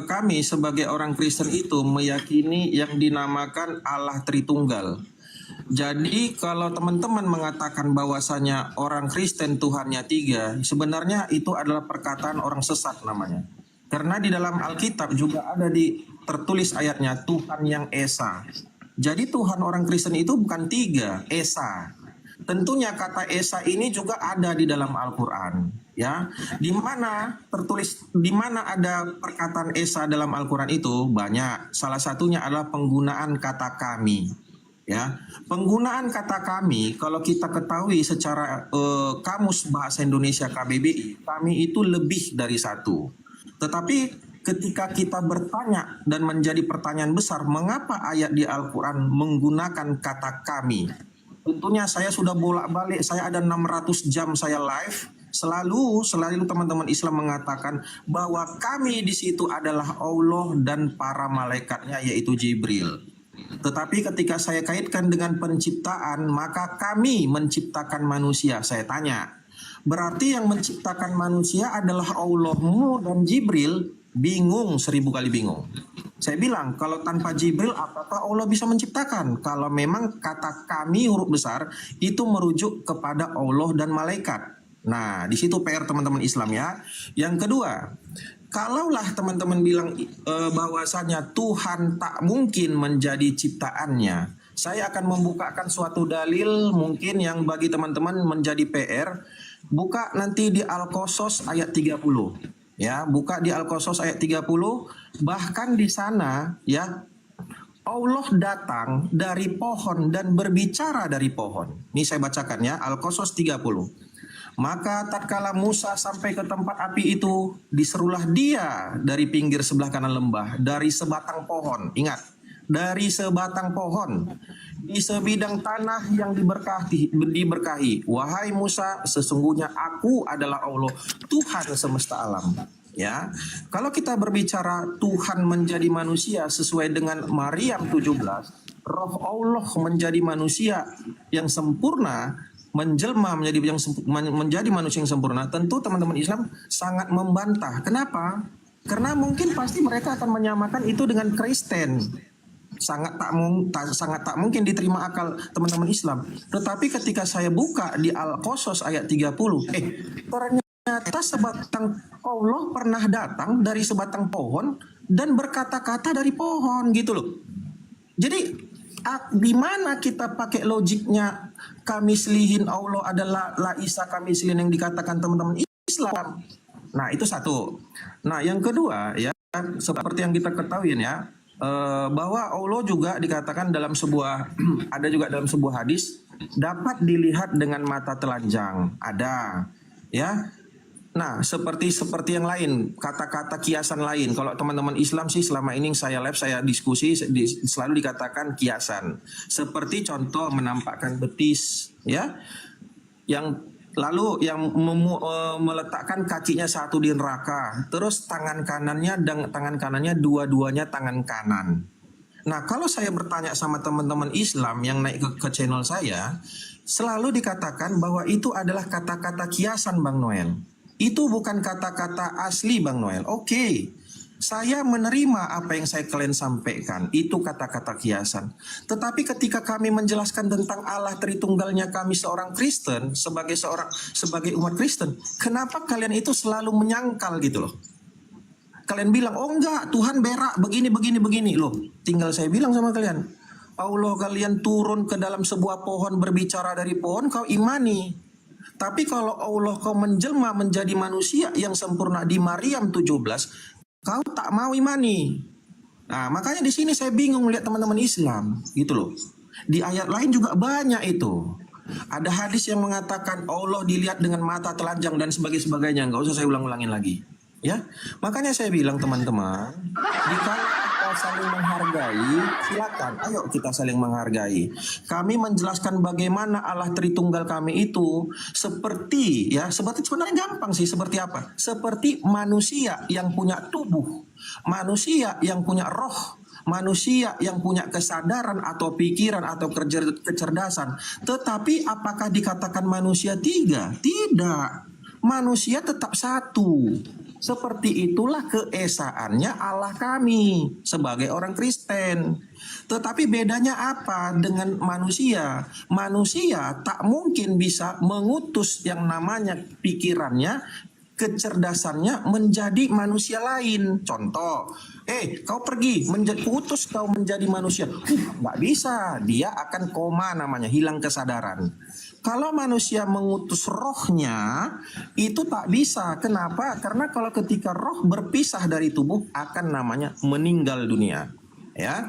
Kami sebagai orang Kristen itu meyakini yang dinamakan Allah Tritunggal. Jadi kalau teman-teman mengatakan bahwasanya orang Kristen Tuhannya 3, sebenarnya itu adalah perkataan orang sesat namanya. Karena di dalam Alkitab juga ada tertulis ayatnya Tuhan yang Esa. Jadi Tuhan orang Kristen itu bukan 3, Esa. Tentunya kata Esa ini juga ada di dalam Al-Quran. Ya, di mana ada perkataan Esa dalam Al-Quran itu banyak. Salah satunya adalah penggunaan kata kami. Ya, penggunaan kata kami kalau kita ketahui secara Kamus Bahasa Indonesia KBBI, kami itu lebih dari 1. Tetapi ketika kita bertanya dan menjadi pertanyaan besar, mengapa ayat di Al-Quran menggunakan kata kami? Tentunya saya sudah bolak-balik, saya ada 600 jam saya live, selalu teman-teman Islam mengatakan bahwa kami di situ adalah Allah dan para malaikatnya, yaitu Jibril. Tetapi ketika saya kaitkan dengan penciptaan, maka kami menciptakan manusia. Saya tanya, berarti yang menciptakan manusia adalah Allahmu dan Jibril? Bingung, 1000 kali bingung. Saya bilang, kalau tanpa Jibril, apakah Allah bisa menciptakan? Kalau memang kata kami huruf besar, itu merujuk kepada Allah dan malaikat. Nah, di situ PR teman-teman Islam ya. Yang kedua, kalaulah teman-teman bilang bahwasanya Tuhan tak mungkin menjadi ciptaannya, saya akan membukakan suatu dalil mungkin yang bagi teman-teman menjadi PR. Buka nanti di Al-Qasas ayat 30. Ya, buka di Al-Qasas ayat 30, bahkan di sana ya Allah datang dari pohon dan berbicara dari pohon. Ini saya bacakan ya, Al-Qasas 30. Maka tatkala Musa sampai ke tempat api itu, diserulah dia dari pinggir sebelah kanan lembah, dari sebatang pohon. Ingat, dari sebatang pohon, di sebidang tanah yang diberkahi. Wahai Musa, sesungguhnya aku adalah Allah, Tuhan semesta alam. Ya, kalau kita berbicara Tuhan menjadi manusia sesuai dengan Maryam 17, Roh Allah menjadi manusia yang sempurna, menjelma menjadi manusia yang sempurna, tentu teman-teman Islam sangat membantah. Kenapa? Karena mungkin pasti mereka akan menyamakan itu dengan Kristen. Sangat tak mungkin diterima akal teman-teman Islam. Tetapi ketika saya buka di Al-Qasas ayat 30, ternyata sebatang Allah pernah datang dari sebatang pohon dan berkata-kata dari pohon gitu loh. Jadi di mana kita pakai logiknya kami selihin Allah adalah la isa kami selihin yang dikatakan teman-teman Islam. Nah, itu satu. Nah, yang kedua ya, seperti yang kita ketahui ya, bahwa Allah juga dikatakan dalam sebuah ada juga dalam sebuah hadis dapat dilihat dengan mata telanjang. Ada ya. Nah, seperti yang lain, kata-kata kiasan lain. Kalau teman-teman Islam sih selama ini saya live, saya diskusi selalu dikatakan kiasan. Seperti contoh menampakkan betis, ya. Yang lalu yang meletakkan kakinya satu di neraka, terus tangan kanannya dua-duanya tangan kanan. Nah, kalau saya bertanya sama teman-teman Islam yang naik ke channel saya, selalu dikatakan bahwa itu adalah kata-kata kiasan, Bang Noel. Itu bukan kata-kata asli, Bang Noel. Oke, saya menerima apa yang kalian sampaikan. Itu kata-kata kiasan. Tetapi ketika kami menjelaskan tentang Allah Tritunggalnya kami seorang Kristen, sebagai umat Kristen, kenapa kalian itu selalu menyangkal gitu loh? Kalian bilang, oh enggak, Tuhan berak, begini loh. Tinggal saya bilang sama kalian, Allah kalian turun ke dalam sebuah pohon, berbicara dari pohon, kau imani. Tapi kalau Allah kau menjelma menjadi manusia yang sempurna di Maryam 17, kau tak mau imani. Nah, makanya di sini saya bingung lihat teman-teman Islam, gitu loh. Di ayat lain juga banyak itu. Ada hadis yang mengatakan Allah dilihat dengan mata telanjang dan sebagainya. Nggak usah saya ulang-ulangin lagi. Ya, makanya saya bilang teman-teman, jika kita saling menghargai, silakan, ayo kita saling menghargai. Kami menjelaskan bagaimana Allah Tritunggal kami itu seperti sebenarnya gampang sih, seperti apa? Seperti manusia yang punya tubuh, manusia yang punya roh, manusia yang punya kesadaran atau pikiran atau kecerdasan. Tetapi apakah dikatakan manusia tiga? Tidak. Manusia tetap satu. Seperti itulah keesaannya Allah kami sebagai orang Kristen. Tetapi bedanya apa dengan manusia? Manusia tak mungkin bisa mengutus yang namanya pikirannya, kecerdasannya menjadi manusia lain. Contoh, kau pergi utus kau menjadi manusia. Nggak bisa, dia akan koma namanya, hilang kesadaran. Kalau manusia mengutus rohnya, itu tak bisa. Kenapa? Karena kalau ketika roh berpisah dari tubuh, akan namanya meninggal dunia. Ya.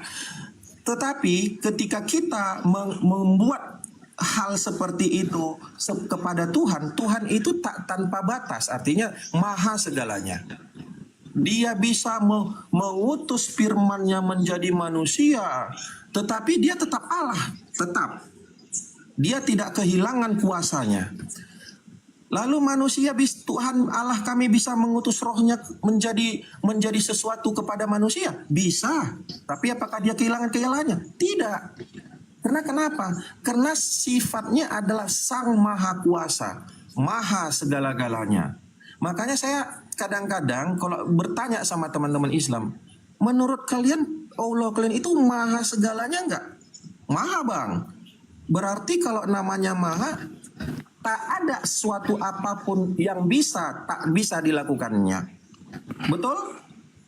Tetapi ketika kita membuat hal seperti itu kepada Tuhan, Tuhan itu tak tanpa batas, artinya maha segalanya. dia bisa mengutus firman-Nya menjadi manusia, tetapi dia tetap Allah, tetap. Dia tidak kehilangan kuasanya. Lalu manusia, Tuhan Allah kami bisa mengutus rohnya menjadi sesuatu kepada manusia? Bisa. Tapi apakah dia kehilangan-kehilangannya? Tidak. Karena kenapa? Karena sifatnya adalah Sang Maha Kuasa, Maha segala-galanya. Makanya saya kadang-kadang kalau bertanya sama teman-teman Islam, menurut kalian Allah kalian itu maha segalanya enggak? Maha, Bang. Berarti kalau namanya maha, tak ada suatu apapun yang tak bisa dilakukannya. Betul?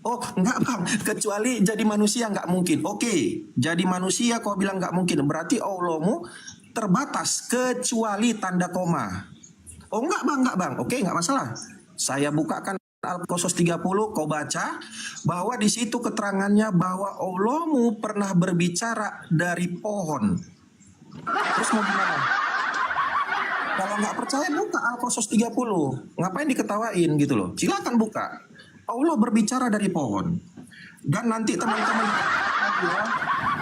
Oh, enggak, Bang. Kecuali jadi manusia enggak mungkin. Oke, jadi manusia kau bilang enggak mungkin. Berarti Allahmu terbatas kecuali tanda koma. Oh, enggak, Bang. Oke, enggak masalah. Saya bukakan Al-Qasas 30, kau baca bahwa di situ keterangannya bahwa Allahmu pernah berbicara dari pohon. Terus mau gimana? Kalau nggak percaya buka Al-Qasas 30. Ngapain diketawain gitu loh? Silakan buka. Allah berbicara dari pohon. Dan nanti teman-teman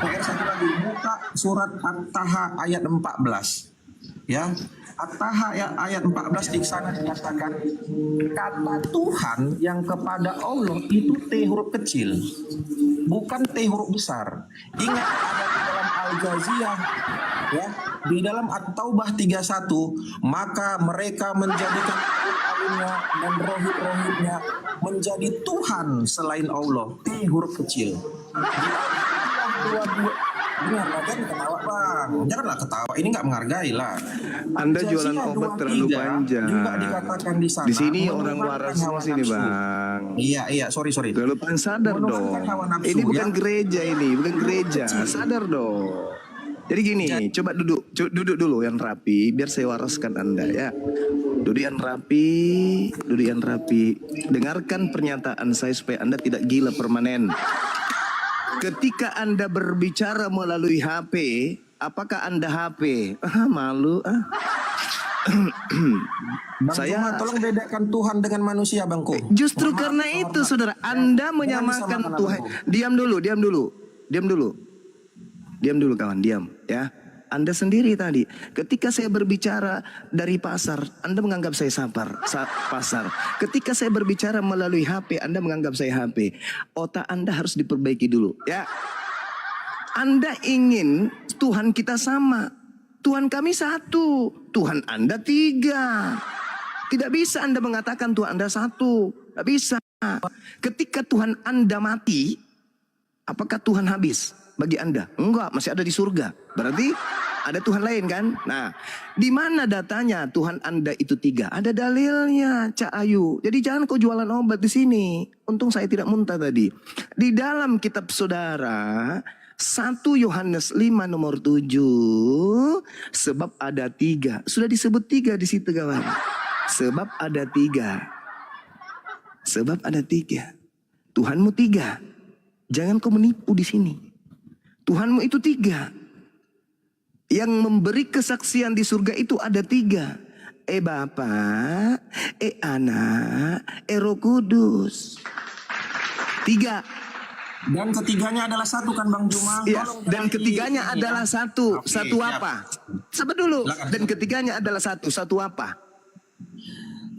PR satu lagi buka surat At-Taha ayat 14. Ya. At-Taha ayat 14 di sana dikatakan kata Tuhan yang kepada Allah itu T huruf kecil, bukan T huruf besar. Ingat ada di dalam Al-Jaziyah, ya, di dalam At-Taubah 31, maka mereka menjadikan alun-alunnya dan rohib-rohibnya menjadi Tuhan selain Allah, T huruf kecil. Di Al-Jaziyah 22, jangan ketawa, Bang. Janganlah ketawa, ini nggak menghargai lah. Anda jualan obat terlalu panjang. Juga dikatakan di sana. Di sini orang waras semua sini, Bang. Iya, sorry. Terlalu sadar dong. Ini bukan gereja ini, bukan gereja. Sadar dong. Jadi gini, coba duduk dulu yang rapi, biar saya waraskan Anda ya. Duduk yang rapi. Dengarkan pernyataan saya supaya Anda tidak gila permanen. Ketika Anda berbicara melalui HP, apakah Anda HP? Malu. Saya tolong bedakan Tuhan dengan manusia, Bangku. Justru karena itu, saudara, Anda menyamakan Tuhan. Diam dulu, kawan, diam, ya. Anda sendiri tadi, ketika saya berbicara dari pasar, Anda menganggap saya pasar. Ketika saya berbicara melalui HP, Anda menganggap saya HP. Otak Anda harus diperbaiki dulu, ya. Anda ingin Tuhan kita sama. Tuhan kami satu, Tuhan Anda 3. Tidak bisa Anda mengatakan Tuhan Anda 1. Tidak bisa. Ketika Tuhan Anda mati, apakah Tuhan habis bagi Anda? Enggak, masih ada di surga. Berarti ada Tuhan lain kan? Nah, di mana datanya Tuhan Anda itu 3? Ada dalilnya, Cak Ayu. Jadi jangan kau jualan obat di sini. Untung saya tidak muntah tadi. Di dalam kitab saudara 1 Yohanes 5 nomor 7, sebab ada 3. Sudah disebut 3 di situ, kawan. Sebab ada 3. Tuhanmu 3. Jangan kau menipu di sini. Tuhanmu itu 3. Yang memberi kesaksian di surga itu ada 3. Bapa, Anak, Roh Kudus. 3. Dan ketiganya adalah 1 kan, Bang Juma? Ya, dan ketiganya adalah 1. Oke, satu siap. apa? Sabar dulu. Silakan. Dan ketiganya adalah 1. 1 apa?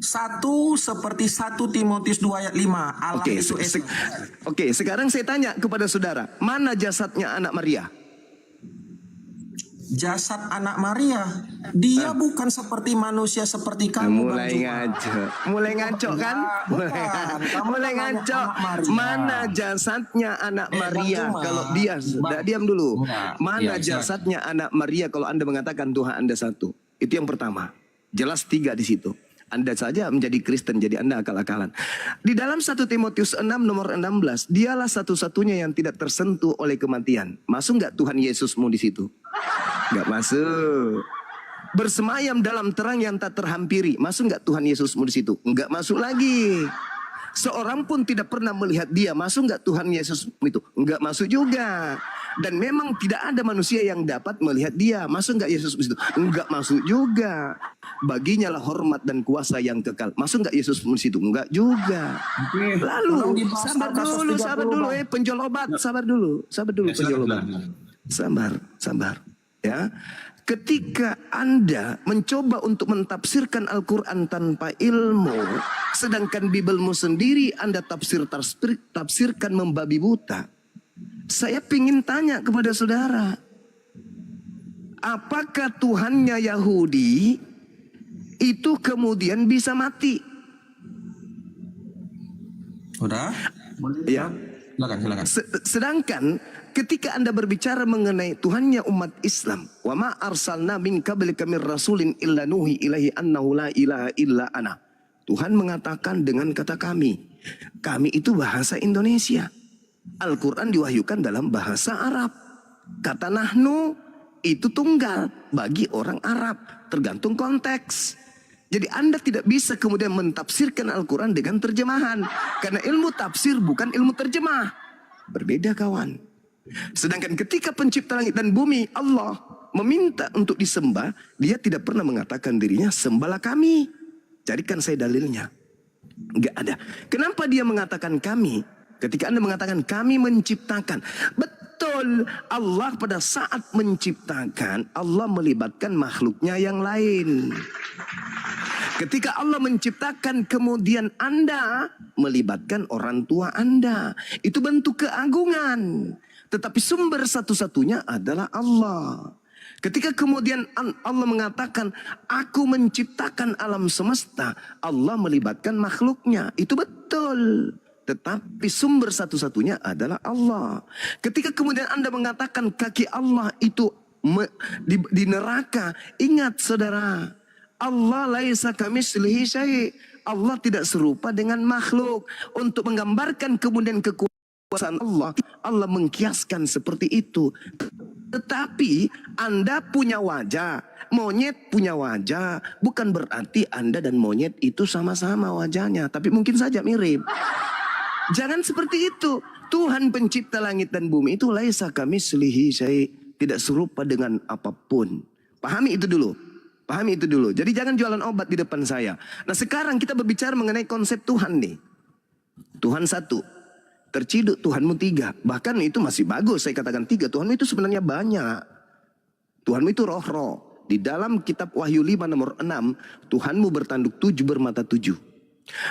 1 seperti 1 Timotius 2 ayat 5. Allah itu Esa. Oke, sekarang saya tanya kepada saudara, mana jasadnya anak Maria? Jasad anak Maria, dia bukan seperti manusia seperti kamu. Mulai ngaco kan? Mulai ngaco. Mana jasadnya anak Maria? Kalau dia, diam dulu. Mana jasadnya anak Maria kalau Anda mengatakan Tuhan Anda 1? Itu yang pertama. Jelas 3 di situ. Anda saja menjadi Kristen, jadi Anda akal-akalan. Di dalam 1 Timotius 6 nomor 16, dialah satu-satunya yang tidak tersentuh oleh kematian. Masuk nggak Tuhan Yesusmu di situ? Nggak masuk. Bersemayam dalam terang yang tak terhampiri. Masuk nggak Tuhan Yesusmu di situ? Nggak masuk lagi. Seorang pun tidak pernah melihat dia. Masuk nggak Tuhan Yesus itu? Nggak masuk juga. Dan memang tidak ada manusia yang dapat melihat dia. Masuk nggak Yesus itu? Nggak masuk juga. baginya lah hormat dan kuasa yang kekal. Masuk nggak Yesus di situ? Enggak juga. Lalu sabar dulu, penjual obat, sabar dulu penjual obat. Sabar. Ya. Ketika Anda mencoba untuk mentafsirkan Al-Quran tanpa ilmu, sedangkan Bibelmu sendiri Anda tafsirkan membabi buta. Saya ingin tanya kepada saudara, apakah Tuhannya Yahudi itu kemudian bisa mati? Udah? Ya. Silakan. Sedangkan ketika Anda berbicara mengenai Tuhannya umat Islam, wa ma arsalna min qablika mir rasulin illa nuhi ilaihi annahu la ilaha illa ana. Tuhan mengatakan dengan kata kami. Kami itu bahasa Indonesia. Al-Quran diwahyukan dalam bahasa Arab. Kata nahnu itu tunggal bagi orang Arab, tergantung konteks. Jadi Anda tidak bisa kemudian mentafsirkan Al-Quran dengan terjemahan. Karena ilmu tafsir bukan ilmu terjemah. Berbeda kawan. Sedangkan ketika pencipta langit dan bumi, Allah meminta untuk disembah, dia tidak pernah mengatakan dirinya, sembahlah kami. Carikan saya dalilnya. Enggak ada. Kenapa dia mengatakan kami? Ketika Anda mengatakan kami menciptakan. Betul, Allah pada saat menciptakan, Allah melibatkan makhluknya yang lain. Ketika Allah menciptakan, kemudian Anda melibatkan orang tua Anda. Itu bentuk keagungan. Tetapi sumber satu-satunya adalah Allah. Ketika kemudian Allah mengatakan, aku menciptakan alam semesta, Allah melibatkan makhluknya. Itu betul. Tetapi sumber satu-satunya adalah Allah. Ketika kemudian Anda mengatakan kaki Allah itu di neraka, ingat saudara, Allah laisa kamitslihi syai'. Allah tidak serupa dengan makhluk. Untuk menggambarkan kemudian kekuasaan Allah, Allah mengkiaskan seperti itu. Tetapi Anda punya wajah, monyet punya wajah, bukan berarti Anda dan monyet itu sama-sama wajahnya, tapi mungkin saja mirip. Jangan seperti itu. Tuhan pencipta langit dan bumi itu laisa kamitslihi syai', tidak serupa dengan apapun. Pahami itu dulu. Jadi jangan jualan obat di depan saya. Nah sekarang kita berbicara mengenai konsep Tuhan nih. Tuhan satu. Terciduk Tuhanmu tiga. Bahkan itu masih bagus saya katakan tiga. Tuhanmu itu sebenarnya banyak. Tuhanmu itu roh-roh. Di dalam kitab Wahyu 5 nomor 6. Tuhanmu bertanduk 7 bermata 7.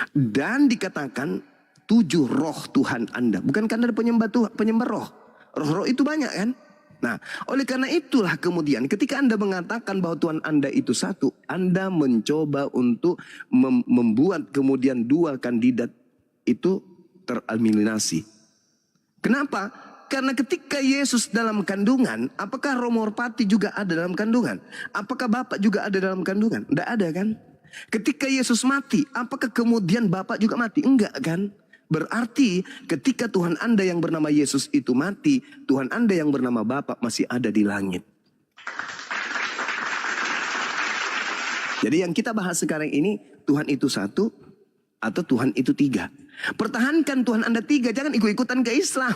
Dan dikatakan 7 roh Tuhan Anda. Bukan karena ada penyembah roh. Roh-roh itu banyak kan? Nah, oleh karena itulah kemudian ketika Anda mengatakan bahwa Tuhan Anda itu satu, Anda mencoba untuk membuat kemudian dua kandidat itu tereliminasi. Kenapa? Karena ketika Yesus dalam kandungan, apakah Romo Merpati juga ada dalam kandungan? Apakah Bapak juga ada dalam kandungan? Tidak ada kan? Ketika Yesus mati, apakah kemudian Bapak juga mati? Enggak kan? Berarti ketika Tuhan Anda yang bernama Yesus itu mati, Tuhan Anda yang bernama Bapa masih ada di langit. Jadi yang kita bahas sekarang ini, Tuhan itu satu atau Tuhan itu tiga. Pertahankan Tuhan Anda tiga, jangan ikut-ikutan ke Islam.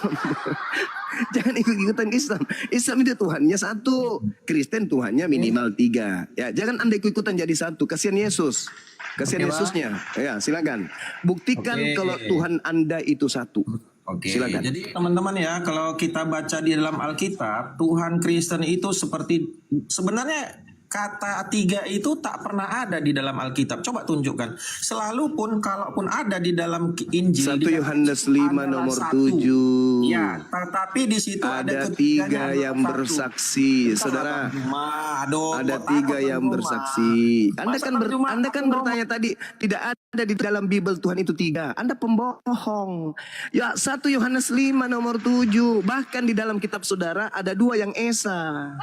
Jangan ikut-ikutan ke Islam. Islam itu Tuhannya satu, Kristen Tuhannya minimal tiga. Ya, jangan Anda ikut-ikutan jadi satu. Kasihan Yesus. Kasihan Yesusnya. Ya, silakan. Buktikan kalau Tuhan Anda itu satu. Silakan. Jadi teman-teman ya, kalau kita baca di dalam Alkitab, Tuhan Kristen itu seperti sebenarnya kata tiga itu tak pernah ada di dalam Alkitab. Coba tunjukkan. Selalu pun kalaupun ada di dalam Injil 1 Yohanes 5 nomor 7. Ya, tetapi di situ ada tiga yang bersaksi, saudara. Ada tiga yang bersaksi. Anda kan bertanya tadi tidak ada di dalam Bible Tuhan itu tiga. Anda pembohong. Ya, 1 Yohanes 5 nomor 7. Bahkan di dalam kitab saudara ada dua yang esa.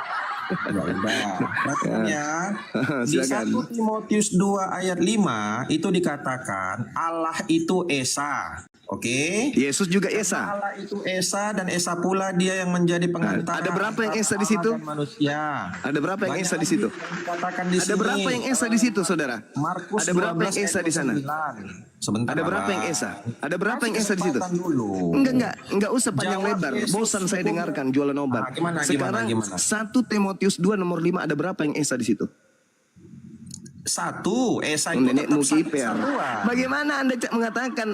Ya, di 1 Timotius 2 ayat 5 itu dikatakan Allah itu Esa. Oke. Yesus juga Esa. Allah itu Esa dan Esa pula dia yang menjadi pengantara. Ada berapa yang Esa di situ? Manusia. Ada berapa yang Esa di situ? Ada berapa yang Esa di situ, saudara? Markus ada berapa yang Esa di sana? Sebentar. Ada berapa yang Esa? Ada berapa yang Esa di situ? Dulu. Enggak usah panjang lebar. Bosan saya dengarkan jualan obat. Sekarang 1 Timotius 2 nomor 5 ada berapa yang Esa di situ? satu, Esa itu Nenek tetap moyang satu kiper. kesatuan. Bagaimana Anda mengatakan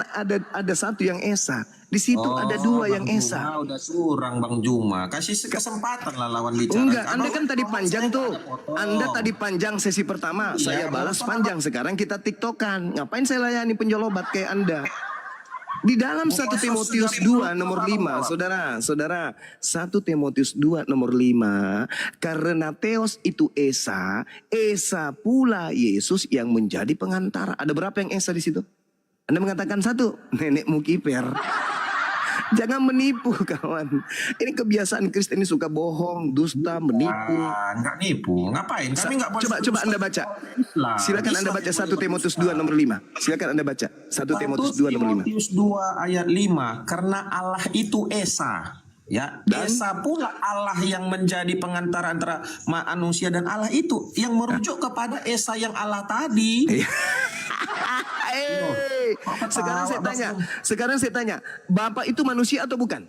ada satu yang esa? Di situ ada dua yang Bang esa. Juma udah surang Bang Juma. Kasih kesempatan lah lawan bicara. Enggak, Anda Abang kan tadi ngomong, panjang saya tuh. nggak ada potong. Anda tadi panjang sesi pertama, Iya, saya nggak balas apa-apa. panjang. Sekarang kita tiktokan. Ngapain saya layani penjolobat kayak Anda? Di dalam 1 Timotius 2 nomor 5, saudara, 1 Timotius 2 nomor 5, karena Theos itu Esa pula Yesus yang menjadi pengantara. Ada berapa yang Esa di situ? Anda mengatakan satu, nenekmu kiper. Jangan menipu kawan. Ini kebiasaan Kristen ini suka bohong, dusta, menipu. Enggak nipu. Ngapain? Kami enggak boleh. Coba Anda baca. Silakan Anda baca 1 Timotius 2 nomor 5. Silakan Anda baca 1 Timotius 2 nomor 5. Timotius 2 ayat 5. Karena Allah itu Esa. Ya, Esa pula Allah yang menjadi pengantara antara manusia dan Allah itu yang merujuk kepada Esa yang Allah tadi. Sekarang saya tanya, Bapak itu manusia atau bukan?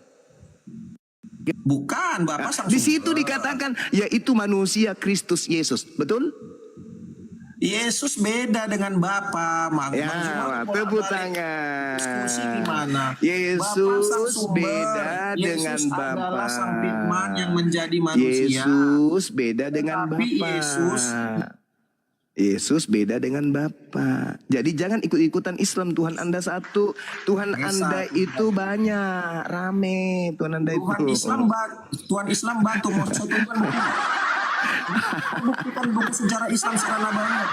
Bukan, Bapak sang Di sumber. situ dikatakan yaitu manusia Kristus Yesus, betul? Yesus beda dengan Bapa. Tepuk tangan. Diskusi gimana? Yesus Bapa sang sumber. beda dengan Yesus Bapa. adalah sang firman yang menjadi manusia. Yesus beda dengan Tetapi Bapa. Yesus beda dengan Bapa. Jadi jangan ikut-ikutan Islam. Tuhan Anda satu, Tuhan Anda itu banyak, rame. Tuhan Anda itu. Tuhan Islam batu mau satukan buktikan buku sejarah Islam sekarang banyak.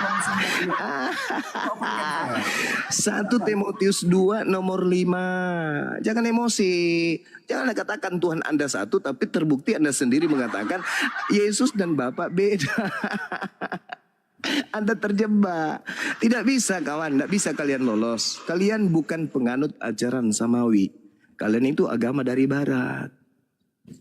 1 Timotius 2 nomor 5. Jangan emosi. Jangan katakan Tuhan Anda satu, tapi terbukti Anda sendiri mengatakan Yesus dan Bapa beda. Anda terjebak. Tidak bisa kawan, tidak bisa kalian lolos. Kalian bukan penganut ajaran samawi. Kalian itu agama dari barat.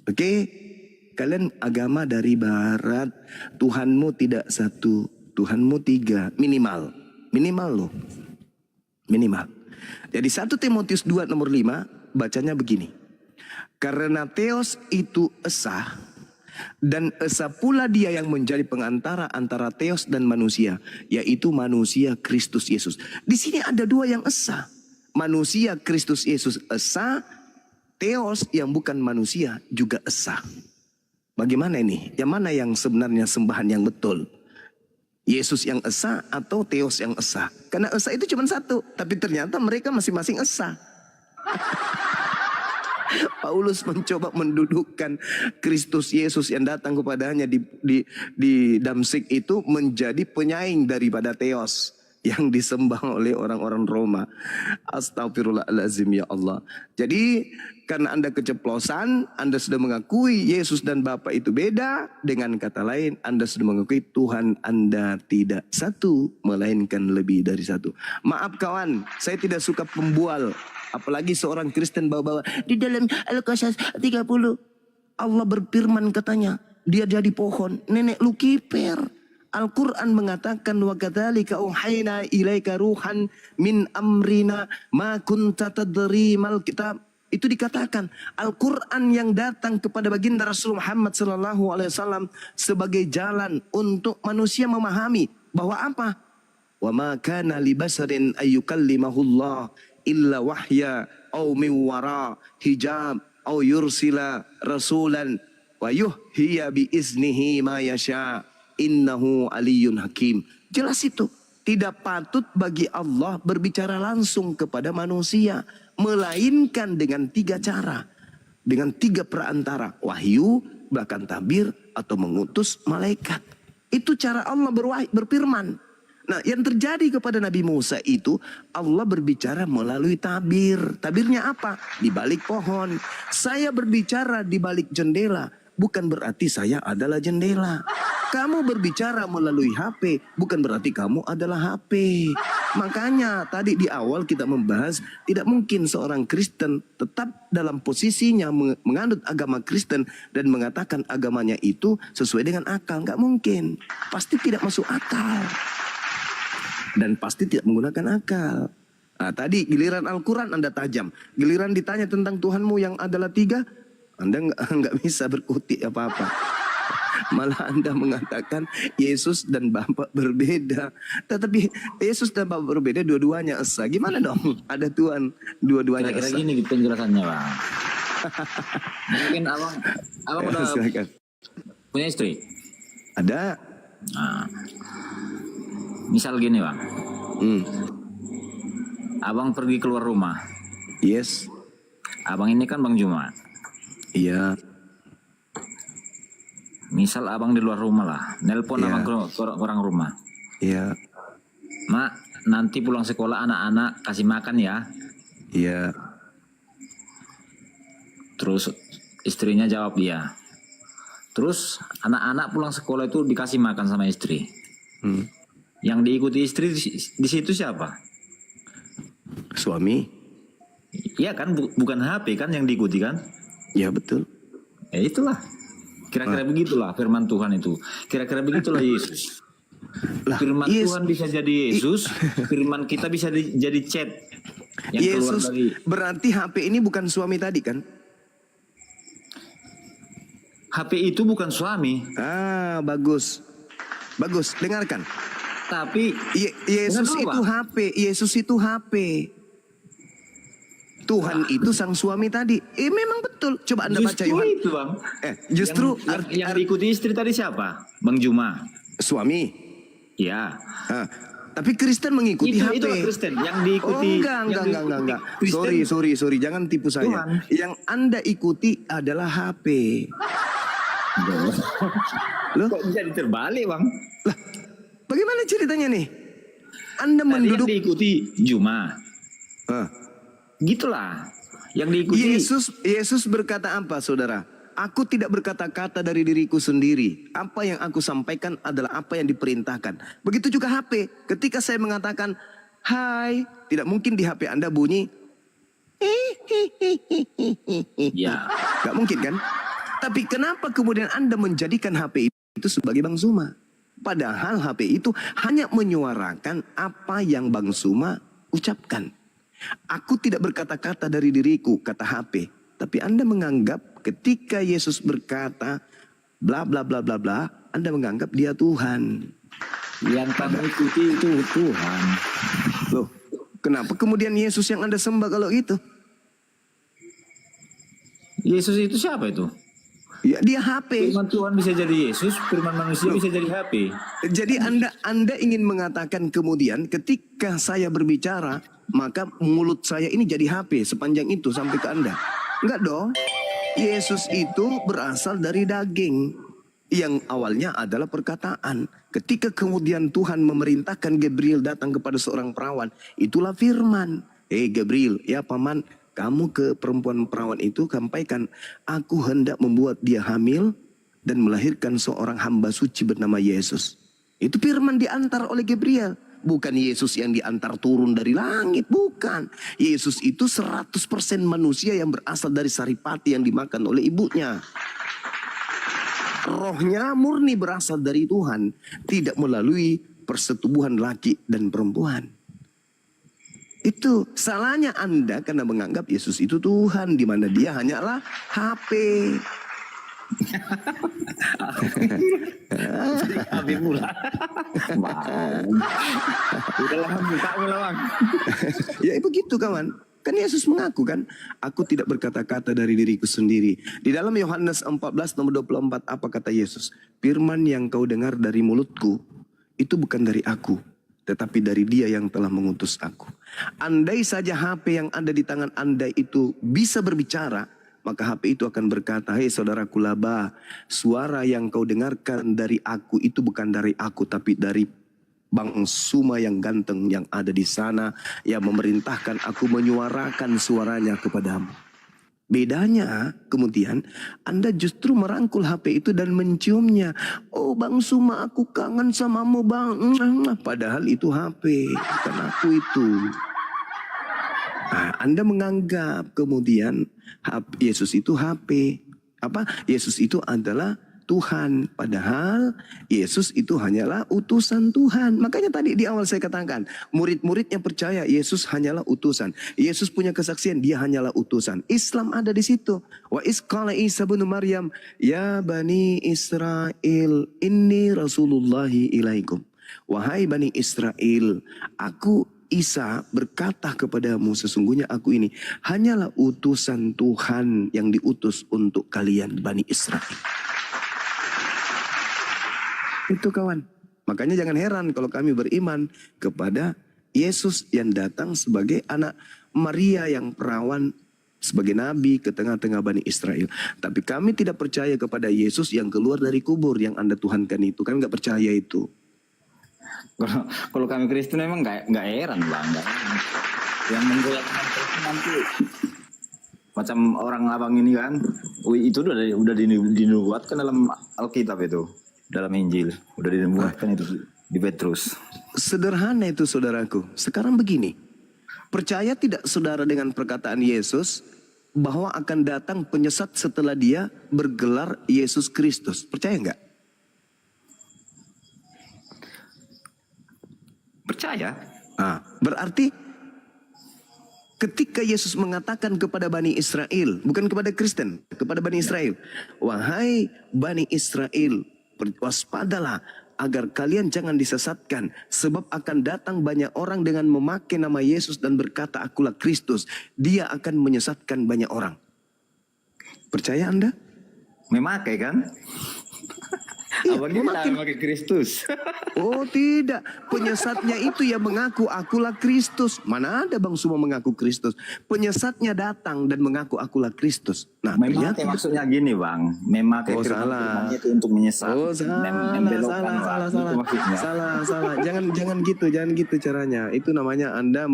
Oke? Kalian agama dari barat. Tuhanmu tidak satu, Tuhanmu tiga. Minimal loh. Minimal. Jadi 1 Timotius 2 nomor 5 bacanya begini. Karena Theos itu Esa, dan Esa pula dia yang menjadi pengantara antara Theos dan manusia, yaitu manusia Kristus Yesus. Di sini ada dua yang Esa. Manusia Kristus Yesus Esa, Theos yang bukan manusia juga Esa. Bagaimana ini? Yang mana yang sebenarnya sembahan yang betul? Yesus yang Esa atau Theos yang Esa? Karena Esa itu cuma satu, tapi ternyata mereka masing-masing Esa. Paulus mencoba mendudukkan Kristus Yesus yang datang kepadanya di Damsik itu menjadi penyaing daripada Theos yang disembah oleh orang-orang Roma. Astagfirullahaladzim ya Allah. Jadi karena Anda keceplosan, Anda sudah mengakui Yesus dan Bapa itu beda. Dengan kata lain, Anda sudah mengakui Tuhan Anda tidak satu, melainkan lebih dari satu. Maaf kawan, saya tidak suka pembual. Apalagi seorang Kristen bawa-bawa. Di dalam Al-Qasas 30, Allah berfirman katanya, dia jadi pohon, nenek lu kiper. Al-Quran mengatakan wa kadzalika uhaina ilaika ruhan min amrina ma kunta tadri mal kitab. Itu dikatakan Al-Quran yang datang kepada baginda Rasul Muhammad SAW sebagai jalan untuk manusia memahami bahwa apa? Wa ma kana li basarin ayyukallimahullah illa wahya au min wara hijab au yursila rasulan wa yuhhiya bi iznihi ma yasha innahu aliyun hakim. Jelas itu. Tidak patut bagi Allah berbicara langsung kepada manusia, melainkan dengan 3 cara. Dengan 3 perantara, wahyu, bahkan tabir, atau mengutus malaikat. Itu cara Allah berfirman. Nah, yang terjadi kepada Nabi Musa itu, Allah berbicara melalui tabir. Tabirnya apa? Di balik pohon. Saya berbicara di balik jendela, bukan berarti saya adalah jendela. Kamu berbicara melalui HP, bukan berarti kamu adalah HP. Makanya tadi di awal kita membahas, tidak mungkin seorang Kristen tetap dalam posisinya menganut agama Kristen dan mengatakan agamanya itu sesuai dengan akal. Nggak mungkin. Pasti tidak masuk akal. Dan pasti tidak menggunakan akal. Nah, tadi giliran Al-Quran Anda tajam. Giliran ditanya tentang Tuhanmu yang adalah 3, Anda nggak bisa berkutik apa-apa. Malah Anda mengatakan Yesus dan Bapa berbeda. Tetapi Yesus dan Bapa berbeda, dua-duanya esa. Gimana dong? Ada Tuhan, dua-duanya Kira-kira esa. gini penjelasannya bang. Mungkin abang udah Silakan. punya istri. Ada. Nah, misal gini bang, abang pergi keluar rumah. Yes. Abang ini kan Bang Juma. Iya. Misal abang di luar rumah lah, nelpon Iya. abang ke orang rumah. Iya. Mak, nanti pulang sekolah anak-anak kasih makan ya. Iya. Terus istrinya jawab iya. Terus anak-anak pulang sekolah itu dikasih makan sama istri. Yang diikuti istri di situ siapa? Suami. Iya kan, bukan HP kan yang diikuti kan? Ya betul. Itulah. Kira-kira begitulah firman Tuhan itu. Kira-kira begitulah Yesus. Firman Tuhan bisa jadi Yesus, firman kita bisa jadi chat yang keluar Yesus dari. berarti HP ini bukan suami tadi kan? HP itu bukan suami. Ah, bagus. Bagus, dengarkan. Tapi Yesus dengar dulu, itu Bang. HP, Yesus itu HP. Tuhan itu sang suami tadi. Memang betul. Coba Anda baca Justru Yohanes. itu bang. Justru yang diikuti istri tadi siapa? Bang Juma. Suami. Ya. Tapi Kristen mengikuti HP. Itu Kristen yang diikuti. Oh, enggak. Kristen. Sorry, jangan tipu saya. Tuhan. Yang Anda ikuti adalah HP. Loh? Kok jadi terbalik bang? Lah, bagaimana ceritanya nih? Anda Tadi menduduk. yang diikuti Juma. Gitulah. Yang diikuti. Yesus berkata apa, saudara? Aku tidak berkata-kata dari diriku sendiri. Apa yang aku sampaikan adalah apa yang diperintahkan. Begitu juga HP. Ketika saya mengatakan, hai, tidak mungkin di HP Anda bunyi, Ya. gak mungkin kan? Tapi kenapa kemudian Anda menjadikan HP itu sebagai Bang Zuma? Padahal HP itu hanya menyuarakan apa yang Bang Zuma ucapkan. Aku tidak berkata-kata dari diriku, kata HP. Tapi Anda menganggap ketika Yesus berkata bla bla bla bla bla, Anda menganggap dia Tuhan. Yang kamu ikuti itu Tuhan. Loh, kenapa kemudian Yesus yang Anda sembah kalau gitu? Yesus itu siapa itu? Ya, dia HP. Firman Tuhan bisa jadi Yesus, firman manusia bisa jadi HP. Jadi Anda ingin mengatakan kemudian ketika saya berbicara, maka mulut saya ini jadi HP sepanjang itu sampai ke Anda. Enggak dong. Yesus itu berasal dari daging yang awalnya adalah perkataan. Ketika kemudian Tuhan memerintahkan Gabriel datang kepada seorang perawan, itulah firman. Gabriel, ya paman, kamu ke perempuan perawan itu sampaikan, aku hendak membuat dia hamil dan melahirkan seorang hamba suci bernama Yesus. Itu firman diantar oleh Gabriel. Bukan Yesus yang diantar turun dari langit, bukan. Yesus itu 100% manusia yang berasal dari saripati yang dimakan oleh ibunya. Rohnya murni berasal dari Tuhan, tidak melalui persetubuhan laki dan perempuan. Itu salahnya Anda karena menganggap Yesus itu Tuhan, di mana dia hanyalah HP. HP pula. Udahlah buka mula bang. Ya begitu kawan. Kan Yesus mengaku kan, aku tidak berkata-kata dari diriku sendiri. Di dalam Yohanes 14 nomor 24 apa kata Yesus? Firman yang kau dengar dari mulutku itu bukan dari aku, tetapi dari dia yang telah mengutus aku. Andai saja HP yang ada di tangan Anda itu bisa berbicara, maka HP itu akan berkata, hei saudaraku Laba, suara yang kau dengarkan dari aku itu bukan dari aku, tapi dari Bang Zuma yang ganteng yang ada di sana, yang memerintahkan aku menyuarakan suaranya kepadamu. Bedanya kemudian Anda justru merangkul HP itu dan menciumnya. Oh Bang Zuma, aku kangen samamu Bang. Padahal itu HP, bukan aku itu. Nah, Anda menganggap kemudian Yesus itu HP. Yesus itu adalah Tuhan. Padahal Yesus itu hanyalah utusan Tuhan. Makanya tadi di awal saya katakan, murid-muridnya percaya Yesus hanyalah utusan. Yesus punya kesaksian, dia hanyalah utusan. Islam ada di situ. Wa isqala Isa bin Maryam, ya bani Israel, inni rasulullahi ilaikum. Wahai bani Israel, aku Isa berkata kepadamu, sesungguhnya aku ini hanyalah utusan Tuhan yang diutus untuk kalian Bani Israel. Itu kawan. Makanya jangan heran kalau kami beriman kepada Yesus yang datang sebagai anak Maria yang perawan, sebagai nabi ke tengah-tengah Bani Israel. Tapi kami tidak percaya kepada Yesus yang keluar dari kubur yang Anda tuhankan itu. Kami nggak percaya itu. Kalau kami Kristen memang nggak heran bang, yang menggoyahkan nanti macam orang abang ini kan, itu udah dinubuatkan dalam Alkitab itu, dalam Injil udah dinubuatkan itu di Petrus. Sederhana itu saudaraku. Sekarang begini, percaya tidak saudara dengan perkataan Yesus bahwa akan datang penyesat setelah dia bergelar Yesus Kristus? Percaya nggak? Percaya. Nah, berarti ketika Yesus mengatakan kepada Bani Israel, bukan kepada Kristen, kepada Bani Israel, wahai Bani Israel, waspadalah agar kalian jangan disesatkan, sebab akan datang banyak orang dengan memakai nama Yesus dan berkata akulah Kristus, dia akan menyesatkan banyak orang. Percaya Anda? Memakai kan? Iya, Abang ini memakai Kristus. Oh tidak, penyesatnya itu yang mengaku akulah Kristus. Mana ada Bang Suma mengaku Kristus? Penyesatnya datang dan mengaku akulah Kristus. Nah, memakai maksudnya gini bang, memakai salah. itu untuk menyesat. Oh salah, salah. Jangan gitu caranya. Itu namanya Anda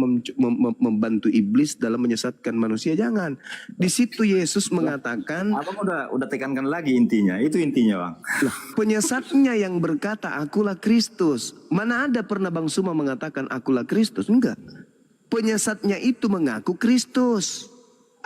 membantu iblis dalam menyesatkan manusia. Jangan. Di situ Yesus mengatakan. Abang udah tekankan lagi intinya. Itu intinya bang. Penyesatnya yang berkata akulah Kristus. Mana ada pernah Bang Suma mengatakan akulah Kristus? Enggak. Penyesatnya itu mengaku Kristus.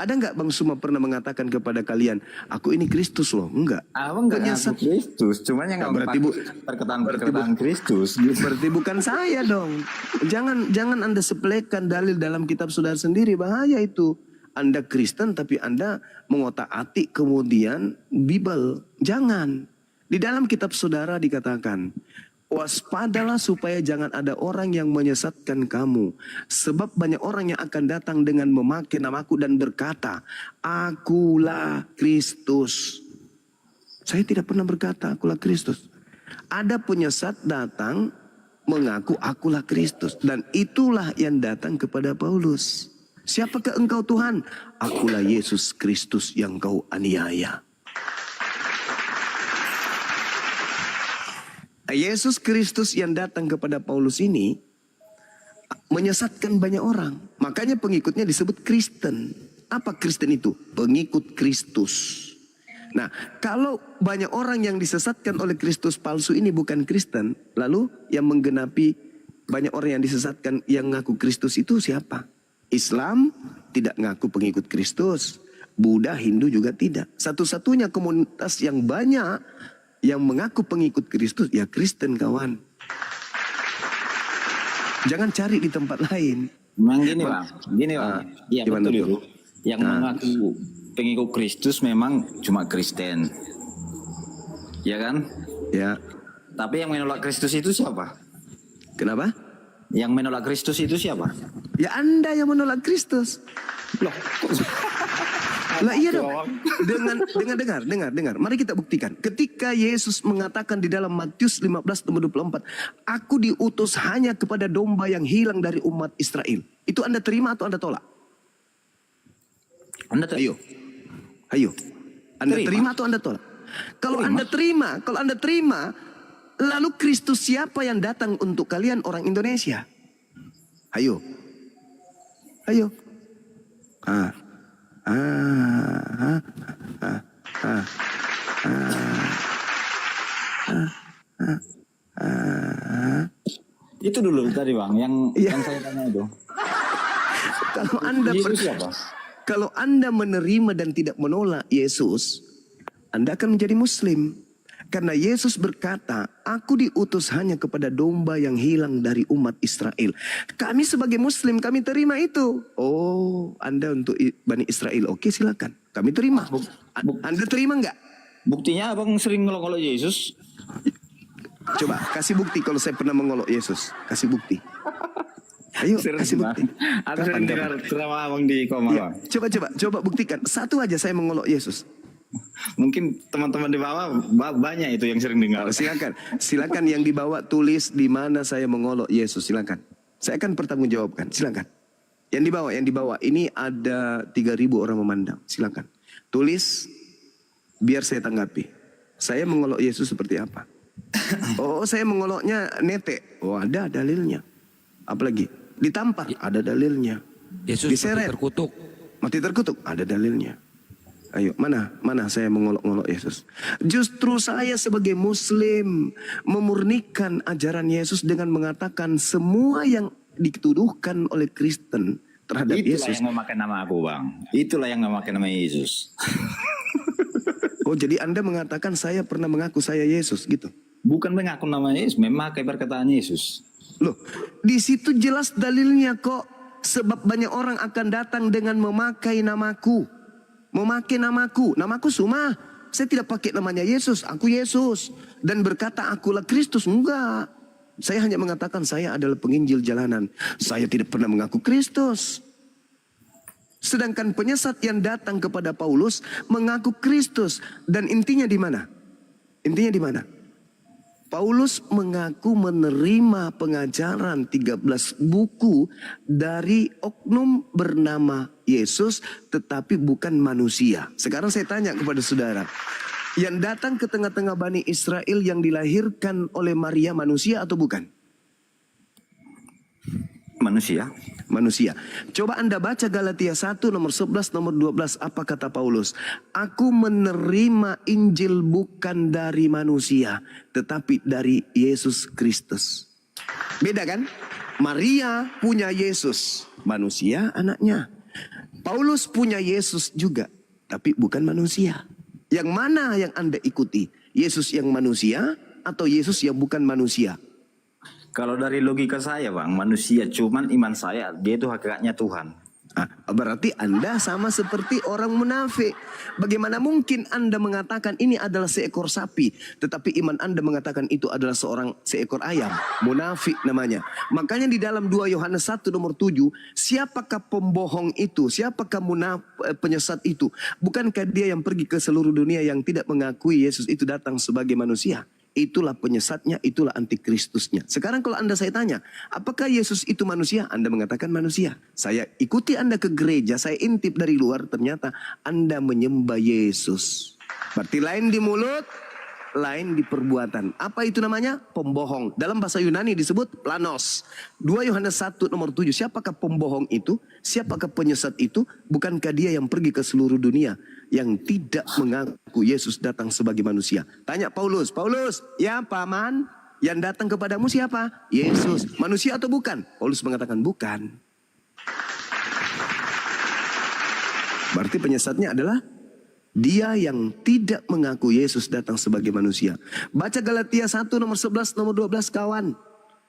Ada enggak Bang Suma pernah mengatakan kepada kalian, aku ini Kristus loh? Enggak. Abang enggak ngaku Kristus, cuma yang berarti perkataan Kristus. Berarti bukan saya dong. Jangan Anda sepelekan dalil dalam kitab saudara sendiri, bahaya itu. Anda Kristen tapi Anda mengotak-atik kemudian Bible. Jangan. Di dalam kitab saudara dikatakan, waspadalah supaya jangan ada orang yang menyesatkan kamu. Sebab banyak orang yang akan datang dengan memakai namaku dan berkata, akulah Kristus. Saya tidak pernah berkata akulah Kristus. Ada penyesat datang mengaku akulah Kristus. Dan itulah yang datang kepada Paulus. Siapakah engkau Tuhan? Akulah Yesus Kristus yang kau aniaya. Yesus Kristus yang datang kepada Paulus ini menyesatkan banyak orang. Makanya pengikutnya disebut Kristen. Apa Kristen itu? Pengikut Kristus. Nah, kalau banyak orang yang disesatkan oleh Kristus palsu ini bukan Kristen, lalu yang menggenapi banyak orang yang disesatkan yang ngaku Kristus itu siapa? Islam tidak ngaku pengikut Kristus. Buddha, Hindu juga tidak. Satu-satunya komunitas yang banyak yang mengaku pengikut Kristus, ya Kristen kawan. Jangan cari di tempat lain. Memang gini bang, iya betul itu. Yang mengaku pengikut Kristus memang cuma Kristen, ya kan? Ya. Tapi yang menolak Kristus itu siapa? Kenapa? Yang menolak Kristus itu siapa? Ya Anda yang menolak Kristus. Loh. Lah iya dong. Dengar. Mari kita buktikan. Ketika Yesus mengatakan di dalam Matius 15:24, aku diutus hanya kepada domba yang hilang dari umat Israel. Itu Anda terima atau Anda tolak? Ayo. Anda terima atau Anda tolak? Kalau Anda terima, lalu Kristus siapa yang datang untuk kalian orang Indonesia? Ayo. Itu dulu tadi bang, yang saya tanya itu. Kalau Anda menerima dan tidak menolak Yesus, Anda akan menjadi Muslim. Karena Yesus berkata, aku diutus hanya kepada domba yang hilang dari umat Israel. Kami sebagai Muslim, kami terima itu. Oh, Anda untuk Bani Israel. Oke, silakan. Kami terima. Anda terima nggak? Buktinya abang sering ngelok-ngelok Yesus. Coba, kasih bukti kalau saya pernah mengolok Yesus. Kasih bukti. Ayo, kasih bukti. Aku sering dengar ceramah abang di Koma. Ya, coba buktikan. Satu aja saya mengolok Yesus. Mungkin teman-teman di bawah banyak itu yang sering dengar. Silakan yang dibawa tulis di mana saya mengolok Yesus. Silakan. Saya akan pertanggungjawabkan. Silakan. Yang dibawa. Ini ada 3.000 orang memandang. Silakan. Tulis biar saya tanggapi. Saya mengolok Yesus seperti apa? Oh, saya mengoloknya nete. Oh, ada dalilnya. Apalagi ditampar, ada dalilnya. Yesus diseret, mati terkutuk, ada dalilnya. Ayo, mana saya mengolok-ngolok Yesus? Justru saya sebagai Muslim memurnikan ajaran Yesus dengan mengatakan semua yang dituduhkan oleh Kristen terhadap Itulah Yesus. yang memakai nama aku, Bang. Itulah yang memakai nama Yesus. Oh, jadi Anda mengatakan saya pernah mengaku saya Yesus gitu? Bukan mengaku nama Yesus, memakai perkataan Yesus. Loh, di situ jelas dalilnya kok. Sebab banyak orang akan datang dengan memakai namaku. Namaku Suma. Saya tidak pakai namanya Yesus, aku Yesus. Dan berkata akulah Kristus, enggak. Saya hanya mengatakan saya adalah penginjil jalanan. Saya tidak pernah mengaku Kristus. Sedangkan penyesat yang datang kepada Paulus mengaku Kristus. Dan intinya di mana? Paulus mengaku menerima pengajaran 13 buku dari oknum bernama Yesus, tetapi bukan manusia. Sekarang saya tanya kepada saudara, yang datang ke tengah-tengah Bani Israel yang dilahirkan oleh Maria manusia atau bukan? Manusia. Coba Anda baca Galatia 1 nomor 11 nomor 12, apa kata Paulus? Aku menerima Injil bukan dari manusia, tetapi dari Yesus Kristus. Beda kan? Maria punya Yesus, manusia anaknya. Paulus punya Yesus juga, tapi bukan manusia. Yang mana yang Anda ikuti? Yesus yang manusia atau Yesus yang bukan manusia? Kalau dari logika saya, Bang, manusia, cuman iman saya, dia itu hakikatnya Tuhan. Berarti Anda sama seperti orang munafik. Bagaimana mungkin Anda mengatakan ini adalah seekor sapi, tetapi iman Anda mengatakan itu adalah seekor ayam? Munafik namanya. Makanya di dalam 2 Yohanes 1 nomor 7, siapakah pembohong itu? Siapakah penyesat itu? Bukankah dia yang pergi ke seluruh dunia yang tidak mengakui Yesus itu datang sebagai manusia? Itulah penyesatnya, itulah antikristusnya. Sekarang kalau saya tanya, apakah Yesus itu manusia? Anda mengatakan manusia. Saya ikuti Anda ke gereja, saya intip dari luar, ternyata Anda menyembah Yesus. Berarti lain di mulut, lain di perbuatan. Apa itu namanya? Pembohong. Dalam bahasa Yunani disebut planos. 2 Yohanes 1 nomor 7. Siapakah pembohong itu? Siapakah penyesat itu? Bukankah dia yang pergi ke seluruh dunia yang tidak mengaku Yesus datang sebagai manusia? Tanya Paulus, ya paman, yang datang kepadamu siapa? Yesus. Manusia atau bukan? Paulus mengatakan bukan. Berarti penyesatnya adalah dia yang tidak mengaku Yesus datang sebagai manusia. Baca Galatia 1 nomor 11 nomor 12 kawan.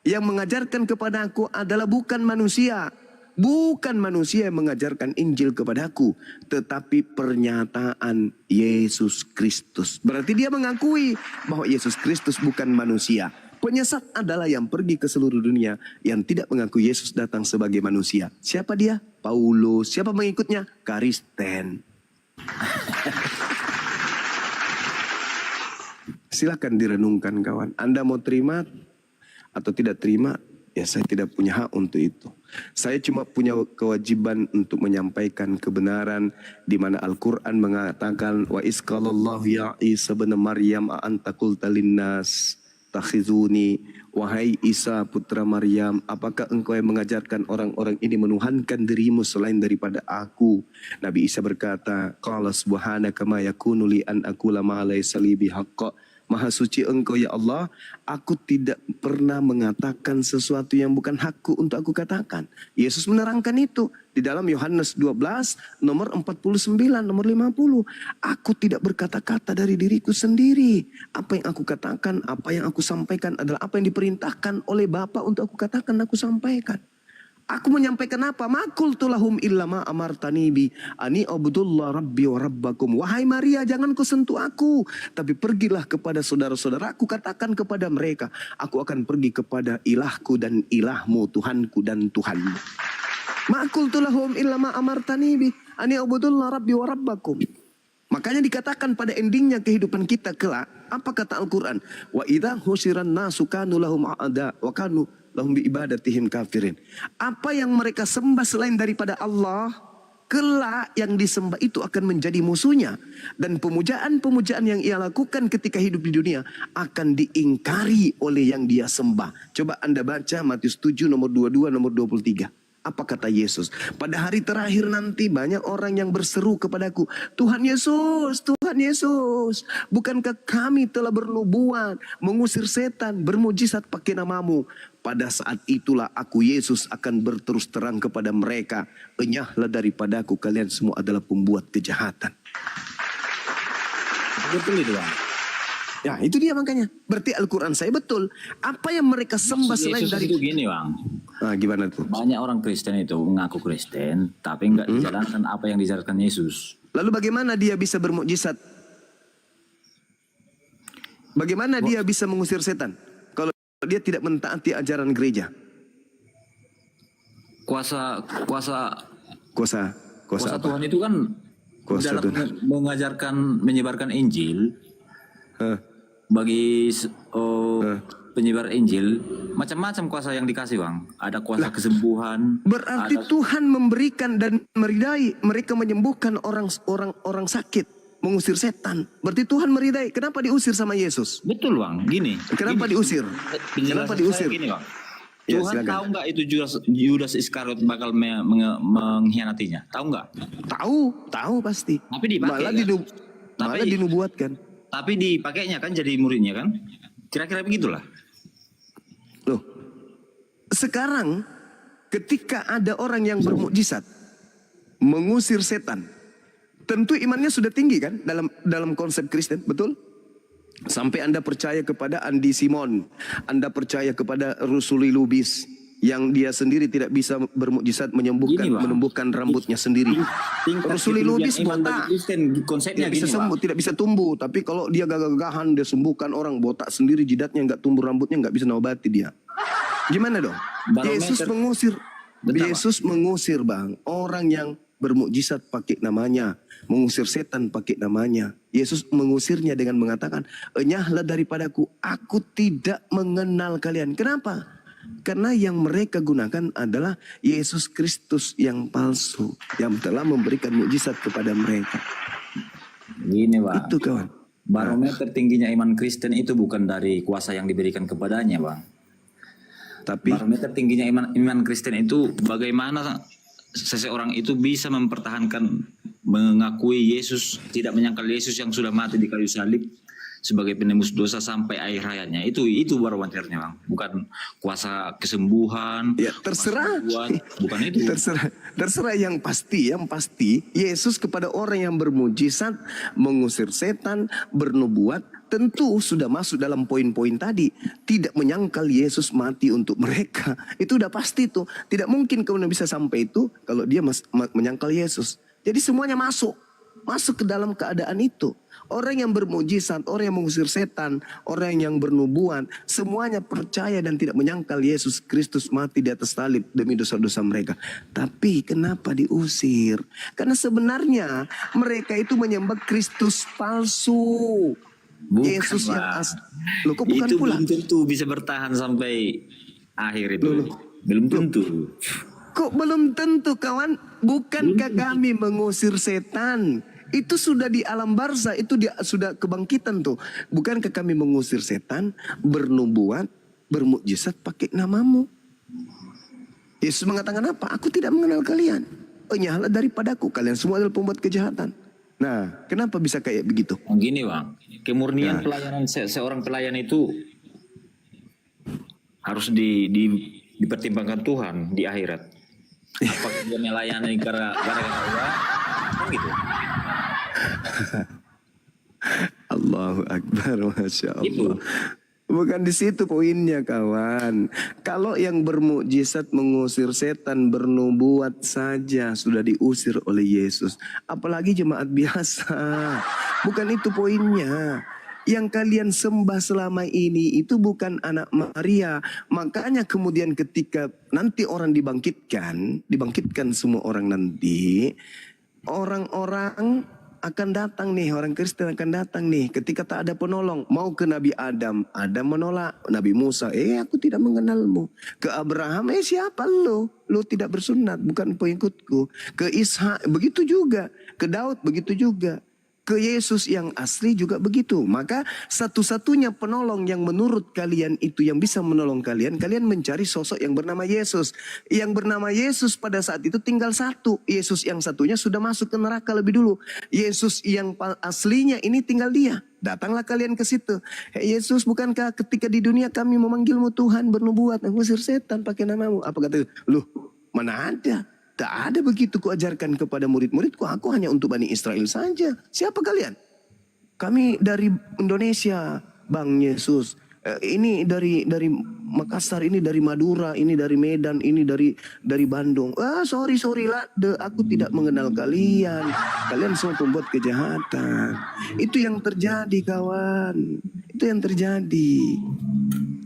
Yang mengajarkan kepada aku adalah bukan manusia. Bukan manusia yang mengajarkan Injil kepadaku, tetapi pernyataan Yesus Kristus. Berarti dia mengakui bahwa Yesus Kristus bukan manusia. Penyesat adalah yang pergi ke seluruh dunia yang tidak mengaku Yesus datang sebagai manusia. Siapa dia? Paulus. Siapa mengikutnya? Kristen. Silakan direnungkan kawan. Anda mau terima atau tidak terima? Ya saya tidak punya hak untuk itu. Saya cuma punya kewajiban untuk menyampaikan kebenaran di mana Al-Quran mengatakan wa isqalallahu ya Isa bin Maryam anta qulta linnas takhizuni, wahai Isa putra Maryam, apakah engkau yang mengajarkan orang-orang ini menuhankan dirimu selain daripada aku? Nabi Isa berkata, qala subhanaka ma yakunu li an aqula ma laysa li bihaqq. Maha suci Engkau ya Allah, aku tidak pernah mengatakan sesuatu yang bukan hakku untuk aku katakan. Yesus menerangkan itu di dalam Yohanes 12 nomor 49 nomor 50. Aku tidak berkata-kata dari diriku sendiri. Apa yang aku katakan, apa yang aku sampaikan adalah apa yang diperintahkan oleh Bapa untuk aku katakan, aku sampaikan. Aku menyampaikan apa? Makul tulahum illama amartani bi ani abdullah rabbi wa rabbakum. Wahai Maria, jangan kau sentuh aku, tapi pergilah kepada saudara-saudaraku, katakan kepada mereka, aku akan pergi kepada ilahku dan ilahmu, Tuhanku dan Tuhanmu. Makul tulahum illama amartani bi ani abdullah rabbi wa rabbakum. Makanya dikatakan pada endingnya kehidupan kita kelak, apa kata Al-Quran? Wa idza husiran nasu kanu lahum a'da wa kanu lahum bi ibadatihim kafirin. Apa yang mereka sembah selain daripada Allah, kelak yang disembah itu akan menjadi musuhnya. Dan pemujaan-pemujaan yang ia lakukan ketika hidup di dunia akan diingkari oleh yang dia sembah. Coba Anda baca Matius 7 nomor 22 nomor 23. Apa kata Yesus? Pada hari terakhir nanti banyak orang yang berseru kepadaku, Tuhan Yesus, Tuhan Yesus, bukankah kami telah bernubuat, mengusir setan, bermujizat pakai namamu? Pada saat itulah aku Yesus akan berterus terang kepada mereka, enyahlah daripadaku, kalian semua adalah pembuat kejahatan. Betul itu Bang. Ya itu dia makanya. Berarti Al-Quran saya betul. Apa yang mereka sembah Maksud selain Yesus dari... itu gini Bang. Nah, gimana tuh? Banyak orang Kristen itu mengaku Kristen, tapi nggak dijalankan apa yang dijalankan Yesus. Lalu bagaimana dia bisa bermukjizat? Bagaimana dia bisa mengusir setan kalau dia tidak mentaati ajaran gereja? Kuasa Kuasa apa? Tuhan itu kan Kuasa dalam Tuhan. menyebarkan Injil bagi penyebar Injil, macam-macam kuasa yang dikasih Bang. Ada kuasa kesembuhan. Berarti Tuhan memberikan dan meridai, mereka menyembuhkan orang sakit, mengusir setan. Berarti Tuhan meridai. Kenapa diusir sama Yesus? Betul Bang, gini. Kenapa diusir? Kenapa diusir? Gini Bang. Ya, Tuhan silakan. tahu nggak itu Yudas Iskariot bakal mengkhianatinya? Tahu nggak? Tahu pasti. Tapi dipakai. Malah dinubuatkan. Tapi dipakainya kan jadi muridnya kan? Kira-kira begitulah. Loh, sekarang ketika ada orang yang bermukjizat mengusir setan, tentu imannya sudah tinggi kan dalam konsep Kristen, betul? Sampai Anda percaya kepada Andi Simon, Anda percaya kepada Rusuli Lubis yang dia sendiri tidak bisa bermukjizat menumbuhkan rambutnya sendiri. Rusuli Lubis botak, konsepnya tidak bisa sembuh, tidak bisa tumbuh. Tapi kalau dia gagah-gagahan, dia sembuhkan orang botak sendiri, jidatnya nggak tumbuh, rambutnya nggak bisa nobati dia. Gimana dong? Yesus mengusir Bang orang yang bermukjizat pakai namanya, mengusir setan pakai namanya. Yesus mengusirnya dengan mengatakan, enyahlah daripadaku, aku tidak mengenal kalian. Kenapa? Karena yang mereka gunakan adalah Yesus Kristus yang palsu, yang telah memberikan mukjizat kepada mereka. Gini Bang. Itu kawan. Barometer tingginya iman Kristen itu bukan dari kuasa yang diberikan kepadanya Bang. Tapi barometer tingginya iman Kristen itu bagaimana seseorang itu bisa mempertahankan, mengakui Yesus, tidak menyangkal Yesus yang sudah mati di kayu salib sebagai penembus dosa sampai akhir hayatnya. Itu barometernya Bang. Bukan kuasa kesembuhan. Ya terserah. Bukan itu. Terserah yang pasti Yesus kepada orang yang bermujizat, mengusir setan, bernubuat, tentu sudah masuk dalam poin-poin tadi. Tidak menyangkal Yesus mati untuk mereka. Itu udah pasti tuh. Tidak mungkin kemudian bisa sampai itu kalau dia menyangkal Yesus. Jadi semuanya masuk ke dalam keadaan itu. Orang yang bermujizat, orang yang mengusir setan, orang yang bernubuat, semuanya percaya dan tidak menyangkal Yesus Kristus mati di atas salib demi dosa-dosa mereka. Tapi kenapa diusir? Karena sebenarnya mereka itu menyembah Kristus palsu. Bukan, Yesus yang asli. Loh, kok bukan itu pula? belum tentu bisa bertahan sampai akhir itu. Belum tentu. Kok belum tentu kawan? Bukankah kami mengusir setan? Itu sudah di alam barzah, itu sudah kebangkitan tuh. Bukankah kami mengusir setan, bernubuat, bermukjizat pakai namamu? Yesus mengatakan apa? Aku tidak mengenal kalian. Enyahlah daripadaku, kalian semua adalah pembuat kejahatan. Nah, kenapa bisa kayak begitu? Gini Bang, kemurnian pelayanan seorang pelayan itu harus dipertimbangkan Tuhan di akhirat. Apakah dia melayani gara-gara uang? Kan gitu. Allahu Akbar, Masya Allah. Itu. Bukan di situ poinnya, kawan. Kalau yang bermukjizat mengusir setan, bernubuat saja sudah diusir oleh Yesus, apalagi jemaat biasa. Bukan itu poinnya. Yang kalian sembah selama ini itu bukan anak Maria. Makanya kemudian ketika nanti orang dibangkitkan semua orang nanti, orang-orang akan datang nih, orang Kristen akan datang nih. Ketika tak ada penolong, mau ke Nabi Adam, Adam menolak. Nabi Musa, aku tidak mengenalmu. Ke Abraham, siapa lo? Lo tidak bersunat, bukan pengikutku. Ke Ishak, begitu juga. Ke Daud, begitu juga. Ke Yesus yang asli juga begitu. Maka satu-satunya penolong yang menurut kalian itu yang bisa menolong kalian mencari sosok yang bernama Yesus. Yang bernama Yesus pada saat itu tinggal satu. Yesus yang satunya sudah masuk ke neraka lebih dulu. Yesus yang aslinya ini tinggal dia. Datanglah kalian ke situ. Yesus, bukankah ketika di dunia kami memanggilmu Tuhan, bernubuat, mengusir setan pakai namamu? Apa kata? Loh, mana ada? Tak ada begitu kuajarkan kepada murid-muridku. Aku hanya untuk Bani Israel saja. Siapa kalian? Kami dari Indonesia, Bang Yesus. Ini dari Makassar, ini dari Madura, ini dari Medan, ini dari Bandung. Sorry lah, aku tidak mengenal kalian. Kalian semua pembuat kejahatan. Itu yang terjadi, kawan. Itu yang terjadi.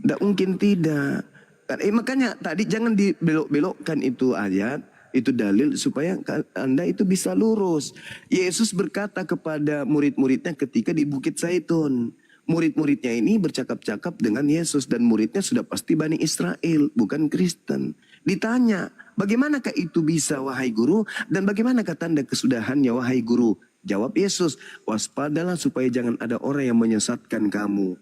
Tidak mungkin tidak. Makanya tadi jangan dibelok-belokkan itu ayat. Itu dalil supaya Anda itu bisa lurus. Yesus berkata kepada murid-muridnya ketika di Bukit Zaitun. Murid-muridnya ini bercakap-cakap dengan Yesus. Dan muridnya sudah pasti Bani Israel, bukan Kristen. Ditanya, bagaimanakah itu bisa wahai guru? Dan bagaimanakah tanda kesudahannya wahai guru? Jawab Yesus, waspadalah supaya jangan ada orang yang menyesatkan kamu.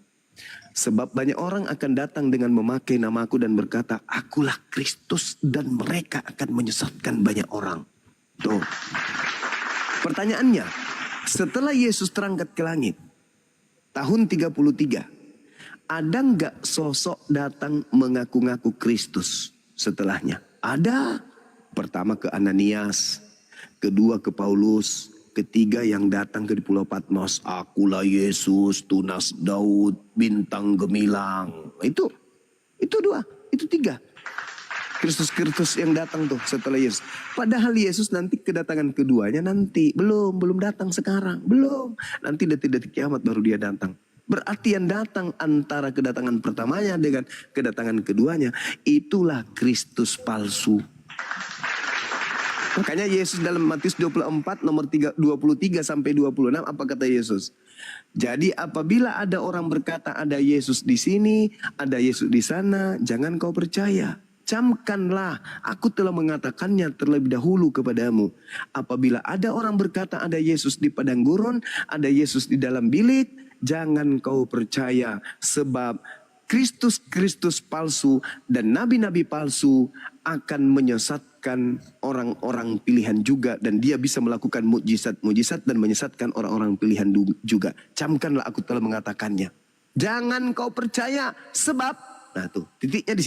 Sebab banyak orang akan datang dengan memakai namaku dan berkata, akulah Kristus, dan mereka akan menyesatkan banyak orang. Tuh. Pertanyaannya, setelah Yesus terangkat ke langit, tahun 33, ada nggak sosok datang mengaku-ngaku Kristus setelahnya? Ada. Pertama ke Ananias, kedua ke Paulus, ketiga yang datang ke Pulau Patmos, akulah Yesus, tunas Daud, bintang gemilang. Itu dua, itu tiga. Kristus yang datang tuh setelah Yesus. Padahal Yesus nanti kedatangan keduanya nanti. Belum datang sekarang. Belum. Nanti detik-detik kiamat baru dia datang. Berarti yang datang antara kedatangan pertamanya dengan kedatangan keduanya, itulah Kristus palsu. Makanya Yesus dalam Matius 24 nomor 23 sampai 26 apa kata Yesus? Jadi apabila ada orang berkata ada Yesus di sini, ada Yesus di sana, jangan kau percaya. Camkanlah, aku telah mengatakannya terlebih dahulu kepadamu. Apabila ada orang berkata ada Yesus di padang gurun, ada Yesus di dalam bilik, jangan kau percaya. Sebab Kristus palsu dan nabi-nabi palsu akan menyesatkan orang-orang pilihan juga. Dan dia bisa melakukan mukjizat dan menyesatkan orang-orang pilihan juga. Camkanlah, aku telah mengatakannya. Jangan kau percaya sebab, nah tuh titiknya di sini.